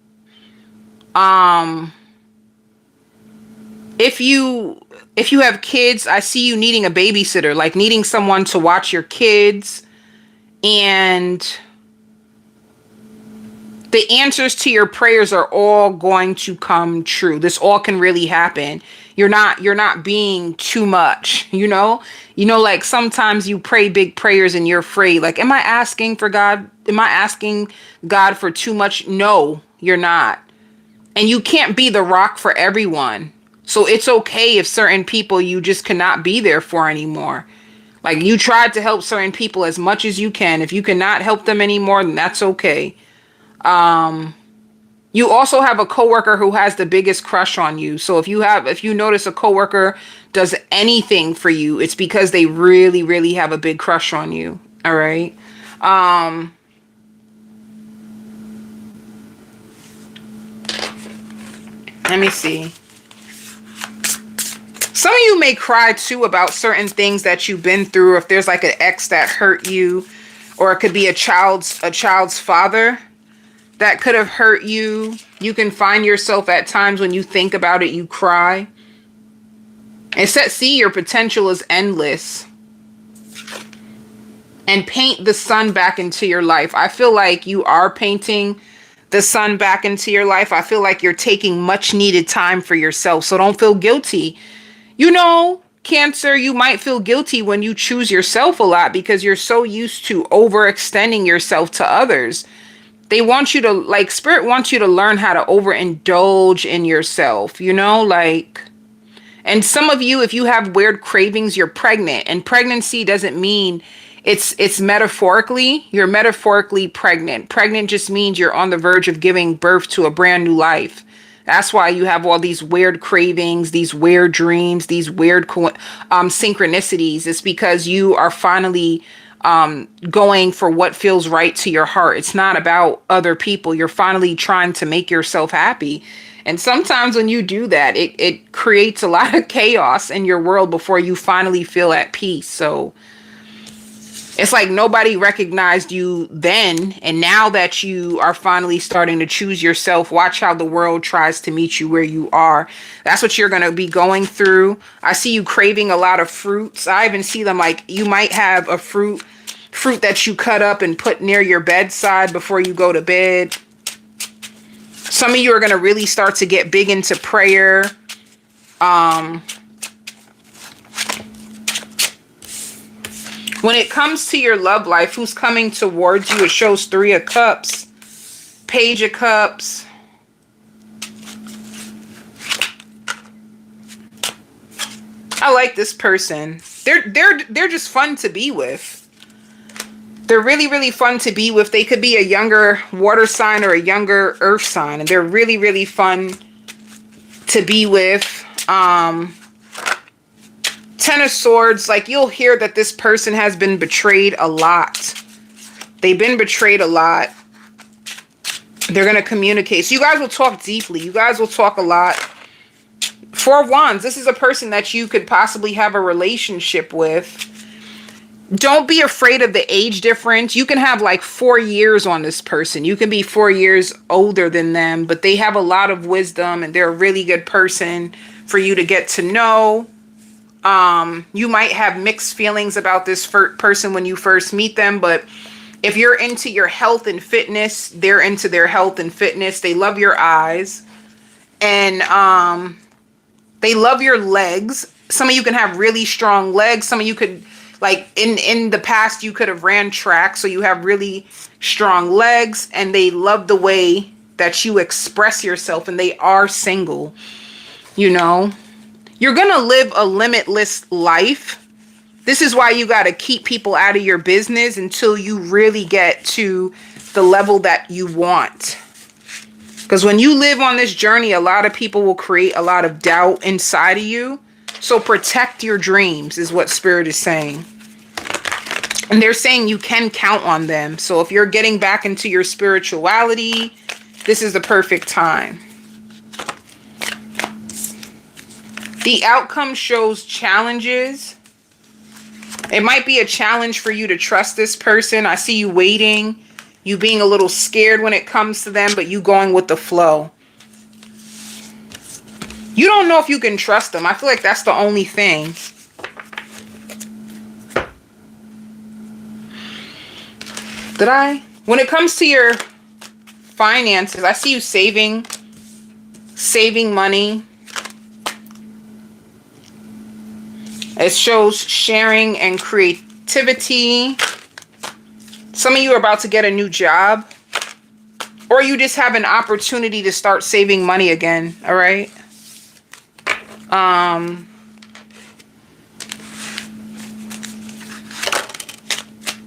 If you have kids, I see you needing a babysitter, like needing someone to watch your kids. And the answers to your prayers are all going to come true. This all can really happen. You're not being too much, you know, like sometimes you pray big prayers and you're afraid, like, am I asking for God? Am I asking God for too much? No, you're not. And you can't be the rock for everyone. So it's okay if certain people you just cannot be there for anymore. Like you tried to help certain people as much as you can. If you cannot help them anymore, then that's okay. You also have a coworker who has the biggest crush on you. So if you notice a coworker does anything for you, it's because they really, really have a big crush on you. All right. Let me see. Some of you may cry too about certain things that you've been through. If there's like an ex that hurt you, or it could be a child's father that could have hurt you. You can find yourself at times when you think about it, you cry. And see your potential is endless. And paint the sun back into your life. I feel like you are painting the sun back into your life. I feel like you're taking much needed time for yourself. So don't feel guilty. You know, Cancer, you might feel guilty when you choose yourself a lot because you're so used to overextending yourself to others. They want you to, like, Spirit wants you to learn how to overindulge in yourself, you know, like, and some of you, if you have weird cravings, you're pregnant, and pregnancy doesn't mean it's metaphorically, you're metaphorically pregnant. Pregnant just means you're on the verge of giving birth to a brand new life. That's why you have all these weird cravings, these weird dreams, these weird synchronicities. It's because you are finally going for what feels right to your heart. It's not about other people. You're finally trying to make yourself happy. And sometimes when you do that, it creates a lot of chaos in your world before you finally feel at peace. So it's like nobody recognized you then. And now that you are finally starting to choose yourself, watch how the world tries to meet you where you are. That's what you're going to be going through. I see you craving a lot of fruits. I even see them like you might have a fruit that you cut up and put near your bedside before you go to bed. Some of you are going to really start to get big into prayer. When it comes to your love life, who's coming towards you, it shows 3 of Cups, Page of Cups, I like this person. They're just fun to be with. They're really, really fun to be with. They could be a younger water sign or a younger earth sign, and they're really, really fun to be with. Ten of Swords, like you'll hear that this person has been betrayed a lot. They've been betrayed a lot. They're going to communicate. So you guys will talk deeply. You guys will talk a lot. Four of Wands, this is a person that you could possibly have a relationship with. Don't be afraid of the age difference. You can have like 4 years on this person. You can be 4 years older than them, but they have a lot of wisdom and they're a really good person for you to get to know. You might have mixed feelings about this person when you first meet them, but if you're into your health and fitness, they're into their health and fitness. They love your eyes and they love your legs. Some of you can have really strong legs. Some of you could, like in the past, you could have ran track. So you have really strong legs and they love the way that you express yourself, and they are single. You know, you're going to live a limitless life. This is why you got to keep people out of your business until you really get to the level that you want. Because when you live on this journey, a lot of people will create a lot of doubt inside of you. So protect your dreams is what Spirit is saying. And they're saying you can count on them. So if you're getting back into your spirituality, this is the perfect time. The outcome shows challenges. It might be a challenge for you to trust this person. I see you waiting, you being a little scared when it comes to them, but you going with the flow. You don't know if you can trust them. I feel like that's the only thing. When it comes to your finances, I see you saving money. It shows sharing and creativity. Some of you are about to get a new job, or you just have an opportunity to start saving money again. All right.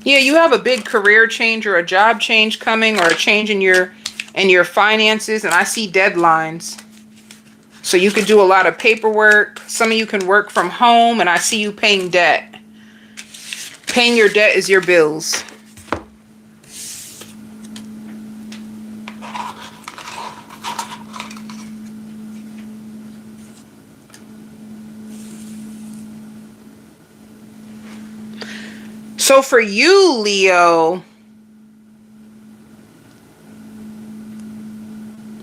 Yeah, you have a big career change or a job change coming, or a change in your finances, and I see deadlines. So you could do a lot of paperwork. Some of you can work from home, and I see you paying debt. Paying your debt is your bills. So for you, Leo,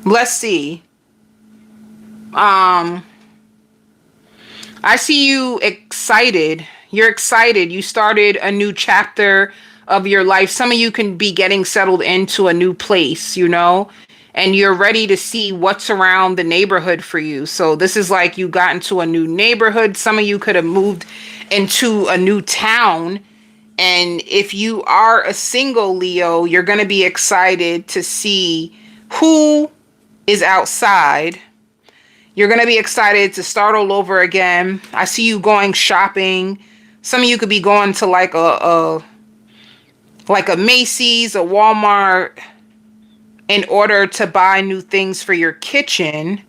let's see. I see you excited. You're excited. You started a new chapter of your life. Some of you can be getting settled into a new place, you know, and you're ready to see what's around the neighborhood for you. So this is like you got into a new neighborhood. Some of you could have moved into a new town. And if you are a single Leo, you're going to be excited to see who is outside. You're going to be excited to start all over again. I see you going shopping. Some of you could be going to like a Macy's, a Walmart, in order to buy new things for your kitchen.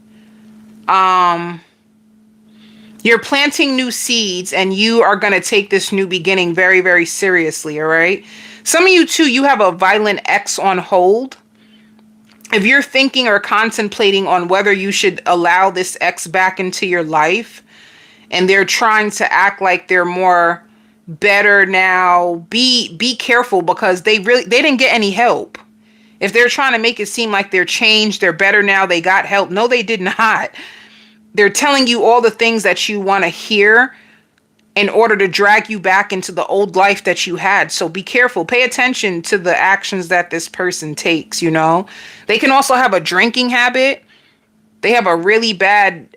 You're planting new seeds, and you are going to take this new beginning very, very seriously, all right? Some of you, too, you have a violent ex on hold. If you're thinking or contemplating on whether you should allow this ex back into your life, and they're trying to act like they're more better now, be careful, because they didn't get any help. If they're trying to make it seem like they're changed, they're better now, they got help. No, they did not. They're telling you all the things that you want to hear in order to drag you back into the old life that you had. So be careful. Pay attention to the actions that this person takes, you know. They can also have a drinking habit. They have a really bad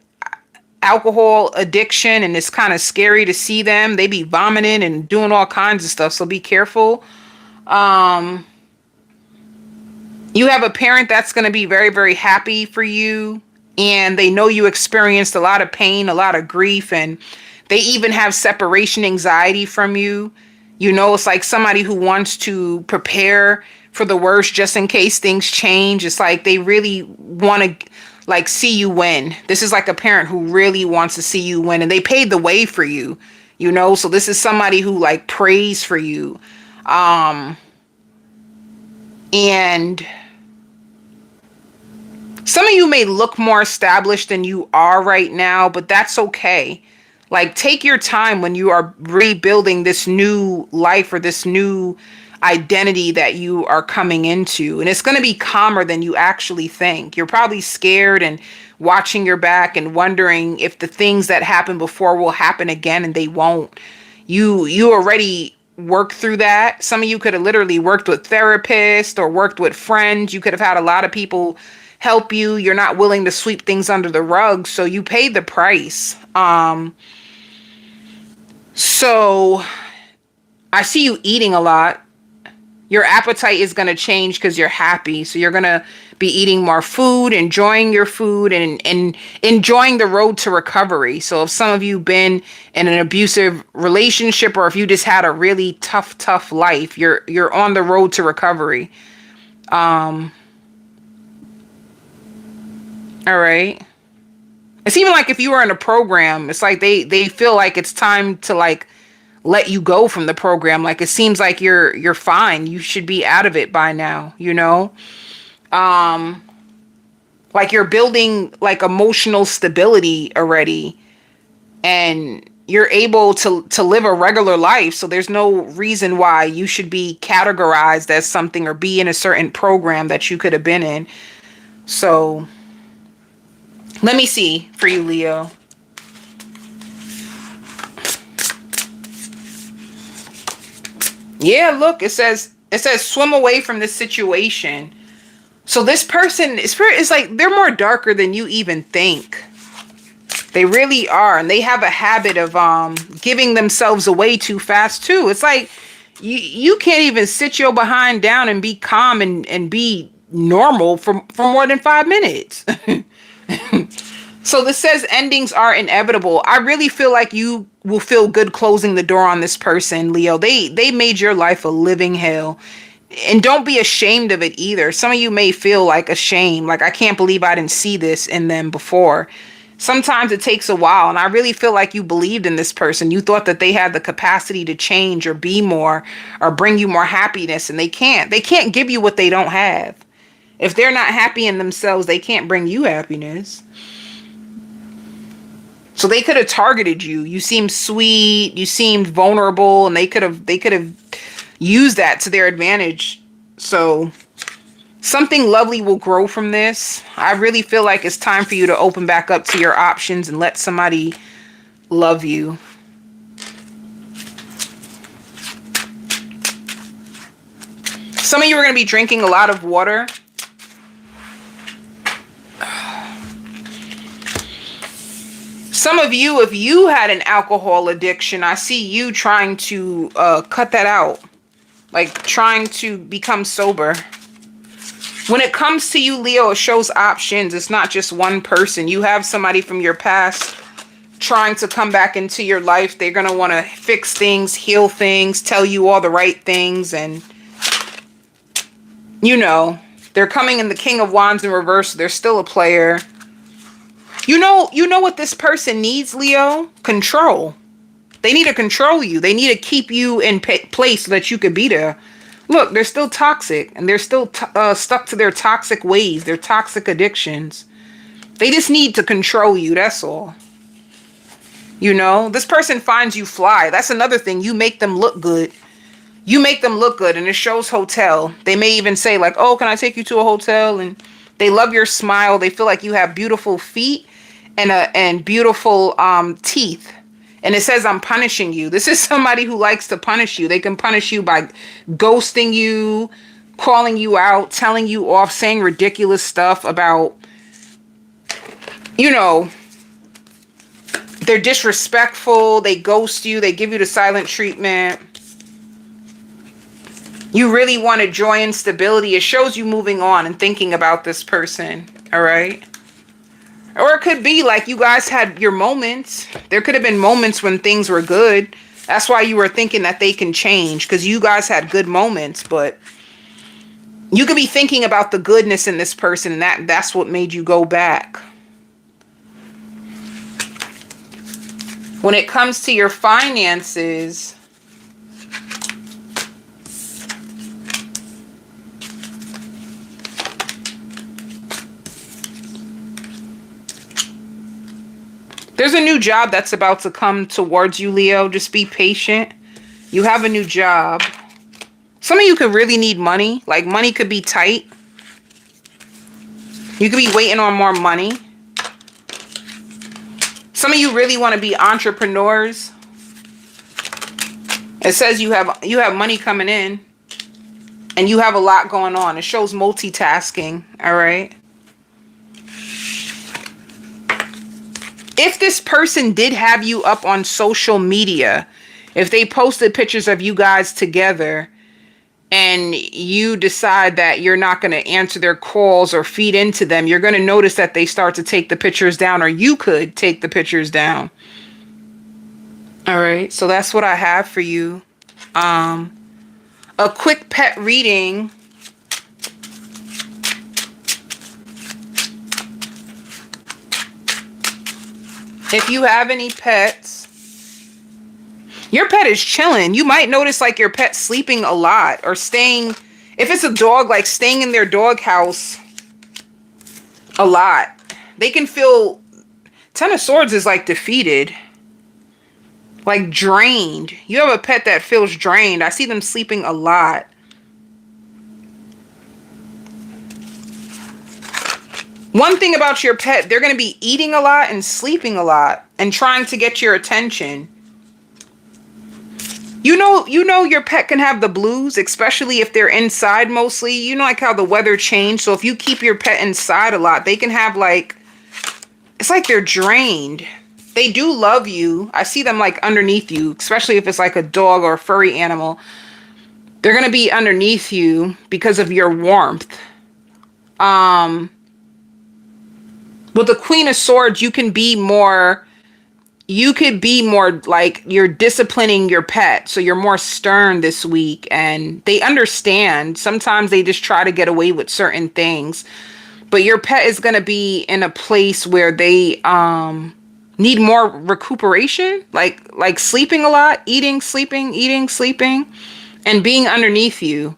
alcohol addiction, and it's kind of scary to see them. They be vomiting and doing all kinds of stuff. So be careful. You have a parent that's going to be very, very happy for you. And they know you experienced a lot of pain, a lot of grief, and They even have separation anxiety from you. You know, it's like somebody who wants to prepare for the worst just in case things change. It's like they really want to like see you win. This is like a parent who really wants to see you win, and they paved the way for you, you know? So this is somebody who like prays for you. And some of you may look more established than you are right now, but that's okay. Like, take your time when you are rebuilding this new life or this new identity that you are coming into. And it's going to be calmer than you actually think. You're probably scared and watching your back and wondering if the things that happened before will happen again, and they won't. You already worked through that. Some of you could have literally worked with therapists or worked with friends. You could have had a lot of people help you. You're not willing to sweep things under the rug, so you paid the price. So I see you eating a lot. Your appetite is going to change because you're happy. So you're going to be eating more food, enjoying your food, and enjoying the road to recovery. So if some of you been in an abusive relationship, or if you just had a really tough life, you're on the road to recovery. All right. It's even like if you were in a program, it's like they feel like it's time to like let you go from the program. Like it seems like you're fine. You should be out of it by now, you know? Like you're building like emotional stability already, and you're able to live a regular life. So there's no reason why you should be categorized as something or be in a certain program that you could have been in. So let me see for you, Leo. Yeah, look, it says swim away from this situation. So this person is like, they're more darker than you even think. They really are. And they have a habit of giving themselves away too fast too. It's like you can't even sit your behind down and be calm and be normal for more than 5 minutes. So this says endings are inevitable. I really feel like you will feel good closing the door on this person, Leo. They made your life a living hell. And don't be ashamed of it either. Some of you may feel like ashamed. Like, I can't believe I didn't see this in them before. Sometimes it takes a while. And I really feel like you believed in this person. You thought that they had the capacity to change or be more or bring you more happiness. And they can't. They can't give you what they don't have. If they're not happy in themselves, they can't bring you happiness. So they could have targeted you. You seemed sweet. You seemed vulnerable, and they could have used that to their advantage. So something lovely will grow from this. I really feel like it's time for you to open back up to your options and let somebody love you. Some of you are going to be drinking a lot of water. Some of you, if you had an alcohol addiction, I see you trying to cut that out. Like trying to become sober. When it comes to you, Leo, it shows options. It's not just one person. You have somebody from your past trying to come back into your life. They're going to want to fix things, heal things, tell you all the right things. And, you know, they're coming in the King of Wands in reverse. They're still a player. You know what this person needs, Leo? Control. They need to control you. They need to keep you in place so that you could be there. Look, they're still toxic, and they're still stuck to their toxic ways, their toxic addictions. They just need to control you, that's all. You know, this person finds you fly. That's another thing. You make them look good. You make them look good, and it shows hotel. They may even say like, oh, can I take you to a hotel? And they love your smile. They feel like you have beautiful feet and beautiful teeth. And it says, I'm punishing you. This is somebody who likes to punish you. They can punish you by ghosting you, calling you out, telling you off, saying ridiculous stuff about, you know, they're disrespectful. They ghost you. They give you the silent treatment. You really wanted joy and stability. It shows you moving on and thinking about this person. All right. Or it could be like you guys had your moments. There could have been moments when things were good. That's why you were thinking that they can change, because you guys had good moments. But you could be thinking about the goodness in this person, and that's what made you go back. When it comes to your finances, there's a new job that's about to come towards you, Leo. Just be patient. You have a new job. Some of you could really need money. Like, money could be tight. You could be waiting on more money. Some of you really want to be entrepreneurs. It says you have money coming in. And you have a lot going on. It shows multitasking. All right. If this person did have you up on social media, if they posted pictures of you guys together, and you decide that you're not going to answer their calls or feed into them, you're going to notice that they start to take the pictures down, or you could take the pictures down. All right. So that's what I have for you. A quick pet reading. If you have any pets, your pet is chilling. You might notice like your pet sleeping a lot, or staying, if it's a dog, like staying in their dog house a lot. They can feel, Ten of Swords is like defeated, like drained. You have a pet that feels drained. I see them sleeping a lot. One thing about your pet, they're going to be eating a lot and sleeping a lot and trying to get your attention. You know your pet can have the blues, especially if they're inside mostly. You know, like how the weather changed. So if you keep your pet inside a lot, they can have like, it's like they're drained. They do love you. I see them like underneath you, especially if it's like a dog or a furry animal. They're going to be underneath you because of your warmth. With the Queen of Swords, you could be more like you're disciplining your pet. So you're more stern this week, and they understand. Sometimes they just try to get away with certain things, but your pet is going to be in a place where they need more recuperation, like sleeping a lot, eating, sleeping, and being underneath you.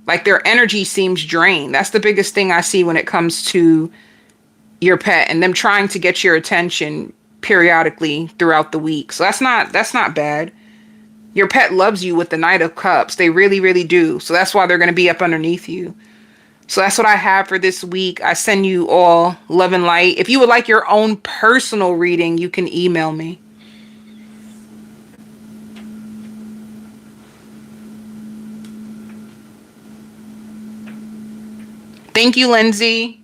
Like their energy seems drained. That's the biggest thing I see when it comes to your pet, and them trying to get your attention periodically throughout the week. So that's not bad. Your pet loves you with the Knight of Cups. They really, really do. So that's why they're going to be up underneath you. So that's what I have for this week. I send you all love and light. If you would like your own personal reading, you can email me. Thank you, Lindsay.